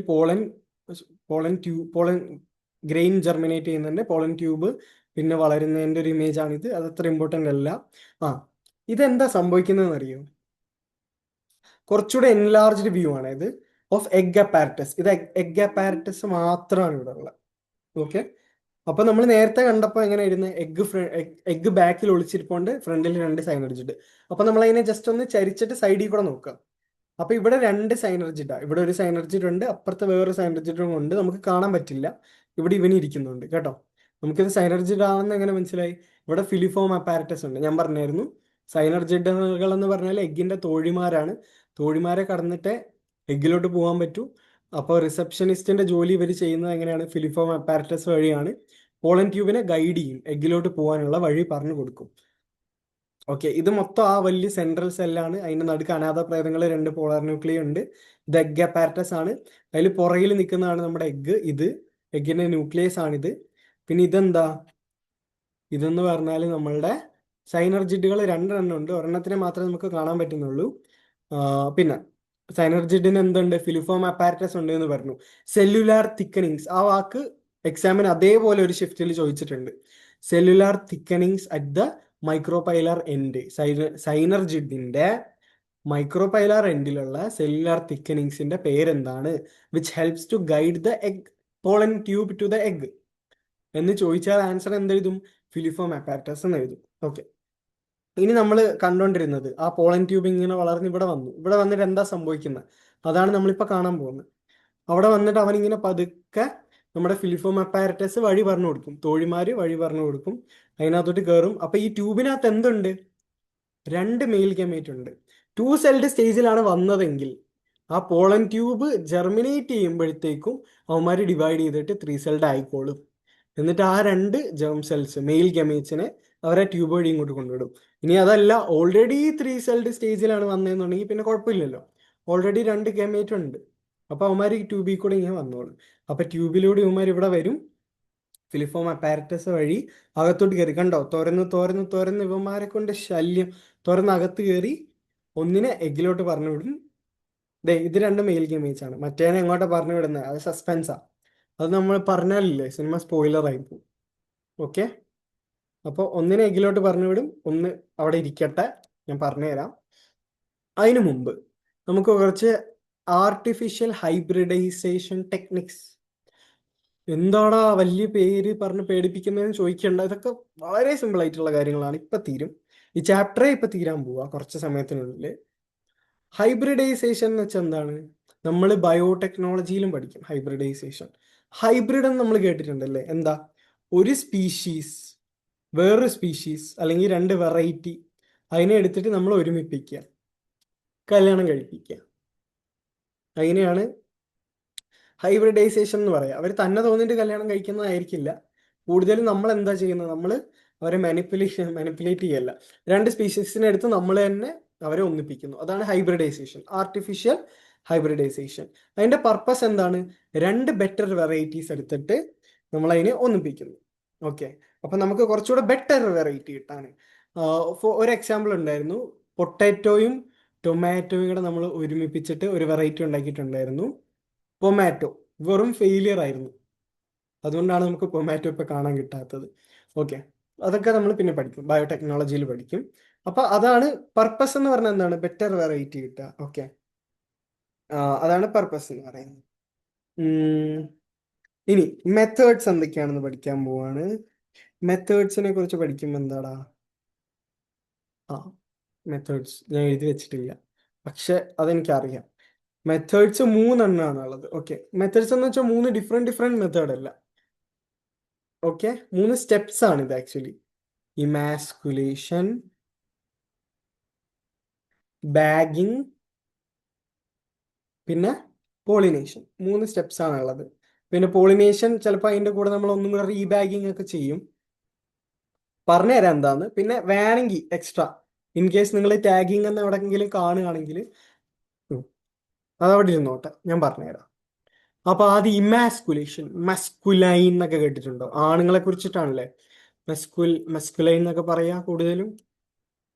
പോളൻ ഗ്രെയിൻ ജെർമിനേറ്റ് ചെയ്യുന്നതിന്റെ പോളൻ ട്യൂബ് പിന്നെ വളരുന്നതിന്റെ ഒരു ഇമേജ് ആണിത്. അത് അത്ര ഇമ്പോർട്ടൻ്റ് അല്ല. ആ, ഇതെന്താ സംഭവിക്കുന്നതെന്ന് അറിയോ? കുറച്ചുകൂടെ എൻലാർജ്ഡ് വ്യൂ ആണ് ഇത് ഓഫ് എഗ് അപ്പാരറ്റസ്. ഇത് എഗ് അപ്പാരറ്റസ് മാത്രമാണ് ഇവിടെ ഉള്ളത്. ഓക്കെ, അപ്പൊ നമ്മൾ നേരത്തെ കണ്ടപ്പോൾ എങ്ങനെയായിരുന്നു? എഗ് ബാക്കിൽ ഒളിച്ചിരിപ്പോണ്ട് ഫ്രണ്ടിൽ 2 സൈനർജിഡ്. അപ്പൊ നമ്മൾ അതിനെ ജസ്റ്റ് ഒന്ന് ചരിച്ചിട്ട് സൈഡിൽ കൂടെ നോക്കുക. അപ്പൊ ഇവിടെ 2 സൈനർജിഡാ. ഇവിടെ ഒരു സൈനർജിഡ് ഉണ്ട്, അപ്പുറത്ത് വേറൊരു സൈനർജിഡും ഉണ്ട്. നമുക്ക് കാണാൻ പറ്റില്ല. ഇവിടെ ഇവന് ഇരിക്കുന്നുണ്ട് കേട്ടോ. നമുക്കിത് സൈനർജിഡ് ആണെന്ന് എങ്ങനെ മനസ്സിലായി? ഇവിടെ ഫിലിഫോം അപ്പാരറ്റസ് ഉണ്ട്. ഞാൻ പറഞ്ഞായിരുന്നു, സൈനർജിഡുകൾ എന്ന് പറഞ്ഞാൽ എഗ്ഗിന്റെ തോഴിമാരാണ്. തോഴിമാരെ കടന്നിട്ടേ എഗ്ഗിലോട്ട് പോകാൻ പറ്റൂ. അപ്പോൾ റിസപ്ഷനിസ്റ്റിന്റെ ജോലി ഇവർ ചെയ്യുന്നത് എങ്ങനെയാണ്? ഫിലിഫോം അപ്പാരറ്റസ് വഴിയാണ്. പോളൻ ട്യൂബിനെ ഗൈഡ് ചെയ്യും, എഗ്ഗിലോട്ട് പോകാനുള്ള വഴി പറഞ്ഞു കൊടുക്കും. ഓക്കെ, ഇത് മൊത്തം ആ വലിയ സെൻട്രൽ സെല്ലാണ്. അതിന്റെ നടുക്ക് അനാഥ പ്രേതങ്ങൾ 2 പോളാർ ന്യൂക്ലിയ ഉണ്ട്. ഇത് എഗ് അപ്പാരറ്റസ് ആണ്. അതിൽ പുറകിൽ നിൽക്കുന്നതാണ് നമ്മുടെ എഗ്ഗ്. ഇത് എഗ്ഗിന്റെ ന്യൂക്ലിയസ് ആണിത്. പിന്നെ ഇതെന്താ? ഇതെന്ന് പറഞ്ഞാൽ നമ്മളുടെ സൈനർജിഡുകൾ 2 എണ്ണം ഉണ്ട്. ഒരെണ്ണത്തിനെ മാത്രമേ നമുക്ക് കാണാൻ പറ്റുന്നുള്ളൂ. പിന്നെ സൈനർജിഡിന് എന്തുണ്ട്? ഫിലിഫോം അപ്പാരറ്റസ് ഉണ്ട് എന്ന് പറഞ്ഞു. സെല്ലുലാർ തിക്കനിങ്സ്, ആ വാക്ക് എക്സാമിന് അതേപോലെ ഒരു ഷിഫ്റ്റിൽ ചോദിച്ചിട്ടുണ്ട്. Cellular thickenings at the micropylar end. സൈനർജിഡിന്റെ മൈക്രോപൈലാർ എൻഡിലുള്ള സെല്ലുലാർ തിക്കനിങ്സിന്റെ പേരെന്താണ്? Which helps to guide the egg pollen tube to the egg എന്ന് ചോദിച്ചാൽ ആൻസർ എന്തെഴുതും? ഫിലിഫോം അപ്പാരറ്റസ് എന്ന് എഴുതും. ഓക്കെ, ഇനി നമ്മൾ കണ്ടുകൊണ്ടിരുന്നത് ആ പോളൻ ട്യൂബ് ഇങ്ങനെ വളർന്ന് ഇവിടെ വന്നു. ഇവിടെ വന്നിട്ട് എന്താ സംഭവിക്കുന്നത്? അതാണ് നമ്മളിപ്പോൾ കാണാൻ പോകുന്നത്. അവിടെ വന്നിട്ട് അവനിങ്ങനെ പതുക്കെ നമ്മുടെ ഫിലിഫോം അപ്പാരറ്റസ് വഴി പറഞ്ഞു കൊടുക്കും. തോഴിമാര് വഴി പറഞ്ഞു കൊടുക്കും, അതിനകത്തോട്ട് കയറും. അപ്പൊ ഈ ട്യൂബിനകത്ത് എന്തുണ്ട്? 2 മെയിൽ ഗമേറ്റ് ഉണ്ട്. 2 സെൽഡ് സ്റ്റേജിലാണ് വന്നതെങ്കിൽ ആ പോളൻ ട്യൂബ് ജെർമിനേറ്റ് ചെയ്യുമ്പോഴത്തേക്കും അവന്മാര് ഡിവൈഡ് ചെയ്തിട്ട് 3 സെൽഡ് ആയിക്കോളും. എന്നിട്ട് ആ 2 ജേം സെൽസ് മെയിൽ ഗമേറ്റ്സിനെ അവരെ ട്യൂബ് വഴി ഇങ്ങോട്ട് കൊണ്ടുവിടും. ഇനി അതല്ല, ഓൾറെഡി 3 സെൽഡ് സ്റ്റേജിലാണ് വന്നതെന്നുണ്ടെങ്കിൽ പിന്നെ കുഴപ്പമില്ലല്ലോ. ഓൾറെഡി 2 ഗമേറ്റ് ഉണ്ട്. അപ്പൊ അവന്മാർ ഈ ട്യൂബിൽ കൂടെ ഇങ്ങനെ വന്നോളും. അപ്പൊ ട്യൂബിലൂടെ ഇവന്മാർ ഇവിടെ വരും, ഫിലിഫോം അപ്പാരറ്റസ് വഴി അകത്തോട്ട് കയറി. കണ്ടോ, തുറന്ന് ഇവന്മാരെ കൊണ്ട് ശല്യം. തുറന്ന് അകത്ത് കയറി ഒന്നിനെ എഗ്ഗിലോട്ട് പറഞ്ഞു വിടും. ഇത് 2 മെയിൽ ഗമേറ്റ്സ് ആണ്. മറ്റേനെ എങ്ങോട്ടാ പറഞ്ഞു വിടുന്നത്? അത് സസ്പെൻസാ. അത് നമ്മൾ പറഞ്ഞാലില്ലേ സിനിമ സ്പോയിലർ ആയി പോകും. ഓക്കെ, അപ്പോൾ ഒന്നിനെ എഗ്ഗിലോട്ട് പറഞ്ഞു വിടും, ഒന്ന് അവിടെ ഇരിക്കട്ടെ, ഞാൻ പറഞ്ഞുതരാം. അതിനു മുമ്പ് നമുക്ക് കുറച്ച് ആർട്ടിഫിഷ്യൽ ഹൈബ്രിഡൈസേഷൻ ടെക്നിക്സ്. എന്താടാ വലിയ പേര് പറഞ്ഞ് പേടിപ്പിക്കുന്നതെന്ന് ചോദിക്കേണ്ട. ഇതൊക്കെ വളരെ സിമ്പിൾ ആയിട്ടുള്ള കാര്യങ്ങളാണ്. ഇപ്പൊ തീരും, ഈ ചാപ്റ്ററേ ഇപ്പൊ തീരാൻ പോവാ കുറച്ച് സമയത്തിനുള്ളിൽ. ഹൈബ്രിഡൈസേഷൻ എന്ന് വെച്ചാൽ എന്താണ്? നമ്മൾ ബയോടെക്നോളജിയിലും പഠിക്കും ഹൈബ്രിഡൈസേഷൻ. ഹൈബ്രിഡ് എന്ന് നമ്മൾ കേട്ടിട്ടുണ്ടല്ലേ? എന്താ? ഒരു സ്പീഷീസ് വേറൊരു സ്പീഷീസ് അല്ലെങ്കിൽ 2 വെറൈറ്റി അതിനെ എടുത്തിട്ട് നമ്മൾ ഒരുമിപ്പിക്കുക, കല്യാണം കഴിപ്പിക്കുക. അതിനെയാണ് ഹൈബ്രിഡൈസേഷൻ എന്ന് പറയാം. അവർ തന്നെ തോന്നിയിട്ട് കല്യാണം കഴിക്കുന്നതായിരിക്കില്ല. കൂടുതലും നമ്മൾ എന്താ ചെയ്യുന്നത്? നമ്മൾ അവരെ മാനിപ്പുലേറ്റ് ചെയ്യല്ല. 2 സ്പീഷീസിനെ എടുത്ത് നമ്മൾ തന്നെ അവരെ ഒന്നിപ്പിക്കുന്നു. അതാണ് ഹൈബ്രിഡൈസേഷൻ, ആർട്ടിഫിഷ്യൽ ഹൈബ്രിഡൈസേഷൻ. അതിന്റെ പർപ്പസ് എന്താണ്? 2 ബെറ്റർ വെറൈറ്റീസ് എടുത്തിട്ട് നമ്മൾ അതിനെ ഒന്നിപ്പിക്കുന്നു. ഓക്കെ, അപ്പൊ നമുക്ക് കുറച്ചുകൂടെ ബെറ്റർ വെറൈറ്റി കിട്ടാൻ ഒരു എക്സാമ്പിൾ ഉണ്ടായിരുന്നു. പൊട്ടാറ്റോയും ടൊമാറ്റോയും കൂടെ നമ്മൾ ഒരുമിപ്പിച്ചിട്ട് ഒരു വെറൈറ്റി ഉണ്ടാക്കിയിട്ടുണ്ടായിരുന്നു. പൊമാറ്റോ വെറും ഫെയിലിയർ ആയിരുന്നു. അതുകൊണ്ടാണ് നമുക്ക് പൊമാറ്റോ ഇപ്പൊ കാണാൻ കിട്ടാത്തത്. ഓക്കെ, അതൊക്കെ നമ്മൾ പിന്നെ പഠിക്കും, ബയോടെക്നോളജിയിൽ പഠിക്കും. അപ്പൊ അതാണ് പർപ്പസ് എന്ന് പറഞ്ഞാൽ എന്താണ്? ബെറ്റർ വെറൈറ്റി കിട്ടുക. ഓക്കെ, അതാണ് പർപ്പസ് എന്ന് പറയുന്നത്. ഇനി മെത്തേഡ്സ് എന്തൊക്കെയാണെന്ന് പഠിക്കാൻ പോവാണ്. മെത്തേഡ്സിനെ കുറിച്ച് പഠിക്കുമ്പോൾ എന്താടാ? ആ, മെത്തേഡ്സ് ഞാൻ എഴുതി വെച്ചിട്ടില്ല, പക്ഷെ അതെനിക്കറിയാം. മെത്തേഡ്സ് 3 എണ്ണമാണ് ഉള്ളത്. ഓക്കെ, മെത്തേഡ്സ് എന്ന് വെച്ചാൽ 3 ഡിഫറെന്റ് മെത്തേഡ് അല്ല. ഓക്കെ, 3 സ്റ്റെപ്സ് ആണ് ഇത് ആക്ച്വലി. ഇമാസ്കുലേഷൻ, ബാഗിങ്, പിന്നെ പോളിനേഷൻ. 3 സ്റ്റെപ്സ് ആണ് ഉള്ളത്. പിന്നെ പോളിനേഷൻ ചിലപ്പോൾ അതിന്റെ കൂടെ നമ്മൾ ഒന്നും കൂടെ റീബാഗിങ് ഒക്കെ ചെയ്യും. പറഞ്ഞുതരാം എന്താന്ന്. പിന്നെ വേണമെങ്കിൽ എക്സ്ട്രാ ഇൻ കേസ് നിങ്ങൾ ടാഗിങ് എന്ന് എവിടെയെങ്കിലും കാണുകയാണെങ്കിൽ അതവിടെ ഇരുന്നോട്ടെ, ഞാൻ പറഞ്ഞുതരാം. അപ്പൊ ആദ്യം ഇമാസ്കുലേഷൻ, മസ്കുലൈൻ എന്നൊക്കെ കേട്ടിട്ടുണ്ടോ? ആണുങ്ങളെ കുറിച്ചിട്ടാണല്ലേ മസ്കുലൈൻ എന്നൊക്കെ പറയാ കൂടുതലും.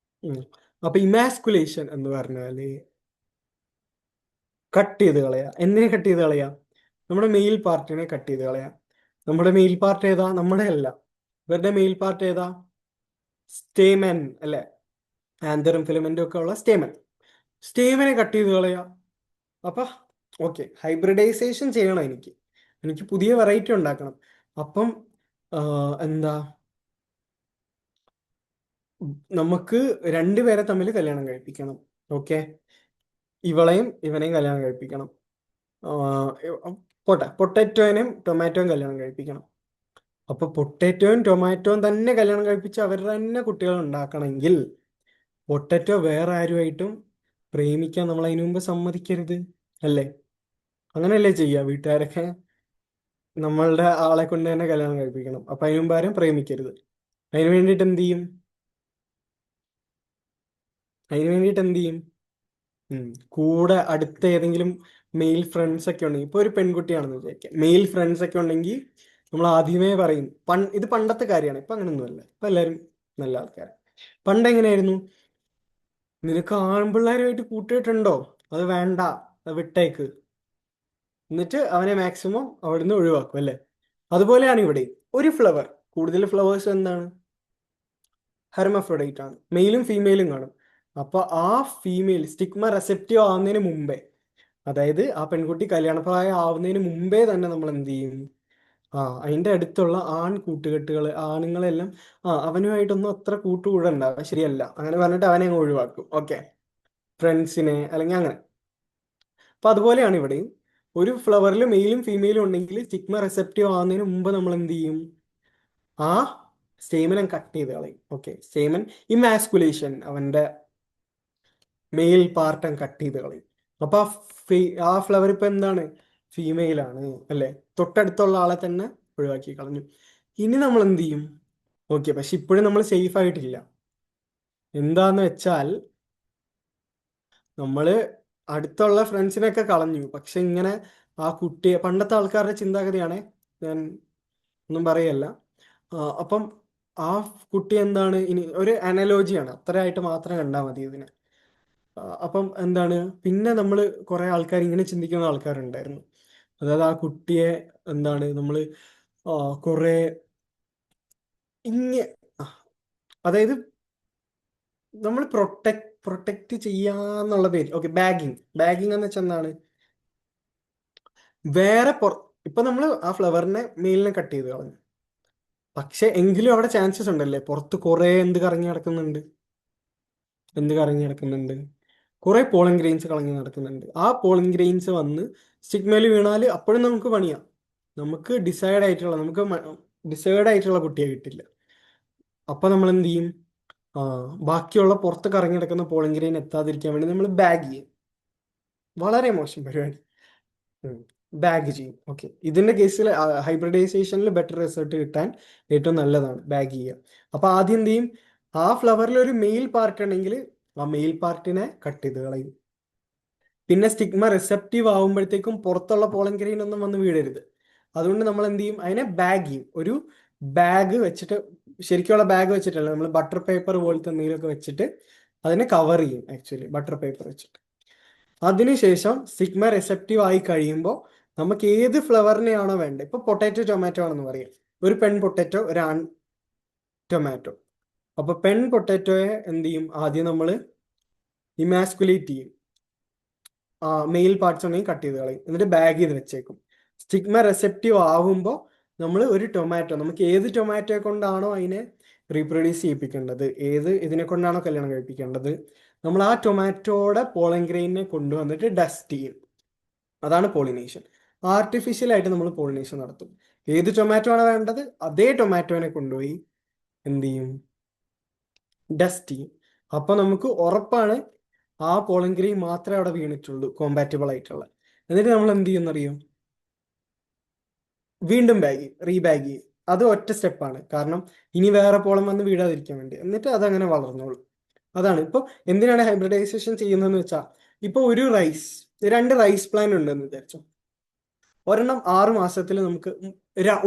അപ്പൊ ഇമാസ്കുലേഷൻ എന്ന് പറഞ്ഞാല് കട്ട് ചെയ്ത് കളയാ. എന്തിനെ കട്ട് ചെയ്ത് കളയാ? നമ്മുടെ മെയിൽ പാർട്ടിനെ കട്ട് ചെയ്ത് കളയാ. നമ്മുടെ മെയിൽ പാർട്ട് ഏതാ? നമ്മുടെ അല്ല, ഇവരുടെ മെയിൽ പാർട്ട് ഏതാ? സ്റ്റേമൻ അല്ലെ? ആന്തറും ഫിലമെന്റും ഒക്കെ ഉള്ള സ്റ്റേമൻ. സ്റ്റേമനെ കട്ട് ചെയ്ത് കളയാ. അപ്പൊ ഓക്കെ, ഹൈബ്രിഡൈസേഷൻ ചെയ്യണം എനിക്ക് പുതിയ വെറൈറ്റി ഉണ്ടാക്കണം. അപ്പം എന്താ, നമുക്ക് രണ്ടുപേരെ തമ്മിൽ കല്യാണം കഴിപ്പിക്കണം. ഓക്കെ, ഇവളെയും ഇവനെയും കല്യാണം കഴിപ്പിക്കണം. പോട്ടെ, പൊട്ടാറ്റോനെയും ടൊമാറ്റോയും കല്യാണം കഴിപ്പിക്കണം. അപ്പൊ പൊട്ടാറ്റോയും ടൊമാറ്റോയും തന്നെ കല്യാണം കഴിപ്പിച്ച് അവരുടെ തന്നെ കുട്ടികൾ ഉണ്ടാക്കണമെങ്കിൽ പൊട്ടാറ്റോ വേറെ ആരുമായിട്ടും പ്രേമിക്കാൻ നമ്മൾ അതിനു മുമ്പ് സമ്മതിക്കരുത്, അല്ലേ? അങ്ങനെയല്ലേ ചെയ്യുക വീട്ടുകാരൊക്കെ? നമ്മളുടെ ആളെ കൊണ്ട് തന്നെ കല്യാണം കഴിപ്പിക്കണം. അപ്പൊ അതിനു മുമ്പ് ആരും പ്രേമിക്കരുത്. അതിന് വേണ്ടിയിട്ട് എന്ത് ചെയ്യും? അതിന് വേണ്ടിയിട്ട് എന്ത് ചെയ്യും? ഉം. കൂടെ അടുത്ത ഏതെങ്കിലും മെയിൽ ഫ്രണ്ട്സ് ഒക്കെ ഉണ്ടെങ്കിൽ, ഇപ്പൊ ഒരു പെൺകുട്ടിയാണെന്ന് വിചാരിക്കാം, മെയിൽ ഫ്രണ്ട്സ് ഒക്കെ ഉണ്ടെങ്കിൽ നമ്മൾ ആദ്യമേ പറയും. ഇത് പണ്ടത്തെ കാര്യമാണ്, ഇപ്പൊ അങ്ങനെയൊന്നുമല്ല. ഇപ്പൊ എല്ലാവരും നല്ല ആൾക്കാർ. പണ്ട് എങ്ങനെയായിരുന്നു? നിനക്ക് ആൺപിള്ളേരുമായിട്ട് കൂട്ടുകെട്ടുണ്ടോ? അത് വേണ്ട, അത് വിട്ടേക്ക്. എന്നിട്ട് അവനെ മാക്സിമം അവിടുന്ന് ഒഴിവാക്കും, അല്ലേ? അതുപോലെയാണ് ഇവിടെ. ഒരു ഫ്ലവർ, കൂടുതൽ ഫ്ലവേഴ്സ് എന്താണ്? ഹെർമഫ്രോഡൈറ്റ് ആണ്. മെയിലും ഫീമെയിലും കാണും. അപ്പൊ ആ ഫീമെയിൽ സ്റ്റിഗ്മ റെസെപ്റ്റീവ് ആവുന്നതിന് മുമ്പേ, അതായത് ആ പെൺകുട്ടി കല്യാണപ്രായം ആവുന്നതിന് മുമ്പേ തന്നെ നമ്മൾ എന്ത് ചെയ്യും? അതിന്റെ അടുത്തുള്ള ആൺ കൂട്ടുകെട്ടുകൾ, ആണുങ്ങളെല്ലാം അവനുമായിട്ടൊന്നും അത്ര കൂട്ടുകൂടണ്ട, ശരിയല്ല, അങ്ങനെ പറഞ്ഞിട്ട് അവനെ അങ്ങ് ഒഴിവാക്കും. ഓക്കെ, ഫ്രണ്ട്സിനെ അല്ലെങ്കിൽ അങ്ങനെ. അപ്പൊ അതുപോലെയാണ് ഇവിടെയും. ഒരു ഫ്ലവറിൽ മെയിലും ഫീമെയിലും ഉണ്ടെങ്കിൽ സ്റ്റിഗ്മ റെസെപ്റ്റീവ് ആവുന്നതിന് മുമ്പ് നമ്മൾ എന്ത് ചെയ്യും? ആ സ്റ്റേമൻ കട്ട് ചെയ്ത് കളയും. ഓക്കെ, സ്റ്റേമൻ ഇമാസ്കുലേഷൻ, അവന്റെ മെയിൽ പാർട്ട് കട്ട് ചെയ്ത് കളയും. അപ്പൊ ആ ഫ്ലവർ ഇപ്പൊ എന്താണ്? ഫീമെയിൽ ആണ്, അല്ലെ? തൊട്ടടുത്തുള്ള ആളെ തന്നെ ഒഴിവാക്കി കളഞ്ഞു. ഇനി നമ്മൾ എന്ത് ചെയ്യും? ഓക്കെ, പക്ഷെ ഇപ്പോഴും നമ്മൾ സേഫ് ആയിട്ടില്ല. എന്താന്ന് വെച്ചാൽ നമ്മള് അടുത്തുള്ള ഫ്രണ്ട്സിനെയൊക്കെ കളഞ്ഞു, പക്ഷെ ഇങ്ങനെ ആ കുട്ടിയെ, പണ്ടത്തെ ആൾക്കാരുടെ ചിന്താഗതിയാണ്, ഞാൻ ഒന്നും പറയല്ല. അപ്പം ആ കുട്ടി എന്താണ്, ഇനി ഒരു അനലോജിയാണ്, അത്രയായിട്ട് മാത്രം കണ്ടാൽ മതി ഇതിനെ. അപ്പം എന്താണ്, പിന്നെ നമ്മൾ കുറെ ആൾക്കാർ ഇങ്ങനെ ചിന്തിക്കുന്ന ആൾക്കാരുണ്ടായിരുന്നു. അതായത് ആ കുട്ടിയെ എന്താണ് നമ്മൾ കുറെ ഇങ്ങ ആ, അതായത് നമ്മൾ പ്രൊട്ടക്ട് ചെയ്യാന്നുള്ള പേര്. ഓക്കെ, ബാഗിങ് എന്ന് വെച്ചാൽ എന്താണ്? വേറെ ഇപ്പൊ നമ്മൾ ആ ഫ്ലവറിനെ മെയിലിനെ കട്ട് ചെയ്ത് കളഞ്ഞു, പക്ഷെ എങ്കിലും അവിടെ ചാൻസസ് ഉണ്ടല്ലേ, പുറത്ത് കുറെ എന്ത് കറങ്ങി നടക്കുന്നുണ്ട്? കുറെ പോളൻ ഗ്രെയിൻസ് കളഞ്ഞ് നടക്കുന്നുണ്ട്. ആ പോളൻ ഗ്രെയിൻസ് വന്ന് സ്റ്റിഗ്മയിൽ വീണാൽ അപ്പോഴും നമുക്ക് പണിയാം. നമുക്ക് ഡിസൈഡ് ആയിട്ടുള്ള കുട്ടിയെ കിട്ടില്ല. അപ്പൊ നമ്മൾ എന്ത് ചെയ്യും? ആ ബാക്കിയുള്ള പുറത്ത് കറങ്ങി നടക്കുന്ന പോളൻ ഗ്രെയിൻ എത്താതിരിക്കാൻ വേണ്ടി നമ്മൾ ബാഗ് ചെയ്യും. വളരെ മോശം പരിപാടി. ബാഗ് ചെയ്യും. ഓക്കെ, ഇതിന്റെ കേസിൽ ഹൈബ്രിഡൈസേഷനിൽ ബെറ്റർ റിസൾട്ട് കിട്ടാൻ ഏറ്റവും നല്ലതാണ് ബാഗ് ചെയ്യുക. അപ്പൊ ആദ്യം എന്ത് ചെയ്യും? ആ ഫ്ലവറിൽ ഒരു മെയിൽ പാർട്ട് ഉണ്ടെങ്കിൽ ആ മെയിൽ പാർട്ടിനെ കട്ട് ചെയ്ത് കളയും. പിന്നെ സ്റ്റിഗ്മ റിസെപ്റ്റീവ് ആവുമ്പോഴത്തേക്കും പുറത്തുള്ള പോളൻ ഗ്രെയിൻ ഒന്നും വന്ന് വീഴരുത്. അതുകൊണ്ട് നമ്മൾ എന്ത് ചെയ്യും? അതിനെ ബാഗ് ചെയ്യും. ഒരു ബാഗ് വെച്ചിട്ട്, ശരിക്കുള്ള ബാഗ് വെച്ചിട്ടല്ല, നമ്മൾ ബട്ടർ പേപ്പർ പോലത്തെ എന്തെങ്കിലുമൊക്കെ വെച്ചിട്ട് അതിനെ കവർ ചെയ്യും. ആക്ച്വലി ബട്ടർ പേപ്പർ വെച്ചിട്ട്. അതിനുശേഷം സിഗ്മ റിസെപ്റ്റീവ് ആയി കഴിയുമ്പോൾ നമുക്ക് ഏത് ഫ്ലവറിനെയാണോ വേണ്ടത്, ഇപ്പൊ പൊട്ടാറ്റോ ടൊമാറ്റോ ആണെന്ന് പറയാം, ഒരു പെൺ പൊട്ടാറ്റോ, ഒരു ആൺ ടൊമാറ്റോ. അപ്പൊ പെൺ പൊട്ടാറ്റോയെ എന്ത് ചെയ്യും? ആദ്യം നമ്മൾ ഇമാസ്കുലേറ്റ് ചെയ്യും. മെയിൽ പാർട്സ് ഉണ്ടെങ്കിൽ കട്ട് ചെയ്ത് കളയും, എന്നിട്ട് ബാഗ് ചെയ്ത് വെച്ചേക്കും. സ്റ്റിഗ്മ റെസെപ്റ്റീവ് ആവുമ്പോൾ നമ്മൾ ഒരു ടൊമാറ്റോ, നമുക്ക് ഏത് ടൊമാറ്റോയെ കൊണ്ടാണോ അതിനെ റീപ്രൊഡ്യൂസ് ചെയ്യിപ്പിക്കേണ്ടത്, ഏത് ഇതിനെ കൊണ്ടാണോ കല്യാണം കഴിപ്പിക്കേണ്ടത്, നമ്മൾ ആ ടൊമാറ്റോയുടെ പോളൻ ഗ്രെയിനെ കൊണ്ടുവന്നിട്ട് ഡസ്റ്റ് ചെയ്യും. അതാണ് പോളിനേഷൻ. ആർട്ടിഫിഷ്യലായിട്ട് നമ്മൾ പോളിനേഷൻ നടത്തും. ഏത് ടൊമാറ്റോ ആണ് വേണ്ടത്, അതേ ടൊമാറ്റോനെ കൊണ്ടുപോയി എന്ത് ചെയ്യും? ഡസ്റ്റ് ചെയ്യും. അപ്പൊ നമുക്ക് ഉറപ്പാണ് ആ പോളൻ ഗ്രെയിൻ മാത്രമേ അവിടെ വീണിട്ടുള്ളൂ കോമ്പാറ്റബിൾ ആയിട്ടുള്ള. എന്നിട്ട് നമ്മൾ എന്ത് ചെയ്യുന്നറിയോ? വീണ്ടും റീബാഗ് ചെയ്യും. അത് ഒറ്റ സ്റ്റെപ്പാണ്, കാരണം ഇനി വേറെ പോളം വന്ന് വീഴാതിരിക്കാൻ വേണ്ടി. എന്നിട്ട് അതങ്ങനെ വളർന്നോളൂ. അതാണ് ഇപ്പോൾ എന്തിനാണ് ഹൈബ്രിഡൈസേഷൻ ചെയ്യുന്നതെന്ന് വെച്ചാൽ ഇപ്പോൾ രണ്ട് റൈസ് പ്ലാന്റ് ഉണ്ടെന്ന് വിചാരിച്ചു. ഒരെണ്ണം 6 മാസത്തിൽ നമുക്ക്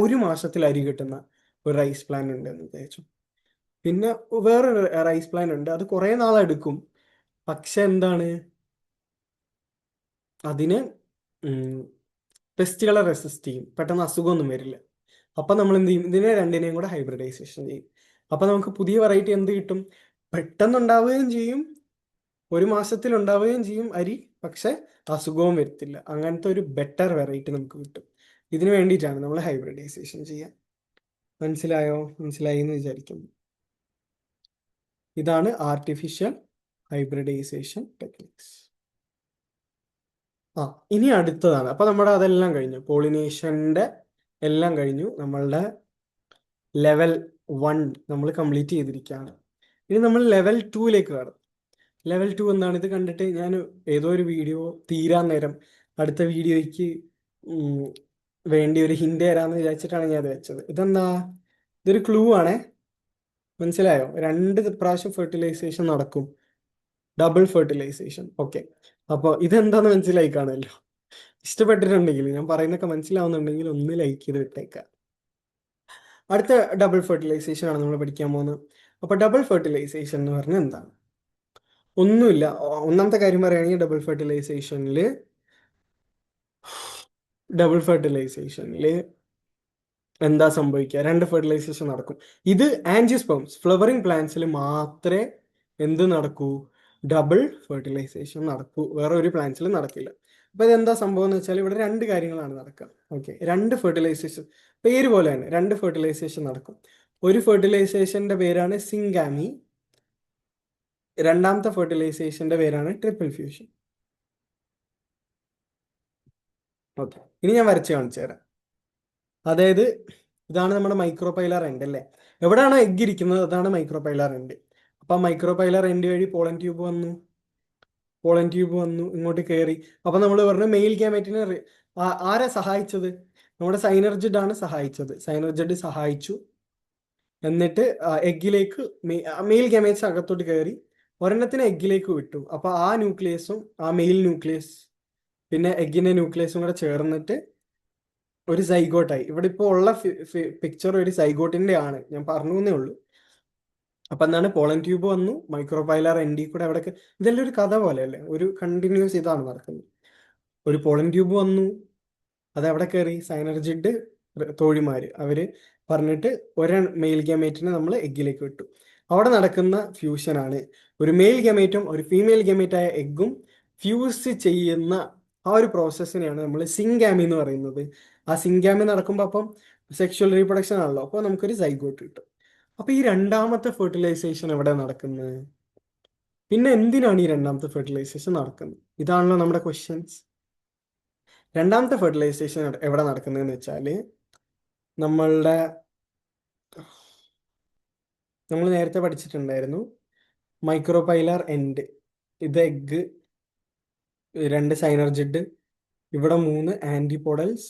ഒരു മാസത്തിൽ അരി കിട്ടുന്ന ഒരു റൈസ് പ്ലാൻ ഉണ്ട് എന്ന് വിചാരിച്ചു. പിന്നെ വേറൊരു റൈസ് പ്ലാൻ ഉണ്ട്, അത് കുറേ നാളെടുക്കും. പക്ഷെ എന്താണ്, അതിന് പെസ്റ്റുകളെ റെസിസ്റ്റ് ചെയ്യും, പെട്ടെന്ന് അസുഖമൊന്നും വരില്ല. അപ്പം നമ്മൾ എന്ത് ചെയ്യും, ഇതിനെ രണ്ടിനെയും കൂടെ ഹൈബ്രിഡൈസേഷൻ ചെയ്യും. അപ്പം നമുക്ക് പുതിയ വെറൈറ്റി എന്ത് കിട്ടും, പെട്ടെന്ന് ഉണ്ടാവുകയും ചെയ്യും, ഒരു മാസത്തിൽ ഉണ്ടാവുകയും ചെയ്യും അരി, പക്ഷെ അസുഖവും വരത്തില്ല. അങ്ങനത്തെ ഒരു ബെറ്റർ വെറൈറ്റി നമുക്ക് കിട്ടും. ഇതിനു വേണ്ടിയിട്ടാണ് നമ്മൾ ഹൈബ്രിഡൈസേഷൻ ചെയ്യുക. മനസ്സിലായി എന്ന് വിചാരിക്കുന്നു. ഇതാണ് ആർട്ടിഫിഷ്യൽ ഹൈബ്രിഡൈസേഷൻ ടെക്നിക്സ്. ഇനി അടുത്തതാണ്. അപ്പൊ നമ്മുടെ അതെല്ലാം കഴിഞ്ഞു, പോളിനേഷന്റെ എല്ലാം കഴിഞ്ഞു. നമ്മളുടെ ലെവൽ 1 നമ്മൾ കംപ്ലീറ്റ് ചെയ്തിരിക്കുകയാണ്. ഇനി നമ്മൾ ലെവൽ 2ലേക്ക് കടന്നു. ലെവൽ 2 എന്താണ്? ഇത് കണ്ടിട്ട് ഞാൻ ഏതോ ഒരു വീഡിയോ തീരാൻ നേരം അടുത്ത വീഡിയോയ്ക്ക് വേണ്ടി ഒരു ഹിന്റ് തരാമെന്ന് വിചാരിച്ചിട്ടാണ് ഞാൻ അത് വെച്ചത്. ഇതെന്താ? ഇതൊരു ക്ലൂ ആണേ. മനസ്സിലായോ? 2 പ്രാവശ്യം ഫെർട്ടിലൈസേഷൻ നടക്കും, ഡബിൾ ഫെർട്ടിലൈസേഷൻ. ഓക്കെ, അപ്പോൾ ഇതെന്താന്ന് മനസ്സിലായി കാണുമല്ലോ. ഇഷ്ടപ്പെട്ടിട്ടുണ്ടെങ്കിൽ, ഞാൻ പറയുന്നൊക്കെ മനസ്സിലാവുന്നുണ്ടെങ്കിൽ ഒന്ന് ലൈക്ക് ചെയ്ത് വിട്ടേക്കാം. അടുത്ത ഡബിൾ ഫെർട്ടിലൈസേഷൻ ആണ് നമ്മൾ പഠിക്കാൻ പോകുന്നത്. അപ്പോൾ ഡബിൾ ഫെർട്ടിലൈസേഷൻ എന്ന് പറഞ്ഞാൽ എന്താണ്? ഒന്നുമില്ല. ഒന്നാമത്തെ കാര്യം പറയുകയാണെങ്കിൽ ഡബിൾ ഫെർട്ടിലൈസേഷനിൽ എന്താ സംഭവിക്കുക? 2 ഫെർട്ടിലൈസേഷൻ നടക്കും. ഇത് ആൻജിയോസ്പേംസ് ഫ്ലവറിംഗ് പ്ലാന്റ്സിൽ മാത്രമേ എന്ത് നടക്കൂ? ഡബിൾ ഫെർട്ടിലൈസേഷൻ നടക്കൂ. വേറെ ഒരു പ്ലാന്റ്സിൽ നടക്കില്ല. അപ്പോൾ ഇതെന്താ സംഭവം എന്ന് വെച്ചാൽ ഇവിടെ 2 കാര്യങ്ങളാണ് നടക്കുക. ഓക്കെ, 2 ഫെർട്ടിലൈസേഷൻ, പേര് പോലെ തന്നെ 2 ഫെർട്ടിലൈസേഷൻ നടക്കും. ഒരു ഫെർട്ടിലൈസേഷന്റെ പേരാണ് സിംഗാമി, രണ്ടാമത്തെ ഫെർട്ടിലൈസേഷന്റെ പേരാണ് ട്രിപ്പിൾ ഫ്യൂഷൻ. ഓക്കെ, ഇനി ഞാൻ വരച്ച് കാണിച്ചു തരാം. അതായത് ഇതാണ് നമ്മുടെ മൈക്രോപൈലാർ എൻഡ് അല്ലേ. എവിടെയാണോ എഗ് ഇരിക്കുന്നത് അതാണ് മൈക്രോപൈലാർ എൻഡ്. അപ്പം മൈക്രോപൈലാർ എൻഡ് വഴി പോളൻ ട്യൂബ് വന്നു ഇങ്ങോട്ട് കയറി. അപ്പം നമ്മൾ പറഞ്ഞു മെയിൽ ഗാമേറ്റിനെ ആരെ സഹായിച്ചത്? നമ്മുടെ സൈനർജിഡ് ആണ് സഹായിച്ചത്. സൈനർജിഡ് സഹായിച്ചു. എന്നിട്ട് എഗ്ഗിലേക്ക് മെയിൽ ഗാമേറ്റ്സ് അകത്തോട്ട് കയറി, ഒരെണ്ണത്തിന് എഗ്ഗിലേക്ക് വിട്ടു. അപ്പോൾ ആ ന്യൂക്ലിയസും ആ മെയിൽ ന്യൂക്ലിയസ് പിന്നെ എഗ്ഗിന്റെ ന്യൂക്ലിയസും കൂടെ ചേർന്നിട്ട് ഒരു സൈഗോട്ടായി. ഇവിടെ ഇപ്പോൾ ഉള്ള പിക്ചർ ഒരു സൈഗോട്ടിന്റെ ആണ്, ഞാൻ പറഞ്ഞു എന്നേ ഉള്ളൂ. അപ്പൊ എന്താണ്, പോളൻ ട്യൂബ് വന്നു, മൈക്രോപൈലാർ എൻഡി കൂടെ അവിടെ. ഇതെല്ലാം ഒരു കഥ പോലെ അല്ലേ, ഒരു കണ്ടിന്യൂസ് ഇതാണ് നടക്കുന്നത്. ഒരു പോളൻ ട്യൂബ് വന്നു, അത് അവിടെ കയറി സൈനർജിഡ് തോഴിമാര് അവര് പറഞ്ഞിട്ട് ഒരു മെയിൽ ഗാമേറ്റിനെ നമ്മൾ എഗ്ഗിലേക്ക് വിട്ടു. അവിടെ നടക്കുന്ന ഫ്യൂഷനാണ് ഒരു മെയിൽ ഗാമേറ്റും ഒരു ഫീമെയിൽ ഗാമേറ്റായ എഗ്ഗും ഫ്യൂസ് ചെയ്യുന്ന ആ ഒരു പ്രോസസ്സിനെയാണ് നമ്മൾ സിംഗാമി എന്ന് പറയുന്നത്. ആ സിംഗാമി നടക്കുമ്പോൾ അപ്പം സെക്ഷുവൽ റീപ്രൊഡക്ഷൻ ആണല്ലോ, അപ്പോൾ നമുക്കൊരു സൈഗോട്ട് കിട്ടും. അപ്പൊ ഈ രണ്ടാമത്തെ ഫെർട്ടിലൈസേഷൻ എവിടെ നടക്കുന്നത്? പിന്നെ എന്തിനാണ് ഈ രണ്ടാമത്തെ ഫെർട്ടിലൈസേഷൻ നടക്കുന്നത്? ഇതാണല്ലോ നമ്മുടെ ക്വസ്റ്റ്യൻസ്. രണ്ടാമത്തെ ഫെർട്ടിലൈസേഷൻ എവിടെ നടക്കുന്നതെന്ന് വെച്ചാൽ നമ്മൾ നേരത്തെ പഠിച്ചിട്ടുണ്ടായിരുന്നു, മൈക്രോപൈലാർ എൻഡ്, ഇത് എഗ്, 2 സൈനർജിഡ്, ഇവിടെ 3 ആന്റിപോഡൽസ്,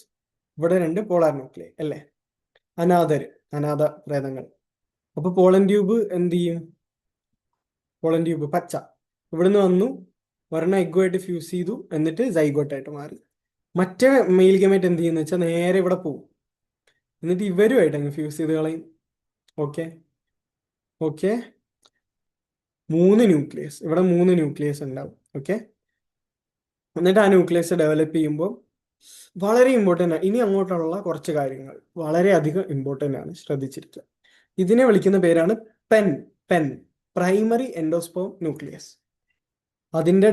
ഇവിടെ 2 പോളാർ ന്യൂക്ലിയർ അല്ലേ, അനാഥ പ്രേതങ്ങൾ. അപ്പൊ പോളൻ ട്യൂബ് എന്ത് ചെയ്യും? പോളൻ ട്യൂബ് പച്ച ഇവിടുന്ന് വന്നു, ഒരെണ്ണം എഗ്ഗുമായിട്ട് ഫ്യൂസ് ചെയ്തു, എന്നിട്ട് സൈഗോട്ടായിട്ട് മാറി. മറ്റേ മെയിൽ ഗാമേറ്റ് എന്ത് ചെയ്യുന്ന വെച്ചാൽ നേരെ ഇവിടെ പോകും, എന്നിട്ട് ഇവരുമായിട്ട് അങ്ങ് ഫ്യൂസ് ചെയ്ത് കളയും. ഓക്കെ, 3 ന്യൂക്ലിയസ്, ഇവിടെ 3 ന്യൂക്ലിയസ് ഉണ്ടാവും. ഓക്കെ, എന്നിട്ട് ആ ന്യൂക്ലിയസ് ഡെവലപ്പ് ചെയ്യുമ്പോൾ വളരെ ഇമ്പോർട്ടൻ്റ് ആണ്. ഇനി അങ്ങോട്ടുള്ള കുറച്ച് കാര്യങ്ങൾ വളരെയധികം ഇമ്പോർട്ടൻ്റ് ആണ്, ശ്രദ്ധിച്ചിരിക്കുക. ഇതിനെ വിളിക്കുന്ന പേരാണ് പെൻ പ്രൈമറി എൻഡോസ്പേം ന്യൂക്ലിയസ്. അതിൻ്റെ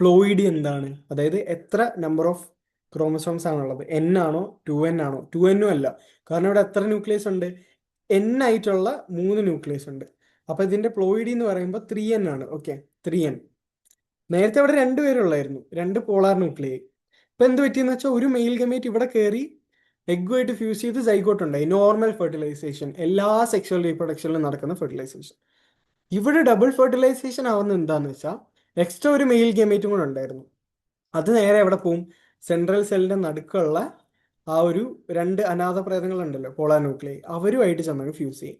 പ്ലോയിഡി എന്താണ്? അതായത് എത്ര നമ്പർ ഓഫ് ക്രോമസോംസ് ആണുള്ളത്? N ആണോ 2N ആണോ? 2N അല്ല, കാരണം ഇവിടെ എത്ര ന്യൂക്ലിയസ് ഉണ്ട്? N ആയിട്ടുള്ള 3 ന്യൂക്ലിയസ് ഉണ്ട്. അപ്പൊ ഇതിന്റെ പ്ലോയിഡി എന്ന് പറയുമ്പോൾ 3N ആണ്. Okay, 3N. നേരത്തെ ഇവിടെ 2 പേരുള്ളായിരുന്നു, 2 പോളാർ ന്യൂക്ലിയർ. ഇപ്പൊ എന്ത് പറ്റിയെന്ന് വെച്ചാൽ ഒരു മെയിൽ ഗമേറ്റ് ഇവിടെ കയറി എഗ്ഗുമായിട്ട് ഫ്യൂസ് ചെയ്ത് സൈഗോട്ട് ഉണ്ടായി. നോർമൽ ഫെർട്ടിലൈസേഷൻ, എല്ലാ സെക്ഷൽ റീപ്രൊഡക്ഷനിലും നടക്കുന്ന ഫെർട്ടിലൈസേഷൻ. ഇവിടെ ഡബിൾ ഫെർട്ടിലൈസേഷൻ ആവുന്ന എന്താന്ന് വെച്ചാൽ എക്സ്ട്രാ ഒരു മെയിൽ ഗമേറ്റും കൂടെ ഉണ്ടായിരുന്നു. അത് നേരെ എവിടെ പോവും? സെൻട്രൽ സെല്ലിന്റെ നടുക്കുള്ള ആ ഒരു 2 അനാഥ പ്രേതങ്ങളുണ്ടല്ലോ, പോളാർ ന്യൂക്ലിയർ, അവരുമായിട്ട് ചെന്നങ്ങ് ഫ്യൂസ് ചെയ്യും.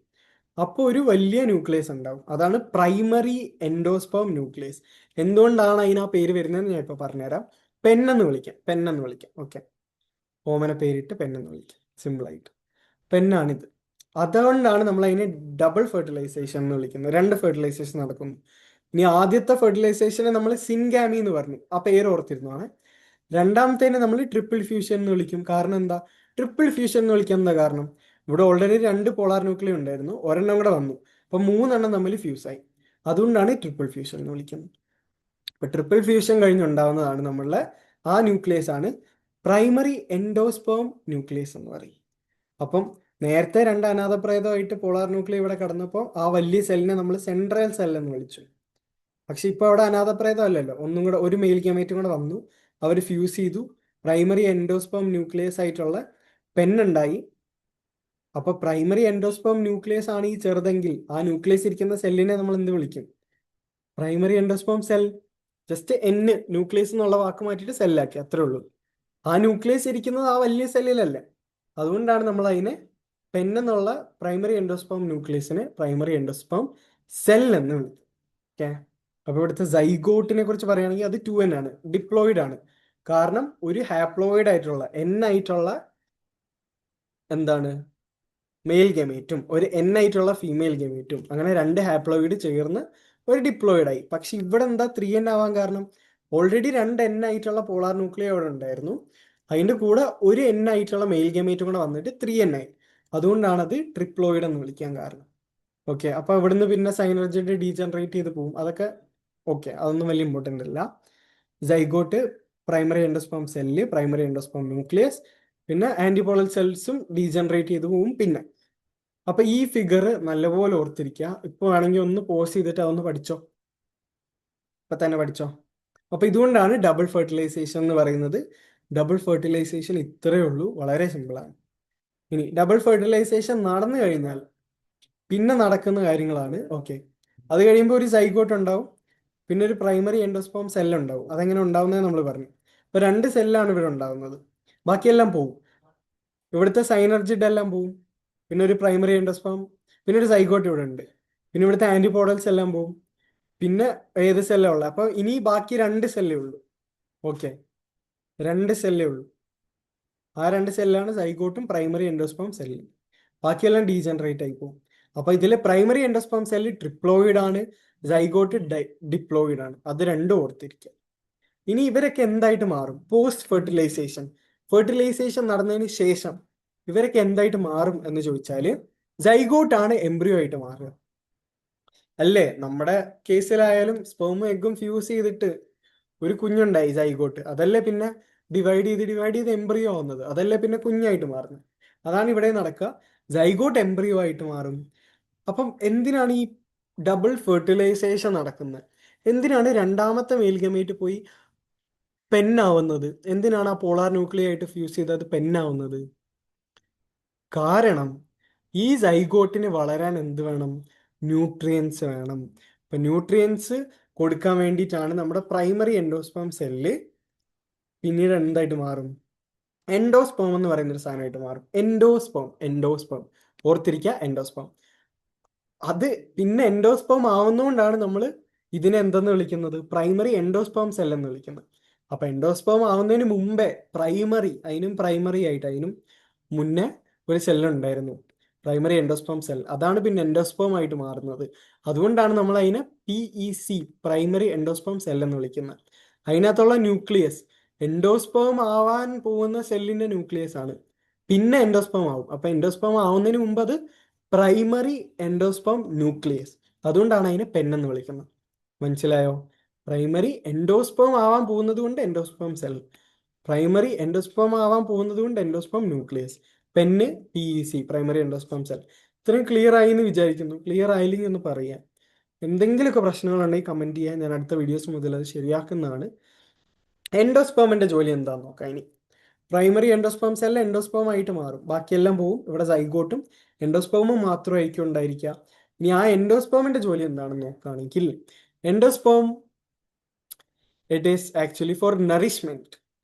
അപ്പോൾ ഒരു വലിയ ന്യൂക്ലിയസ് ഉണ്ടാവും. അതാണ് പ്രൈമറി എൻഡോസ്പേം ന്യൂക്ലിയസ്. എന്തുകൊണ്ടാണ് അതിന് ആ പേര് വരുന്നതെന്ന് ഞാൻ ഇപ്പോൾ പറഞ്ഞുതരാം. പെണ്ണെന്ന് വിളിക്കാം, പെണ്ണെന്ന് വിളിക്കാം. ഓക്കെ, ഓമന പേരിട്ട് പെണ്ണെന്ന് വിളിക്കാം, സിമ്പിളായിട്ട്. പെണ്ണാണിത്. അതുകൊണ്ടാണ് നമ്മൾ അതിനെ ഡബിൾ ഫെർട്ടിലൈസേഷൻ എന്ന് വിളിക്കുന്നത്. രണ്ട് ഫെർട്ടിലൈസേഷൻ നടക്കുന്നു. ഇനി ആദ്യത്തെ ഫെർട്ടിലൈസേഷനെ നമ്മൾ സിൻഗാമി എന്ന് പറഞ്ഞു, ആ പേര് ഓർത്തിരുന്നതാണ്. രണ്ടാമത്തേനെ നമ്മൾ ട്രിപ്പിൾ ഫ്യൂഷൻ എന്ന് വിളിക്കും. കാരണം എന്താ ട്രിപ്പിൾ ഫ്യൂഷൻ എന്ന് വിളിക്കാൻ എന്താ കാരണം? ഇവിടെ ഓൾറെഡി 2 പോളാർ ന്യൂക്ലിയ ഉണ്ടായിരുന്നു, ഒരെണ്ണം കൂടെ വന്നു, അപ്പൊ 3 തമ്മിൽ ഫ്യൂസായി. അതുകൊണ്ടാണ് ട്രിപ്പിൾ ഫ്യൂഷൻ എന്ന് വിളിക്കുന്നത്. ഇപ്പൊ ട്രിപ്പിൾ ഫ്യൂഷൻ കഴിഞ്ഞുണ്ടാവുന്നതാണ് നമ്മളുടെ ആ ന്യൂക്ലിയസ് ആണ് പ്രൈമറി എൻഡോസ്പേം ന്യൂക്ലിയസ് എന്ന് പറയും. അപ്പം നേരത്തെ 2 അനാഥപ്രേതമായിട്ട് പോളാർ ന്യൂക്ലിയ ഇവിടെ കടന്നപ്പോൾ ആ വലിയ സെല്ലിനെ നമ്മൾ സെൻട്രൽ സെൽ എന്ന് വിളിച്ചു. പക്ഷെ ഇപ്പോൾ അവിടെ അനാഥപ്രേതം അല്ലല്ലോ, ഒന്നും കൂടെ ഒരു മെയിൽ ഗമേറ്റും കൂടെ വന്നു, അവർ ഫ്യൂസ് ചെയ്തു, പ്രൈമറി എൻഡോസ്പേം ന്യൂക്ലിയസ് ആയിട്ടുള്ള പെണ്ണുണ്ടായി. അപ്പൊ പ്രൈമറി എൻഡോസ്പേം ന്യൂക്ലിയസ് ആണ് ഈ ചെറുതെങ്കിൽ ആ ന്യൂക്ലിയസ് ഇരിക്കുന്ന സെല്ലിനെ നമ്മൾ എന്ത് വിളിക്കും? Primary endosperm cell. Just nucleus എന്നുള്ള വാക്ക് മാറ്റിയിട്ട് സെല്ലാക്കി, അത്രേ ഉള്ളൂ. ആ ന്യൂക്ലിയസ് ഇരിക്കുന്നത് ആ വലിയ സെല്ലിലല്ലേ. അതുകൊണ്ടാണ് നമ്മൾ അതിനെ പെണ്ണെന്നുള്ള പ്രൈമറി എൻഡോസ്പേം ന്യൂക്ലിയസിനെ പ്രൈമറി എൻഡോസ്പേം സെൽ എന്ന് വിളിക്കും. ഓക്കെ, അപ്പൊ ഇവിടുത്തെ സൈഗോട്ടിനെ കുറിച്ച് പറയുകയാണെങ്കിൽ അത് 2n ആണ്, ഡിപ്ലോയിഡ് ആണ്. കാരണം ഒരു ഹാപ്ലോയിഡ് ആയിട്ടുള്ള ആയിട്ടുള്ള എന്താണ് മെയിൽ ഗമേറ്റും ഒരു ആയിട്ടുള്ള ഫീമെയിൽ ഗമേറ്റും, അങ്ങനെ 2 ഹാപ്ലോയിഡ് ചേർന്ന് ഒരു ഡിപ്ലോയിഡ് ആയി. പക്ഷെ ഇവിടെ എന്താ 3n ആവാൻ കാരണം? ഓൾറെഡി 2 ആയിട്ടുള്ള പോളാർ ന്യൂക്ലിയ അവിടെ ഉണ്ടായിരുന്നു, അതിന്റെ കൂടെ ഒരു ആയിട്ടുള്ള മെയിൽ ഗമേറ്റും കൂടെ വന്നിട്ട് 3n ആയി. അതുകൊണ്ടാണ് അത് ട്രിപ്ലോയിഡ് എന്ന് വിളിക്കാൻ കാരണം. ഓക്കെ, അപ്പൊ ഇവിടുന്ന് പിന്നെ സൈനർജിഡ് ഡീജനറേറ്റ് ചെയ്ത് പോകും, അതൊക്കെ ഓക്കെ, അതൊന്നും വലിയ ഇമ്പോർട്ടൻ്റ് അല്ല. Zygote primary endosperm cell, primary endosperm nucleus, പിന്നെ ആന്റിപോളൽ സെൽസും ഡീജനറേറ്റ് ചെയ്ത് പോകും. പിന്നെ അപ്പൊ ഈ ഫിഗർ നല്ലപോലെ ഓർത്തിരിക്കുക. ഇപ്പൊ വേണമെങ്കിൽ ഒന്ന് പോസ് ചെയ്തിട്ട് അതൊന്ന് പഠിച്ചോ, ഇപ്പൊ തന്നെ പഠിച്ചോ. അപ്പൊ ഇതുകൊണ്ടാണ് ഡബിൾ ഫെർട്ടിലൈസേഷൻ എന്ന് പറയുന്നത്. ഡബിൾ ഫെർട്ടിലൈസേഷൻ ഇത്രയേ ഉള്ളൂ, വളരെ സിമ്പിളാണ്. ഇനി ഡബിൾ ഫെർട്ടിലൈസേഷൻ നടന്നു കഴിഞ്ഞാൽ പിന്നെ നടക്കുന്ന കാര്യങ്ങളാണ്. ഓക്കെ, അത് കഴിയുമ്പോൾ ഒരു സൈഗോട്ട് ഉണ്ടാവും, പിന്നെ ഒരു പ്രൈമറി എൻഡോസ്പേം സെൽ ഉണ്ടാവും. അതെങ്ങനെ ഉണ്ടാവുന്നത് നമ്മൾ പറഞ്ഞു. ഇപ്പൊ 2 സെല്ലാണ് ഇവിടെ ഉണ്ടാവുന്നത്, ബാക്കിയെല്ലാം പോവും. ഇവിടുത്തെ സൈനർജിഡ് എല്ലാം പോവും, പിന്നെ ഒരു പ്രൈമറി എൻഡോസ്പേം, പിന്നെ ഒരു സൈഗോട്ട് ഇവിടെ ഉണ്ട്, പിന്നെ ഇവിടുത്തെ ആന്റിപോഡൽസ് എല്ലാം പോവും, പിന്നെ ഏത് സെല്ലാണ് ഉള്ളത്? അപ്പൊ ഇനി ബാക്കി 2 സെല്ലേ ഉള്ളൂ. ഓക്കെ, 2 സെല്ലേ ഉള്ളൂ. ആ 2 സെല്ലാണ് സൈഗോട്ടും പ്രൈമറി എൻഡോസ്പേം സെല്ലും. ബാക്കിയെല്ലാം ഡീജനറേറ്റ് ആയി പോകും. അപ്പൊ ഇതിലെ പ്രൈമറി എൻഡോസ്പേം സെല്ല് ട്രിപ്ലോയിഡ് ആണ്, സൈഗോട്ട് ഡിപ്ലോയിഡ് ആണ്. അത് രണ്ടും ഓർത്തിരിക്കുക. ഇനി ഇവരൊക്കെ എന്തായിട്ട് മാറും പോസ്റ്റ് ഫെർട്ടിലൈസേഷൻ? ഫെർട്ടിലൈസേഷൻ നടന്നതിന് ശേഷം ഇവരൊക്കെ എന്തായിട്ട് മാറും എന്ന് ചോദിച്ചാല് സൈഗോട്ടാണ് എംബ്രിയോ ആയിട്ട് മാറുക. അല്ലേ, നമ്മുടെ കേസിലായാലും സ്പേമും എഗ്ഗും ഫ്യൂസ് ചെയ്തിട്ട് ഒരു കുഞ്ഞുണ്ടായി സൈഗോട്ട്, അതല്ലേ പിന്നെ ഡിവൈഡ് ചെയ്ത് എംബ്രിയോ ആവുന്നത്, അതല്ലേ പിന്നെ കുഞ്ഞായിട്ട് മാറുന്നത്. അതാണ് ഇവിടെ നടക്കുക, സൈഗോട്ട് എംബ്രിയോ ആയിട്ട് മാറും. അപ്പം എന്തിനാണ് ഈ ഡബിൾ ഫെർട്ടിലൈസേഷൻ നടക്കുന്നത്? എന്തിനാണ് രണ്ടാമത്തെ മെയിൽ പോയി പെന്നാവുന്നത്? എന്തിനാണ് ആ പോളാർ ന്യൂക്ലിയ ആയിട്ട് ഫ്യൂസ് ചെയ്തത് പെന്നാവുന്നത്? കാരണം ഈ സൈഗോട്ടിന് വളരാൻ എന്ത് വേണം? ന്യൂട്രിയൻസ് വേണം. ഇപ്പൊ ന്യൂട്രിയൻസ് കൊടുക്കാൻ വേണ്ടിയിട്ടാണ് നമ്മുടെ പ്രൈമറി എൻഡോസ്പേം സെല്ല് പിന്നീട് എന്തായിട്ട് മാറും? എൻഡോസ്പേം എന്ന് പറയുന്ന ഒരു സാധനമായിട്ട് മാറും. എൻഡോസ്പേം ഓർത്തിരിക്കുക, എൻഡോസ്പേം. അത് പിന്നെ എൻഡോസ്പേം ആവുന്നതുകൊണ്ടാണ് നമ്മൾ ഇതിനെ എന്തെന്ന് വിളിക്കുന്നത്? പ്രൈമറി എൻഡോസ്പേം സെൽ എന്ന് വിളിക്കുന്നത്. അപ്പൊ എൻഡോസ്പേം ആവുന്നതിന് മുമ്പേ പ്രൈമറി ആയിട്ട് അതിനും മുന്നേ ഒരു സെല്ലുണ്ടായിരുന്നു, പ്രൈമറി എൻഡോസ്പേം സെൽ. അതാണ് പിന്നെ എൻഡോസ്പേം ആയിട്ട് മാറുന്നത്. അതുകൊണ്ടാണ് നമ്മൾ അതിനെ PEC പ്രൈമറി എൻഡോസ്പേം സെൽ എന്ന് വിളിക്കുന്നത്. അതിനകത്തുള്ള ന്യൂക്ലിയസ് എൻഡോസ്പേം ആവാൻ പോകുന്ന സെല്ലിന്റെ ന്യൂക്ലിയസ് ആണ്, പിന്നെ എൻഡോസ്പേം ആവും. അപ്പൊ എൻഡോസ്പേം ആവുന്നതിന് മുമ്പ് അത് പ്രൈമറി എൻഡോസ്പേം ന്യൂക്ലിയസ്. അതുകൊണ്ടാണ് അതിനെ പെണ്ണെന്ന് വിളിക്കുന്നത്. മനസ്സിലായോ? പ്രൈമറി എൻഡോസ്പേം ആവാൻ പോകുന്നത് കൊണ്ട് എൻഡോസ്പേം സെൽ, പ്രൈമറി എൻഡോസ്പേം ആവാൻ പോകുന്നത് കൊണ്ട് endosperm nucleus, pen PEC primary endosperm cell. ഇത്രയും ക്ലിയർ ആയി എന്ന് വിചാരിക്കുന്നു. ക്ലിയർ ആയില്ലെങ്കിൽ ഒന്ന് പറയാം. എന്തെങ്കിലുമൊക്കെ പ്രശ്നങ്ങളുണ്ടെങ്കിൽ കമന്റ് ചെയ്യാൻ, ഞാൻ അടുത്ത വീഡിയോസ് മുതൽ അത് ശരിയാക്കുന്നതാണ്. എൻഡോസ്പേമിന്റെ ജോലി എന്താണെന്ന് നോക്കാം. ഇനി പ്രൈമറി എൻഡോസ്പേം സെൽ എൻഡോസ്പേം ആയിട്ട് മാറും, ബാക്കിയെല്ലാം പോവും. ഇവിടെ സൈഗോട്ടും എൻഡോസ്പേമും മാത്രമായിരിക്കും ഉണ്ടായിരിക്കുക. ഇനി ആ എൻഡോസ്പേമിന്റെ ജോലി എന്താണെന്ന് നോക്കുകയാണെങ്കിൽ, endosperm it is actually for nourishment.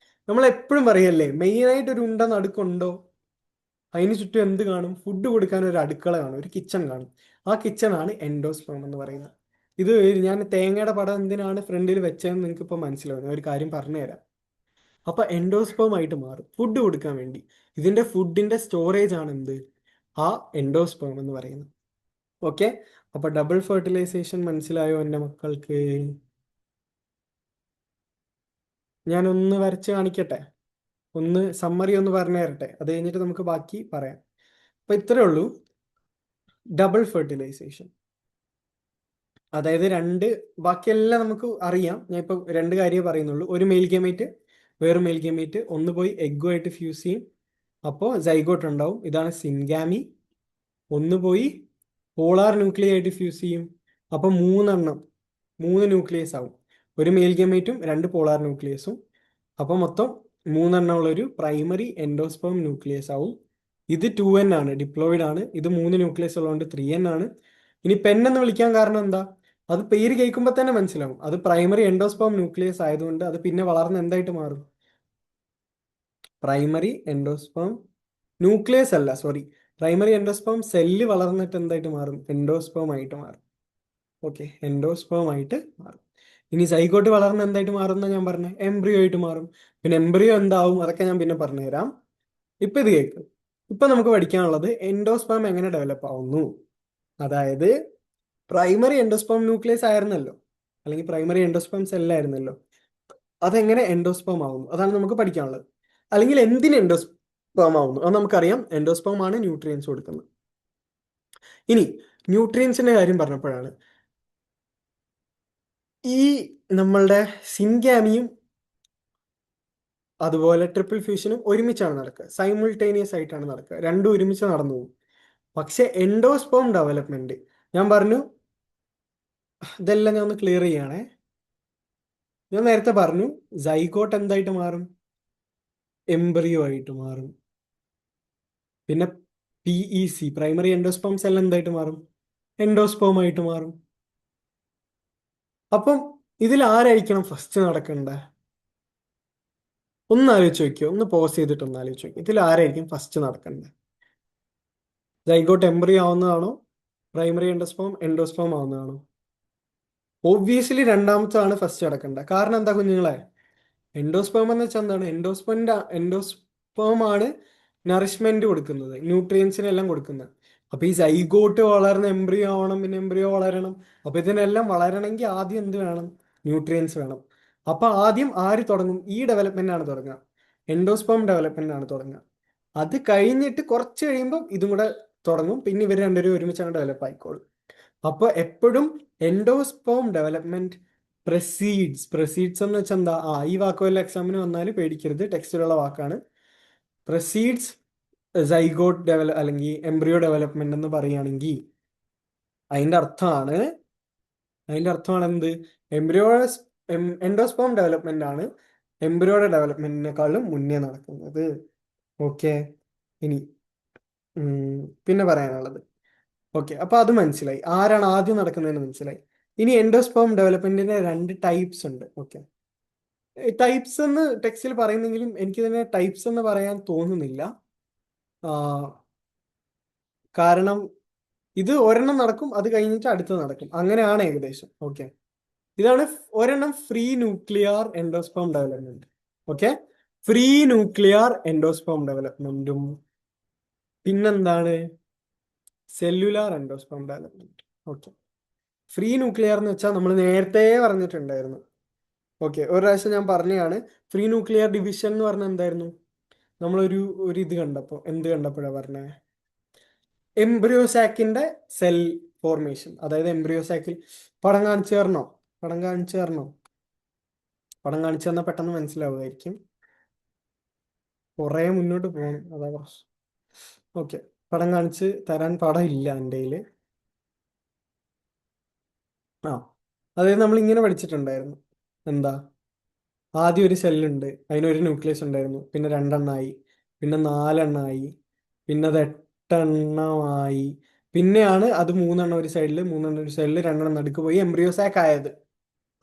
നമ്മൾ എപ്പോഴും പറയല്ലേ, മെയിനായിട്ട് ഒരു ഉണ്ട നടുക്കുണ്ടോ? അതിന് ചുറ്റും എന്ത് കാണും? ഫുഡ് കൊടുക്കാൻ ഒരു അടുക്കള കാണും, ഒരു കിച്ചൺ കാണും. ആ കിച്ചണാണ് എൻഡോസ്പേം എന്ന് പറയുന്നത്. ഇത് ഞാൻ തേങ്ങയുടെ പടം എന്തിനാണ് ഫ്രണ്ടിൽ വെച്ചതെന്ന് നിങ്ങൾക്ക് ഇപ്പോൾ മനസ്സിലാവും. ഞാൻ ഒരു കാര്യം പറഞ്ഞുതരാം. അപ്പൊ എൻഡോസ്പേം ആയിട്ട് മാറും ഫുഡ് കൊടുക്കാൻ വേണ്ടി. ഇതിന്റെ ഫുഡിന്റെ സ്റ്റോറേജ് ആണ് എന്ത്? ആ എൻഡോസ്പേം എന്ന് പറയുന്നത്. ഓക്കെ, അപ്പൊ ഡബിൾ ഫെർട്ടിലൈസേഷൻ മനസ്സിലായോ എൻ്റെ മക്കൾക്ക്? ഞാനൊന്ന് വരച്ച് കാണിക്കട്ടെ, ഒന്ന് സമ്മറി ഒന്ന് പറഞ്ഞു തരട്ടെ, അത് കഴിഞ്ഞിട്ട് നമുക്ക് ബാക്കി പറയാം. അപ്പൊ ഇത്രേ ഉള്ളൂ ഡബിൾ ഫെർട്ടിലൈസേഷൻ. അതായത് ബാക്കിയെല്ലാം നമുക്ക് അറിയാം. ഞാൻ ഇപ്പൊ രണ്ട് കാര്യമേ പറയുന്നുള്ളൂ. ഒരു മെയിൽ ഗമേറ്റ് വേറെ മെയിൽ ഗമേറ്റ് ഒന്ന് പോയി എഗ്ഗുമായിട്ട് ഫ്യൂസ് ചെയ്യും, അപ്പോൾ സൈഗോട്ട് ഉണ്ടാവും. ഇതാണ് സിൻഗാമി. ഒന്ന് പോയി പോളാർ ന്യൂക്ലിയ ആയിട്ട് ഫ്യൂസ് ചെയ്യും, അപ്പൊ മൂന്ന് ന്യൂക്ലിയസ് ആവും. ഒരു മെയിൽ ഗമേറ്റും രണ്ട് പോളാർ ന്യൂക്ലിയസും, അപ്പൊ മൊത്തം മൂന്നെണ്ണമുള്ളൊരു പ്രൈമറി എൻഡോസ്പേം ന്യൂക്ലിയസ് ആവും. ഇത് 2N ആണ്, ഡിപ്ലോയിഡ് ആണ്. ഇത് 3 ന്യൂക്ലിയസ് ഉള്ളതുകൊണ്ട് 3N ആണ്. ഇനി പെൻ എന്ന് വിളിക്കാൻ കാരണം എന്താ? അത് പേര് കേൾക്കുമ്പോൾ തന്നെ മനസ്സിലാവും, അത് പ്രൈമറി എൻഡോസ്പേം ന്യൂക്ലിയസ് ആയതുകൊണ്ട് അത് പിന്നെ വളർന്ന് എന്തായിട്ട് മാറും? പ്രൈമറി എൻഡോസ്പേം ന്യൂക്ലിയസ് അല്ല, സോറി, പ്രൈമറി എൻഡോസ്പേം സെല്ല് വളർന്നിട്ട് എന്തായിട്ട് മാറും? എൻഡോസ്പേം ആയിട്ട് മാറും. ഓക്കെ, എൻഡോസ്പേം ആയിട്ട് മാറും. ഇനി സൈഗോട്ട് വളർന്ന് എന്തായിട്ട് മാറുന്ന ഞാൻ പറഞ്ഞ എംബ്രിയോ ആയിട്ട് മാറും. പിന്നെ എംബ്രിയോ എന്താവും അതൊക്കെ ഞാൻ പിന്നെ പറഞ്ഞുതരാം. ഇപ്പൊ ഇത് കേൾക്കും. ഇപ്പൊ നമുക്ക് പഠിക്കാനുള്ളത് എൻഡോസ്പേം എങ്ങനെ ഡെവലപ്പ് ആവുന്നു. അതായത് പ്രൈമറി എൻഡോസ്പേം ന്യൂക്ലിയസ് ആയിരുന്നല്ലോ, അല്ലെങ്കിൽ പ്രൈമറി എൻഡോസ്പേം സെല്ലായിരുന്നല്ലോ, അതെങ്ങനെ എൻഡോസ്പേം ആവുന്നു അതാണ് നമുക്ക് പഠിക്കാനുള്ളത്. അല്ലെങ്കിൽ എന്തിന് എൻഡോസ്പേം ആവുന്നു അത് നമുക്കറിയാം. എൻഡോസ്പേം ആണ് ന്യൂട്രിയൻസ് കൊടുക്കുന്നത്. ഇനി ന്യൂട്രിയൻസിന്റെ കാര്യം പറഞ്ഞപ്പോഴാണ് ഈ നമ്മളുടെ സിൻഗാമിയും അതുപോലെ ട്രിപ്പിൾ ഫ്യൂഷനും ഒരുമിച്ചാണ് നടക്കുക, സൈമിൾട്ടേനിയസ് ആയിട്ടാണ് നടക്കുക, രണ്ടും ഒരുമിച്ച് നടന്നു പോകും. പക്ഷെ എൻഡോസ്പേം ഡെവലപ്മെന്റ് ഞാൻ പറഞ്ഞു, ഇതെല്ലാം ഞാൻ ഒന്ന് ക്ലിയർ ചെയ്യണേ. ഞാൻ നേരത്തെ പറഞ്ഞു സൈഗോട്ട് എന്തായിട്ട് മാറും? എംബ്രിയോ ആയിട്ട് മാറും. പിന്നെ PEC പ്രൈമറി എൻഡോസ്പേം സെൽ എന്തായിട്ട് മാറും? എൻഡോസ്പേം ആയിട്ട് മാറും. അപ്പം ഇതിൽ ആരായിരിക്കണം ഫസ്റ്റ് നടക്കേണ്ടത്? ഒന്ന് ആലോചിച്ച് നോക്കിയോ, ഒന്ന് പോസ് ചെയ്തിട്ട് ഒന്ന് ആലോചിച്ച് നോക്കിയോ, ഇതിൽ ആരായിരിക്കും ഫസ്റ്റ് നടക്കേണ്ടത്? സൈഗോട്ട് എംബ്രിയോ ആവുന്നതാണോ, പ്രൈമറി എൻഡോസ്പേം ആവുന്നതാണോ? ഒബ്വിയസ്ലി രണ്ടാമത്താണ് ഫസ്റ്റ് നടക്കേണ്ടത്. കാരണം എന്താ കുഞ്ഞുങ്ങളെ? എൻഡോസ്പേം എന്ന് വെച്ചാൽ എന്താണ്? എൻഡോസ്പേം ആണ് നറിഷ്മെന്റ് കൊടുക്കുന്നത്, ന്യൂട്രിയൻസിനെല്ലാം കൊടുക്കുന്നത്. അപ്പൊ ഈ സൈഗോട്ട് വളർന്ന് എംബ്രിയോ ആവണം, പിന്നെ എംബ്രിയോ വളരണം. അപ്പൊ ഇതിനെല്ലാം വളരണമെങ്കിൽ ആദ്യം എന്ത് വേണം? ന്യൂട്രിയൻസ് വേണം. അപ്പൊ ആദ്യം ആര് തുടങ്ങും? ഈ ഡെവലപ്മെന്റ് ആണ് തുടങ്ങുക, എൻഡോസ്പേം ഡെവലപ്മെന്റ് ആണ് തുടങ്ങുക. അത് കഴിഞ്ഞിട്ട് കുറച്ച് കഴിയുമ്പോൾ ഇതും കൂടെ തുടങ്ങും, പിന്നെ ഇവർ രണ്ടുപേരും ഒരുമിച്ച് ഡെവലപ്പ് ആയിക്കോളും. അപ്പൊ എപ്പോഴും എൻഡോസ്പേം ഡെവലപ്മെന്റ് പ്രസീഡ്സ് എന്ന് വെച്ചാൽ എന്താ? ഈ വാക്ക് വല്ല എക്സാമിന് വന്നാൽ പേടിക്കരുത്, ടെക്സ്റ്റിലുള്ള വാക്കാണ്. പ്രസീഡ്സ് സൈഗോട്ട് അല്ലെങ്കിൽ എംബ്രിയോ ഡെവലപ്മെന്റ് എന്ന് പറയുകയാണെങ്കിൽ അതിന്റെ അർത്ഥമാണ് എന്ത്? എംബ്രിയോ എൻഡോസ്പേം ഡെവലപ്മെന്റ് ആണ് എംബ്രിയോയുടെ ഡെവലപ്മെന്റിനേക്കാളും മുന്നേ നടക്കുന്നത്. ഓക്കെ, ഇനി പിന്നെ പറയാനുള്ളത്, ഓക്കെ, അപ്പൊ അത് മനസ്സിലായി, ആരാണ് ആദ്യം നടക്കുന്നതെന്ന് മനസ്സിലായി. ഇനി എൻഡോസ്പേം ഡെവലപ്മെന്റിന്റെ രണ്ട് ടൈപ്സ് ഉണ്ട്. ഓക്കെ, ടൈപ്സ് എന്ന് ടെക്സ്റ്റിൽ പറയുന്നെങ്കിലും എനിക്ക് തന്നെ ടൈപ്സ് എന്ന് പറയാൻ തോന്നുന്നില്ല. കാരണം ഇത് ഒരെണ്ണം നടക്കും, അത് കഴിഞ്ഞിട്ട് അടുത്ത് നടക്കും, അങ്ങനെയാണ് ഏകദേശം. ഓക്കെ, ഇതാണ് ഒരെണ്ണം free nuclear endosperm development. Okay, free nuclear endosperm ഡെവലപ്മെന്റും പിന്നെന്താണ് cellular endosperm development. Okay, free nuclear എന്ന് വെച്ചാൽ നമ്മൾ നേരത്തെ പറഞ്ഞിട്ടുണ്ടായിരുന്നു. ഓക്കെ, ഒരു പ്രാവശ്യം ഞാൻ പറഞ്ഞതാണ്, ഫ്രീ ന്യൂക്ലിയർ ഡിവിഷൻ എന്ന് പറഞ്ഞാൽ എന്തായിരുന്നു? നമ്മളൊരു ഇത് കണ്ടപ്പോൾ എന്ത് കണ്ടപ്പോഴാണ് പറഞ്ഞത്? എംബ്രിയോസാക്കിന്റെ സെൽ ഫോർമേഷൻ. അതായത് എംബ്രിയോസാക്കിൽ പടം കാണിച്ചു തരണോ? പടം കാണിച്ചു തരണോ? പടം കാണിച്ചു തന്നാൽ പെട്ടെന്ന് മനസ്സിലാവുമായിരിക്കും. കുറേ മുന്നോട്ട് പോകണം, അതാ പ്രശ്നം. ഓക്കെ, പടം കാണിച്ച് തരാൻ പടം ഇല്ല എൻ്റെ കയ്യിൽ. അതായത് നമ്മൾ ഇങ്ങനെ പഠിച്ചിട്ടുണ്ടായിരുന്നു. എന്താ? ആദ്യം ഒരു സെല്ലുണ്ട്, അതിനൊരു ന്യൂക്ലിയസ് ഉണ്ടായിരുന്നു, പിന്നെ രണ്ടെണ്ണമായി, പിന്നെ നാലെണ്ണമായി, പിന്നെ അത് എട്ടെണ്ണമായി, പിന്നെയാണ് അത് മൂന്നെണ്ണം ഒരു സൈഡിൽ, മൂന്നെണ്ണം ഒരു സൈഡിൽ, രണ്ടെണ്ണം നടുക്ക് പോയി എംബ്രിയോസാക്ക് ആയത്.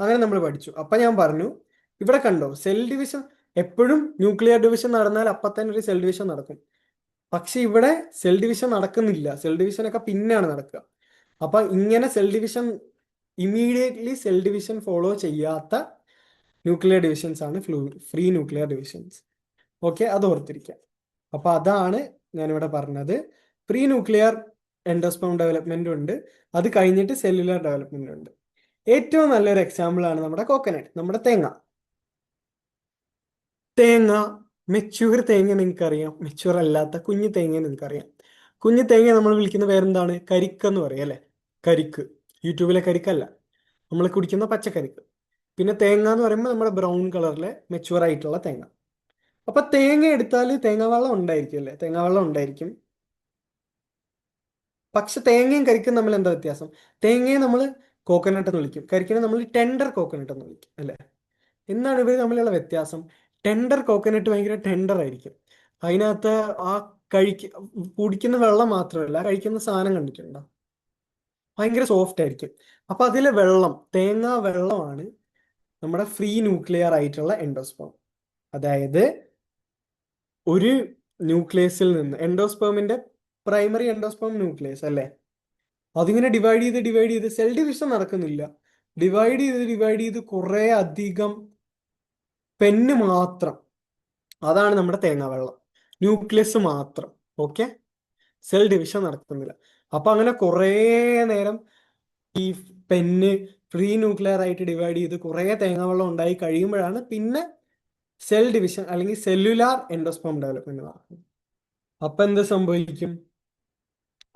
അങ്ങനെ നമ്മൾ പഠിച്ചു. അപ്പൊ ഞാൻ പറഞ്ഞു, ഇവിടെ കണ്ടോ സെൽ ഡിവിഷൻ? എപ്പോഴും ന്യൂക്ലിയർ ഡിവിഷൻ നടന്നാൽ അപ്പം തന്നെ ഒരു സെൽ ഡിവിഷൻ നടക്കും. പക്ഷെ ഇവിടെ സെൽ ഡിവിഷൻ നടക്കുന്നില്ല. സെൽ ഡിവിഷൻ ഒക്കെ പിന്നെയാണ് നടക്കുക. അപ്പൊ ഇങ്ങനെ cell division immediately cell division follow ചെയ്യാത്ത ന്യൂക്ലിയർ ഡിവിഷൻസ് ആണ് ഫ്രീ ന്യൂക്ലിയർ ഡിവിഷൻസ്. ഓക്കെ, അത് ഓർത്തിരിക്കാം. അപ്പൊ അതാണ് ഞാനിവിടെ പറഞ്ഞത്. പ്രീ ന്യൂക്ലിയർ എൻഡോസ്പേം ഡെവലപ്മെന്റ് ഉണ്ട്, അത് കഴിഞ്ഞിട്ട് സെല്ലുലാർ ഡെവലപ്മെന്റ് ഉണ്ട്. ഏറ്റവും നല്ലൊരു എക്സാമ്പിൾ ആണ് നമ്മുടെ കോക്കനട്ട്, നമ്മുടെ തേങ്ങ. തേങ്ങ മെച്യൂർ തേങ്ങ നിങ്ങൾക്കറിയാം, മെച്യൂർ അല്ലാത്ത കുഞ്ഞു തേങ്ങ നിങ്ങൾക്കറിയാം. കുഞ്ഞു തേങ്ങ നമ്മൾ വിളിക്കുന്ന പേരെന്താണ്? കരിക്കെന്ന് പറയും അല്ലേ? കരിക്ക്, യൂട്യൂബിലെ കരിക്കല്ല, നമ്മൾ കുടിക്കുന്ന പച്ചക്കരിക്ക്. പിന്നെ തേങ്ങ എന്ന് പറയുമ്പോൾ നമ്മുടെ ബ്രൗൺ കളറിലെ മെച്യൂർ ആയിട്ടുള്ള തേങ്ങ. അപ്പൊ തേങ്ങ എടുത്താൽ തേങ്ങാവെള്ളം ഉണ്ടായിരിക്കും അല്ലേ? തേങ്ങാവെള്ളം ഉണ്ടായിരിക്കും. പക്ഷെ തേങ്ങയും കരിക്കും തമ്മിൽ എന്താ വ്യത്യാസം? തേങ്ങയെ നമ്മൾ കോക്കനട്ട് എന്ന് വിളിക്കും, കരിക്കിനെ നമ്മൾ ടെൻഡർ കോക്കനട്ട് എന്ന് വിളിക്കും അല്ലേ? എന്താണ് ഇവർ തമ്മിലുള്ള വ്യത്യാസം? ടെൻഡർ കോക്കനട്ട് ഭയങ്കര ടെൻഡർ ആയിരിക്കും. അതിനകത്ത് ആ കുടിക്കുന്ന വെള്ളം മാത്രമല്ല, കഴിക്കുന്ന സാധനം കണ്ടിട്ടുണ്ടോ? ഭയങ്കര സോഫ്റ്റ് ആയിരിക്കും. അപ്പൊ അതിലെ വെള്ളം, തേങ്ങാ വെള്ളമാണ് നമ്മുടെ ഫ്രീ ന്യൂക്ലിയർ ആയിട്ടുള്ള എൻഡോസ്പേം. അതായത് ഒരു ന്യൂക്ലിയസിൽ നിന്ന്, എൻഡോസ്പേമിന്റെ പ്രൈമറി എൻഡോസ്പേം ന്യൂക്ലിയസ് അല്ലേ, അതിങ്ങനെ ഡിവൈഡ് ചെയ്ത് സെൽ ഡിവിഷൻ നടക്കുന്നില്ല. ഡിവൈഡ് ചെയ്ത് കുറെ അധികം പെന്ന് മാത്രം, അതാണ് നമ്മുടെ തേങ്ങാവെള്ളം, ന്യൂക്ലിയസ് മാത്രം. ഓക്കെ, സെൽ ഡിവിഷൻ നടക്കുന്നില്ല. അപ്പൊ അങ്ങനെ കുറേ നേരം ഈ പെന്ന് ഫ്രീ ന്യൂക്ലിയർ ആയിട്ട് ഡിവൈഡ് ചെയ്ത് കുറെ തേങ്ങാവെള്ളം ഉണ്ടായി കഴിയുമ്പോഴാണ് പിന്നെ സെൽ ഡിവിഷൻ അല്ലെങ്കിൽ സെല്ലുലാർ എൻഡോസ്പേം ഡെവലപ്മെന്റ് നടക്കുന്നത്. അപ്പൊ എന്ത് സംഭവിക്കും?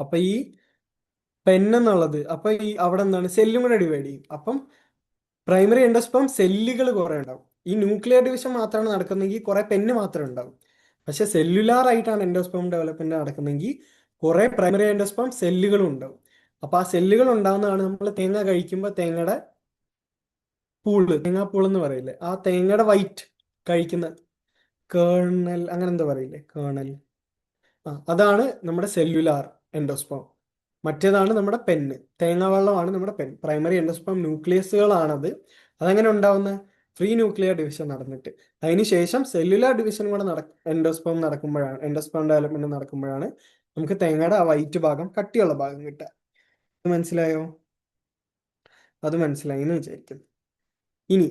അപ്പൊ ഈ പെന്നെന്നുള്ളത്, അപ്പൊ ഈ അവിടെ എന്താണ്, സെല്ലും കൂടെ ഡിവൈഡ് ചെയ്യും. അപ്പം പ്രൈമറി എൻഡോസ്പേം സെല്ലുകൾ കുറെ ഉണ്ടാവും. ഈ ന്യൂക്ലിയർ ഡിവിഷൻ മാത്രമാണ് നടക്കുന്നതെങ്കിൽ കുറെ പെന്ന് മാത്രമേ ഉണ്ടാവും. പക്ഷെ സെല്ലുലാർ ആയിട്ടാണ് എൻഡോസ്പേം ഡെവലപ്മെന്റ് നടക്കുന്നതെങ്കിൽ കുറെ പ്രൈമറി എൻഡോസ്പേം സെല്ലുകളും ഉണ്ടാവും. അപ്പൊ ആ സെല്ലുകൾ ഉണ്ടാവുന്നതാണ് നമ്മൾ തേങ്ങ കഴിക്കുമ്പോൾ തേങ്ങയുടെ തേങ്ങാപ്പൂൾ എന്ന് പറയില്ലേ, ആ തേങ്ങയുടെ വൈറ്റ് കഴിക്കുന്ന കേർണൽ, അങ്ങനെ എന്താ പറയില്ലേ, കേർണൽ. അതാണ് നമ്മുടെ സെല്ലുലാർ എൻഡോസ്പേം. മറ്റേതാണ് നമ്മുടെ പെന്ന്, തേങ്ങാവെള്ളമാണ് നമ്മുടെ പെൻ. Primary endosperm ന്യൂക്ലിയസുകളാണത്. അതെങ്ങനെ ഉണ്ടാവുന്നത്? ഫ്രീ ന്യൂക്ലിയർ ഡിവിഷൻ നടന്നിട്ട് അതിനുശേഷം സെല്ലുലാർ ഡിവിഷൻ കൂടെ എൻഡോസ്പേം നടക്കുമ്പോഴാണ്, എൻഡോസ്പേം ഡെവലപ്മെന്റ് നടക്കുമ്പോഴാണ് നമുക്ക് തേങ്ങയുടെ ആ വൈറ്റ് ഭാഗം, കട്ടിയുള്ള ഭാഗം കിട്ടുക. അത് മനസ്സിലായോ? അത് മനസ്സിലായി എന്ന് വിചാരിക്കുന്നു. ഇനി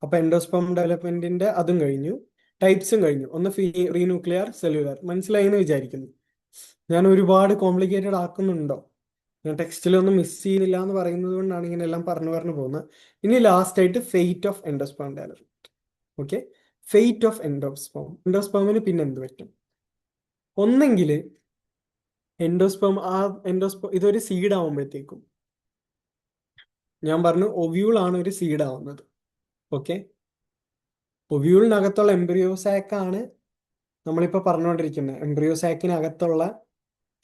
അപ്പൊ എൻഡോസ്പേം ഡെവലപ്മെന്റിന്റെ അതും കഴിഞ്ഞു, ടൈപ്സും കഴിഞ്ഞു. ഒന്ന് ഫ്രീ ന്യൂക്ലിയർ, സെല്ലുലാർ. മനസ്സിലായി എന്ന് വിചാരിക്കുന്നു. ഞാൻ ഒരുപാട് കോംപ്ലിക്കേറ്റഡ് ആക്കുന്നുണ്ടോ? ഞാൻ ടെക്സ്റ്റിലൊന്നും മിസ് ചെയ്യുന്നില്ല എന്ന് പറയുന്നത് കൊണ്ടാണ് ഇങ്ങനെ എല്ലാം പറഞ്ഞു പോകുന്നത്. ഇനി ലാസ്റ്റ് ആയിട്ട് fate of endosperm development. Okay, fate of endosperm. എൻഡോസ്പേമിന് പിന്നെ എന്ത് പറ്റും? ഒന്നെങ്കിൽ എൻഡോസ്പേം ഇതൊരു സീഡ് ആവുമ്പോഴത്തേക്കും, ഞാൻ പറഞ്ഞു ഒവ്യൂൾ ആണ് ഒരു സീഡ് ആവുന്നത്. ഓക്കെ, ഒവ്യൂളിനകത്തുള്ള എംബ്രിയോസാക്കാണ് നമ്മളിപ്പോൾ പറഞ്ഞുകൊണ്ടിരിക്കുന്നത്. എംബ്രിയോസാക്കിനകത്തുള്ള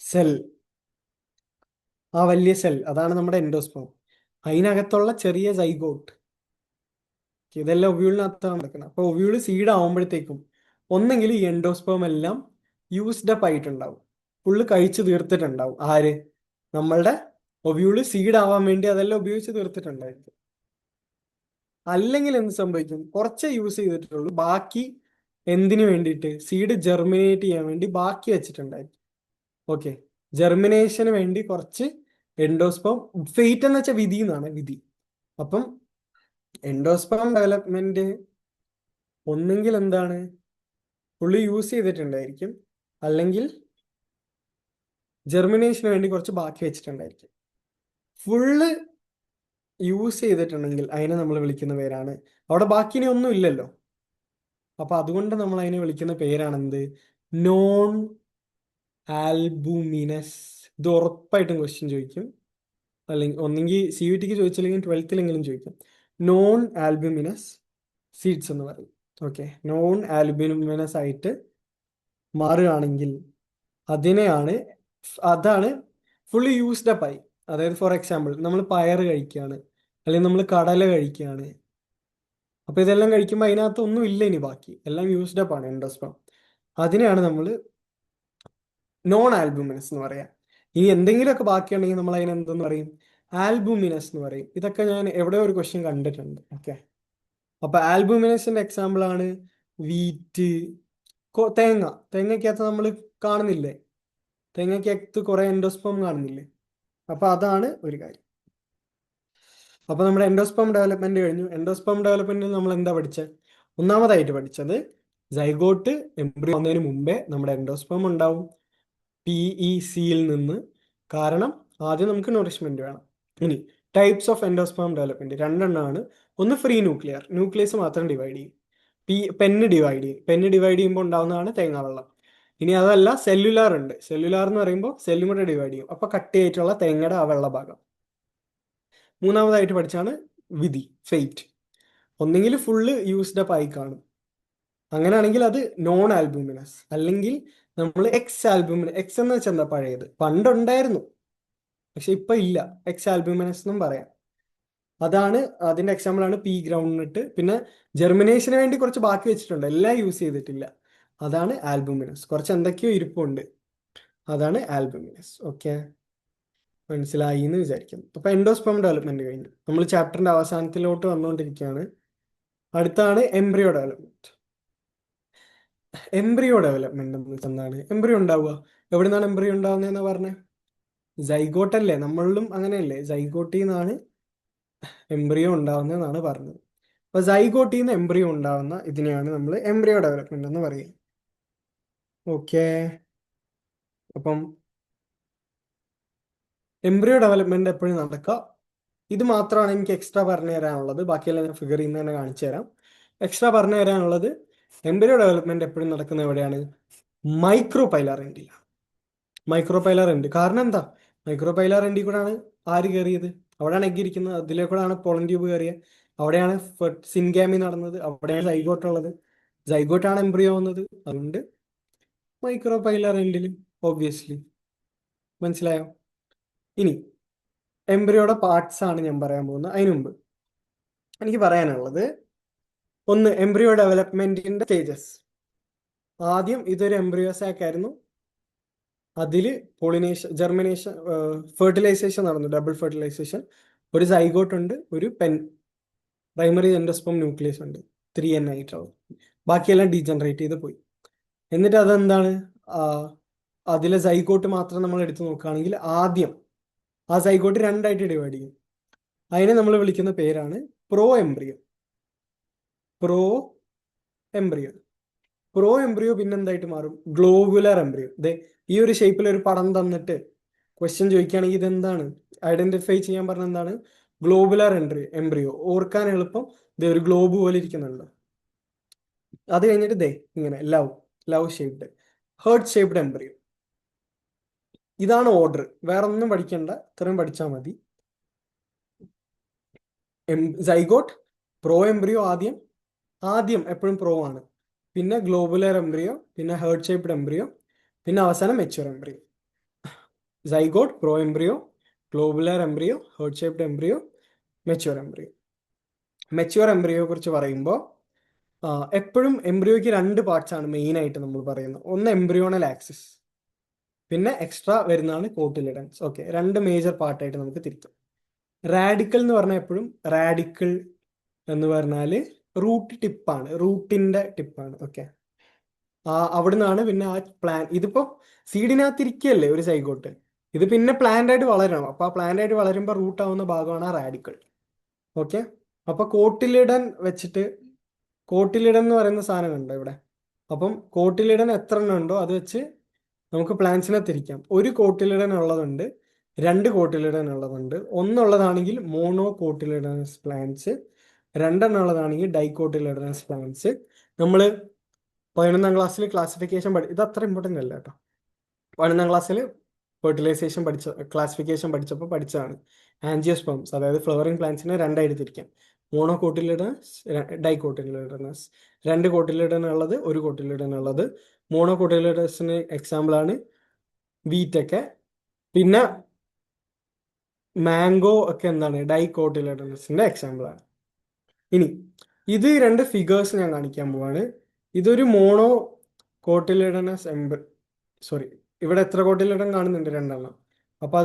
സെൽ, ആ വലിയ സെൽ, അതാണ് നമ്മുടെ എൻഡോസ്പേം. അതിനകത്തുള്ള ചെറിയ സൈഗോട്ട്, ഇതെല്ലാം ഒവ്യൂളിനകത്താണ് നടക്കുന്നത്. അപ്പോൾ ഒവ്യൂള് സീഡ് ആവുമ്പോഴത്തേക്കും ഒന്നെങ്കിൽ ഈ എൻഡോസ്പേം എല്ലാം യൂസ്ഡ് അപ്പ് ആയിട്ടുണ്ടാവും, ഫുള്ള് കഴിച്ചു തീർത്തിട്ടുണ്ടാവും. ആര്? നമ്മളുടെ ഒവ്യൂള് സീഡ് ആവാൻ വേണ്ടി അതെല്ലാം ഉപയോഗിച്ച് തീർത്തിട്ടുണ്ടായിരിക്കും. അല്ലെങ്കിൽ എന്ത് സംഭവിക്കും? കുറച്ചേ യൂസ് ചെയ്തിട്ടുള്ളൂ, ബാക്കി എന്തിനു വേണ്ടിയിട്ട്? സീഡ് ജെർമിനേറ്റ് ചെയ്യാൻ വേണ്ടി ബാക്കി വെച്ചിട്ടുണ്ടായിരിക്കും. ഓക്കെ, ജെർമിനേഷന് വേണ്ടി കുറച്ച് എൻഡോസ്പേം, ഫെയ്റ്റ് എന്ന് വെച്ചാൽ വിധി എന്നാണ്, വിധി. അപ്പം എൻഡോസ്പേം ഡെവലപ്മെന്റ് ഒന്നെങ്കിൽ എന്താണ്, ഫുള്ള് യൂസ് ചെയ്തിട്ടുണ്ടായിരിക്കും, അല്ലെങ്കിൽ ജെർമിനേഷന് വേണ്ടി കുറച്ച് ബാക്കി വെച്ചിട്ടുണ്ടായിരിക്കും. ഫുള്ള് യൂസ് ചെയ്തിട്ടുണ്ടെങ്കിൽ അതിനെ നമ്മൾ വിളിക്കുന്ന പേരാണ്, അവിടെ ബാക്കി ഇനി ഒന്നും ഇല്ലല്ലോ, അപ്പൊ അതുകൊണ്ട് നമ്മൾ അതിനെ വിളിക്കുന്ന പേരാണ് എന്ത്? Non albuminous. ഇത് ഉറപ്പായിട്ടും ക്വസ്റ്റ്യൻ ചോദിക്കും, അല്ലെങ്കിൽ ഒന്നെങ്കിൽ CUT ചോദിച്ചില്ലെങ്കിൽ 12th ചോദിക്കും. നോൺ ആൽബുമിനസ് സീഡ്സ് എന്ന് പറയും. ഓക്കെ, നോൺ ആൽബുമിനസ് ആയിട്ട് മാറുകയാണെങ്കിൽ അതാണ് ഫുള്ളി യൂസ്ഡ് അപ്പ് ആയി. അതായത് ഫോർ എക്സാമ്പിൾ നമ്മൾ പയർ കഴിക്കുകയാണ്, അല്ലെങ്കിൽ നമ്മൾ കടല കഴിക്കുകയാണ്. അപ്പൊ ഇതെല്ലാം കഴിക്കുമ്പോൾ അതിനകത്ത് ഒന്നും ഇല്ല ഇനി ബാക്കി, എല്ലാം യൂസ്ഡ് അപ്പ് ആണ് എൻഡോസ്പേം. അതിനെയാണ് നമ്മൾ നോൺ ആൽബുമിനസ് എന്ന് പറയാം. ഇനി എന്തെങ്കിലുമൊക്കെ ബാക്കിയുണ്ടെങ്കിൽ നമ്മൾ അതിനെ എന്തെന്ന് പറയും? ആൽബുമിനസ് എന്ന് പറയും. ഇതൊക്കെ ഞാൻ എവിടെ ഒരു ക്വസ്റ്റ്യൻ കണ്ടിട്ടുണ്ട്. ഓക്കെ, അപ്പൊ ആൽബുമിനസിന്റെ എക്സാമ്പിൾ ആണ് വീറ്റ്, തേങ്ങ. തേങ്ങയ്ക്കകത്ത് നമ്മൾ കാണുന്നില്ലേ? തേങ്ങയ്ക്കകത്ത് കുറെ എൻഡോസ്പേം കാണുന്നില്ലേ? അപ്പൊ അതാണ് ഒരു കാര്യം. അപ്പൊ നമ്മുടെ എൻഡോസ്പേം ഡെവലപ്മെന്റ് കഴിഞ്ഞു. എൻഡോസ്പേം ഡെവലപ്മെന്റിൽ നമ്മൾ എന്താ പഠിച്ചത്? ഒന്നാമതായിട്ട് പഠിച്ചത് സൈഗോട്ട് എംബ്രിയോ ആവുന്നതിന് മുമ്പേ നമ്മുടെ എൻഡോസ്പേം ഉണ്ടാവും PECയിൽ നിന്ന്. കാരണം ആദ്യം നമുക്ക് നോറിഷ്മെന്റ് വേണം. ഇനി ടൈപ്സ് ഓഫ് എൻഡോസ്പേം ഡെവലപ്മെന്റ് രണ്ടെണ്ണമാണ്. ഒന്ന് ഫ്രീ ന്യൂക്ലിയർ, ന്യൂക്ലിയസ് മാത്രം ഡിവൈഡ് ചെയ്യും. പെന്ന് ഡിവൈഡ് ചെയ്യും. പെന്ന് ഡിവൈഡ് ചെയ്യുമ്പോൾ ഉണ്ടാവുന്നതാണ് തേങ്ങാവെള്ളം. ഇനി അതല്ല, സെല്ലുലാർ ഉണ്ട്. സെല്ലുലാർ എന്ന് പറയുമ്പോൾ സെല്ലും കൂടെ ഡിവൈഡ് ചെയ്യും. അപ്പൊ കട്ടിയായിട്ടുള്ള തേങ്ങയുടെ ആ വെള്ള ഭാഗം. മൂന്നാമതായിട്ട് പഠിച്ചാണ് വിധി, ഫെയ്റ്റ്. ഒന്നെങ്കിൽ ഫുള്ള് യൂസ്ഡ് അപ്പ് ആയി കാണും, അങ്ങനെയാണെങ്കിൽ അത് നോൺ ആൽബുമിനസ്. അല്ലെങ്കിൽ നമ്മൾ എക്സ് ആൽബുമിനസ്. എക്സ് എന്ന് വെച്ചാൽ എന്താ? പഴയത്, പണ്ടുണ്ടായിരുന്നു പക്ഷെ ഇപ്പൊ ഇല്ല. എക്സ് ആൽബുമിനസ് എന്നും പറയാം. അതാണ് അതിന്റെ എക്സാമ്പിൾ ആണ് പി ഗ്രൗണ്ട് നട്ട്. പിന്നെ ജെർമിനേഷന് വേണ്ടി കുറച്ച് ബാക്കി വെച്ചിട്ടുണ്ട്, എല്ലാം യൂസ് ചെയ്തിട്ടില്ല. അതാണ് ആൽബുമിനസ്. കുറച്ച് എന്തൊക്കെയോ ഇരിപ്പുണ്ട്, അതാണ് ആൽബുമിനസ്. ഓക്കെ, മനസ്സിലായി എന്ന് വിചാരിക്കുന്നു. അപ്പൊ എൻഡോസ്പേം ഡെവലപ്മെന്റ് കഴിഞ്ഞു. നമ്മൾ ചാപ്റ്ററിന്റെ അവസാനത്തിലോട്ട് വന്നുകൊണ്ടിരിക്കുകയാണ്. അടുത്താണ് എംബ്രിയോ ഡെവലപ്മെന്റ്. എംബ്രിയോ ഡെവലപ്മെന്റ് എന്ന് വെച്ചാൽ എന്താണ്? എംബ്രിയോ ഉണ്ടാവുക എവിടെ നിന്നാണ്? എംബ്രിയോ ഉണ്ടാവുന്നതെന്ന് പറഞ്ഞേ? സൈഗോട്ടല്ലേ? നമ്മളിലും അങ്ങനെയല്ലേ? സൈഗോട്ടിൽ നിന്നാണ് എംബ്രിയോ ഉണ്ടാവുന്നതെന്നാണ് പറഞ്ഞത്. അപ്പൊ സൈഗോട്ടിൽ നിന്ന് എംബ്രിയോ ഉണ്ടാവുന്ന ഇതിനെയാണ് നമ്മൾ എംബ്രിയോ ഡെവലപ്മെന്റ് എന്ന് പറയുക. ഓക്കെ, അപ്പം എംബ്രിയോ ഡെവലപ്മെന്റ് എപ്പോഴും നടക്കുക. ഇത് മാത്രമാണ് എനിക്ക് എക്സ്ട്രാ പറഞ്ഞു തരാനുള്ളത്. ബാക്കിയെല്ലാം ഞാൻ ഫിഗർ ചെയ്യുന്ന തന്നെ കാണിച്ചു തരാം. എക്സ്ട്രാ പറഞ്ഞു തരാനുള്ളത്, എംബ്രിയോ ഡെവലപ്മെന്റ് എപ്പോഴും നടക്കുന്ന എവിടെയാണ്? മൈക്രോ പൈലാർ എൻഡിൽ. Micropylar end. കാരണം എന്താ? മൈക്രോ പൈലാർ എൻഡിൽ കൂടെയാണ് ആര് കയറിയത്? അവിടെയാണ് എഗ് ഇരിക്കുന്നത്. അതിലെ കൂടെയാണ് പോളൻ ട്യൂബ് കയറിയത്. അവിടെയാണ് സിൻഗാമി നടന്നത്. അവിടെയാണ് സൈഗോട്ട് ഉള്ളത്. സൈഗോട്ടാണ് എംബ്രിയോ വന്നത്. അതുകൊണ്ട് മൈക്രോ പൈലാർ എൻഡിൽ, ഓബ്വിയസ്ലി. മനസ്സിലായോ? ഇനി എംബ്രിയോയുടെ പാർട്സ് ആണ് ഞാൻ പറയാൻ പോകുന്നത്. അതിനു മുമ്പ് എനിക്ക് പറയാനുള്ളത്, ഒന്ന് എംബ്രിയോ ഡെവലപ്മെന്റിന്റെ സ്റ്റേജസ്. ആദ്യം ഇതൊരു എംബ്രിയോ സാക്ക് ആയിരുന്നു. അതിൽ ജെർമിനേഷൻ, ഫെർട്ടിലൈസേഷൻ നടന്നു, ഡബിൾ ഫെർട്ടിലൈസേഷൻ. ഒരു സൈഗോട്ട് ഉണ്ട്, ഒരു പ്രൈമറി എൻഡോസ്പേം ന്യൂക്ലിയസ് ഉണ്ട്, 3N ആയിട്ടുള്ളത്. ബാക്കിയെല്ലാം ഡീജനറേറ്റ് ചെയ്ത് പോയി. എന്നിട്ട് അതെന്താണ്? അതിലെ സൈഗോട്ട് മാത്രം നമ്മൾ എടുത്തു നോക്കുകയാണെങ്കിൽ ആദ്യം ആ സൈഗോട്ട് രണ്ടായിട്ട് ഡിവൈഡ് ചെയ്യും. അതിനെ നമ്മൾ വിളിക്കുന്ന പേരാണ് pro embryo. Pro embryo pro embryo പിന്നെ എന്തായിട്ട് മാറും? Globular embryo. ഈ ഒരു ഷേപ്പിൽ ഒരു പടം തന്നിട്ട് ക്വസ്റ്റ്യൻ ചോദിക്കുകയാണെങ്കിൽ ഇതെന്താണ് ഐഡന്റിഫൈ ചെയ്യാൻ പറഞ്ഞ എന്താണ്? Globular embryo. ഓർക്കാൻ എളുപ്പം, ഇത് ഒരു ഗ്ലോബ് പോലെ ഇരിക്കുന്നുണ്ട്. അത് കഴിഞ്ഞിട്ട് ഇങ്ങനെ love shaped, heart shaped embryo. ഇതാണ് ഓർഡർ. വേറെ ഒന്നും പഠിക്കണ്ട, ഇത്രയും പഠിച്ചാൽ മതി. സൈഗോട്ട്, പ്രോ എംബ്രിയോ ആദ്യം എപ്പോഴും പ്രോ ആണ്. പിന്നെ ഗ്ലോബുലർ എംബ്രിയോ, പിന്നെ ഹേർട്ട് ഷേപ്ഡ് എംബ്രിയോ, പിന്നെ അവസാനം mature embryo. Zygote, pro embryo, globular embryo, heart shaped embryo, mature embryo. Mature എംബ്രിയോയെ കുറിച്ച് പറയുമ്പോൾ എപ്പോഴും എംബ്രിയോയ്ക്ക് രണ്ട് പാർട്സ് ആണ് മെയിൻ ആയിട്ട് നമ്മൾ പറയുന്നത്. ഒന്ന് എംബ്രിയോണൽ ആക്സിസ്, പിന്നെ എക്സ്ട്രാ വരുന്നതാണ് കോട്ടിലിഡൻസ്. ഓക്കെ, രണ്ട് മേജർ പാർട്ടായിട്ട് നമുക്ക് തിരിക്കാം. റാഡിക്കൽ എന്ന് പറഞ്ഞാൽ എപ്പോഴും റാഡിക്കൽ എന്ന് പറഞ്ഞാൽ റൂട്ടിന്റെ ടിപ്പാണ്. ഓക്കെ, അവിടെ നിന്നാണ് പിന്നെ ആ പ്ലാൻ. ഇതിപ്പോ സീഡിനകത്തിരിക്കുകയല്ലേ ഒരു സൈഗോട്ട്, ഇത് പിന്നെ പ്ലാന്റ് ആയിട്ട് വളരണം. അപ്പൊ ആ പ്ലാന്റ് ആയിട്ട് വളരുമ്പോൾ റൂട്ട് ആവുന്ന ഭാഗമാണ് ആ റാഡിക്കൽ. ഓക്കെ, അപ്പൊ കോട്ടിലിഡൻ എന്ന് പറയുന്ന സാധനം ഉണ്ടോ ഇവിടെ? അപ്പം കോട്ടിലിഡൻ എത്ര എണ്ണം ഉണ്ടോ അത് വെച്ച് നമുക്ക് പ്ലാന്റ്സിനെ തിരിക്കാം. ഒരു കോട്ടിലിഡൻ ഉള്ളതുണ്ട്, രണ്ട് കോട്ടിലിഡൻ ഉള്ളതുണ്ട്. ഒന്നുള്ളതാണെങ്കിൽ മോണോ കോട്ടിലിഡനസ് പ്ലാന്റ്സ്, രണ്ടെണ്ണം ഉള്ളതാണെങ്കിൽ ഡൈകോട്ടിലിഡനസ് പ്ലാന്റ്സ്. നമ്മൾ 11ാം ക്ലാസ്സിൽ ക്ലാസിഫിക്കേഷൻ ഇത് അത്ര ഇമ്പോർട്ടൻ്റ് അല്ല കേട്ടോ. 11ാം ക്ലാസ്സിൽ ഫെർട്ടിലൈസേഷൻ ക്ലാസിഫിക്കേഷൻ പഠിച്ചപ്പോൾ പഠിച്ചതാണ്. ആൻജിയോസ്പേംസ്, അതായത് ഫ്ലവറിംഗ് പ്ലാന്റ്സിനെ രണ്ടായിട്ട് തിരിക്കാം. മോണോ കോട്ടിലിഡനസ്, ഡൈകോട്ടിലിഡനസ്. രണ്ട് കോട്ടിലിഡൻ ഉള്ളത്, ഒരു കോട്ടിലിഡൻ ഉള്ളത്. മോണോ കോട്ടിലിഡനസിന് എക്സാമ്പിളാണ് വീറ്റ് ഒക്കെ. പിന്നെ മാംഗോ ഒക്കെ എന്താണ്? ഡൈകോട്ടിലിഡനസിന്റെ എക്സാമ്പിളാണ്. ഇനി ഇത് രണ്ട് ഫിഗേഴ്സ് ഞാൻ കാണിക്കാൻ പോവാണ്. ഇതൊരു മോണോ കോട്ടിലിഡനസ് സോറി, ഇവിടെ എത്ര കോട്ടിലിഡൻ കാണുന്നുണ്ട്? രണ്ടെണ്ണം. അപ്പൊ അത്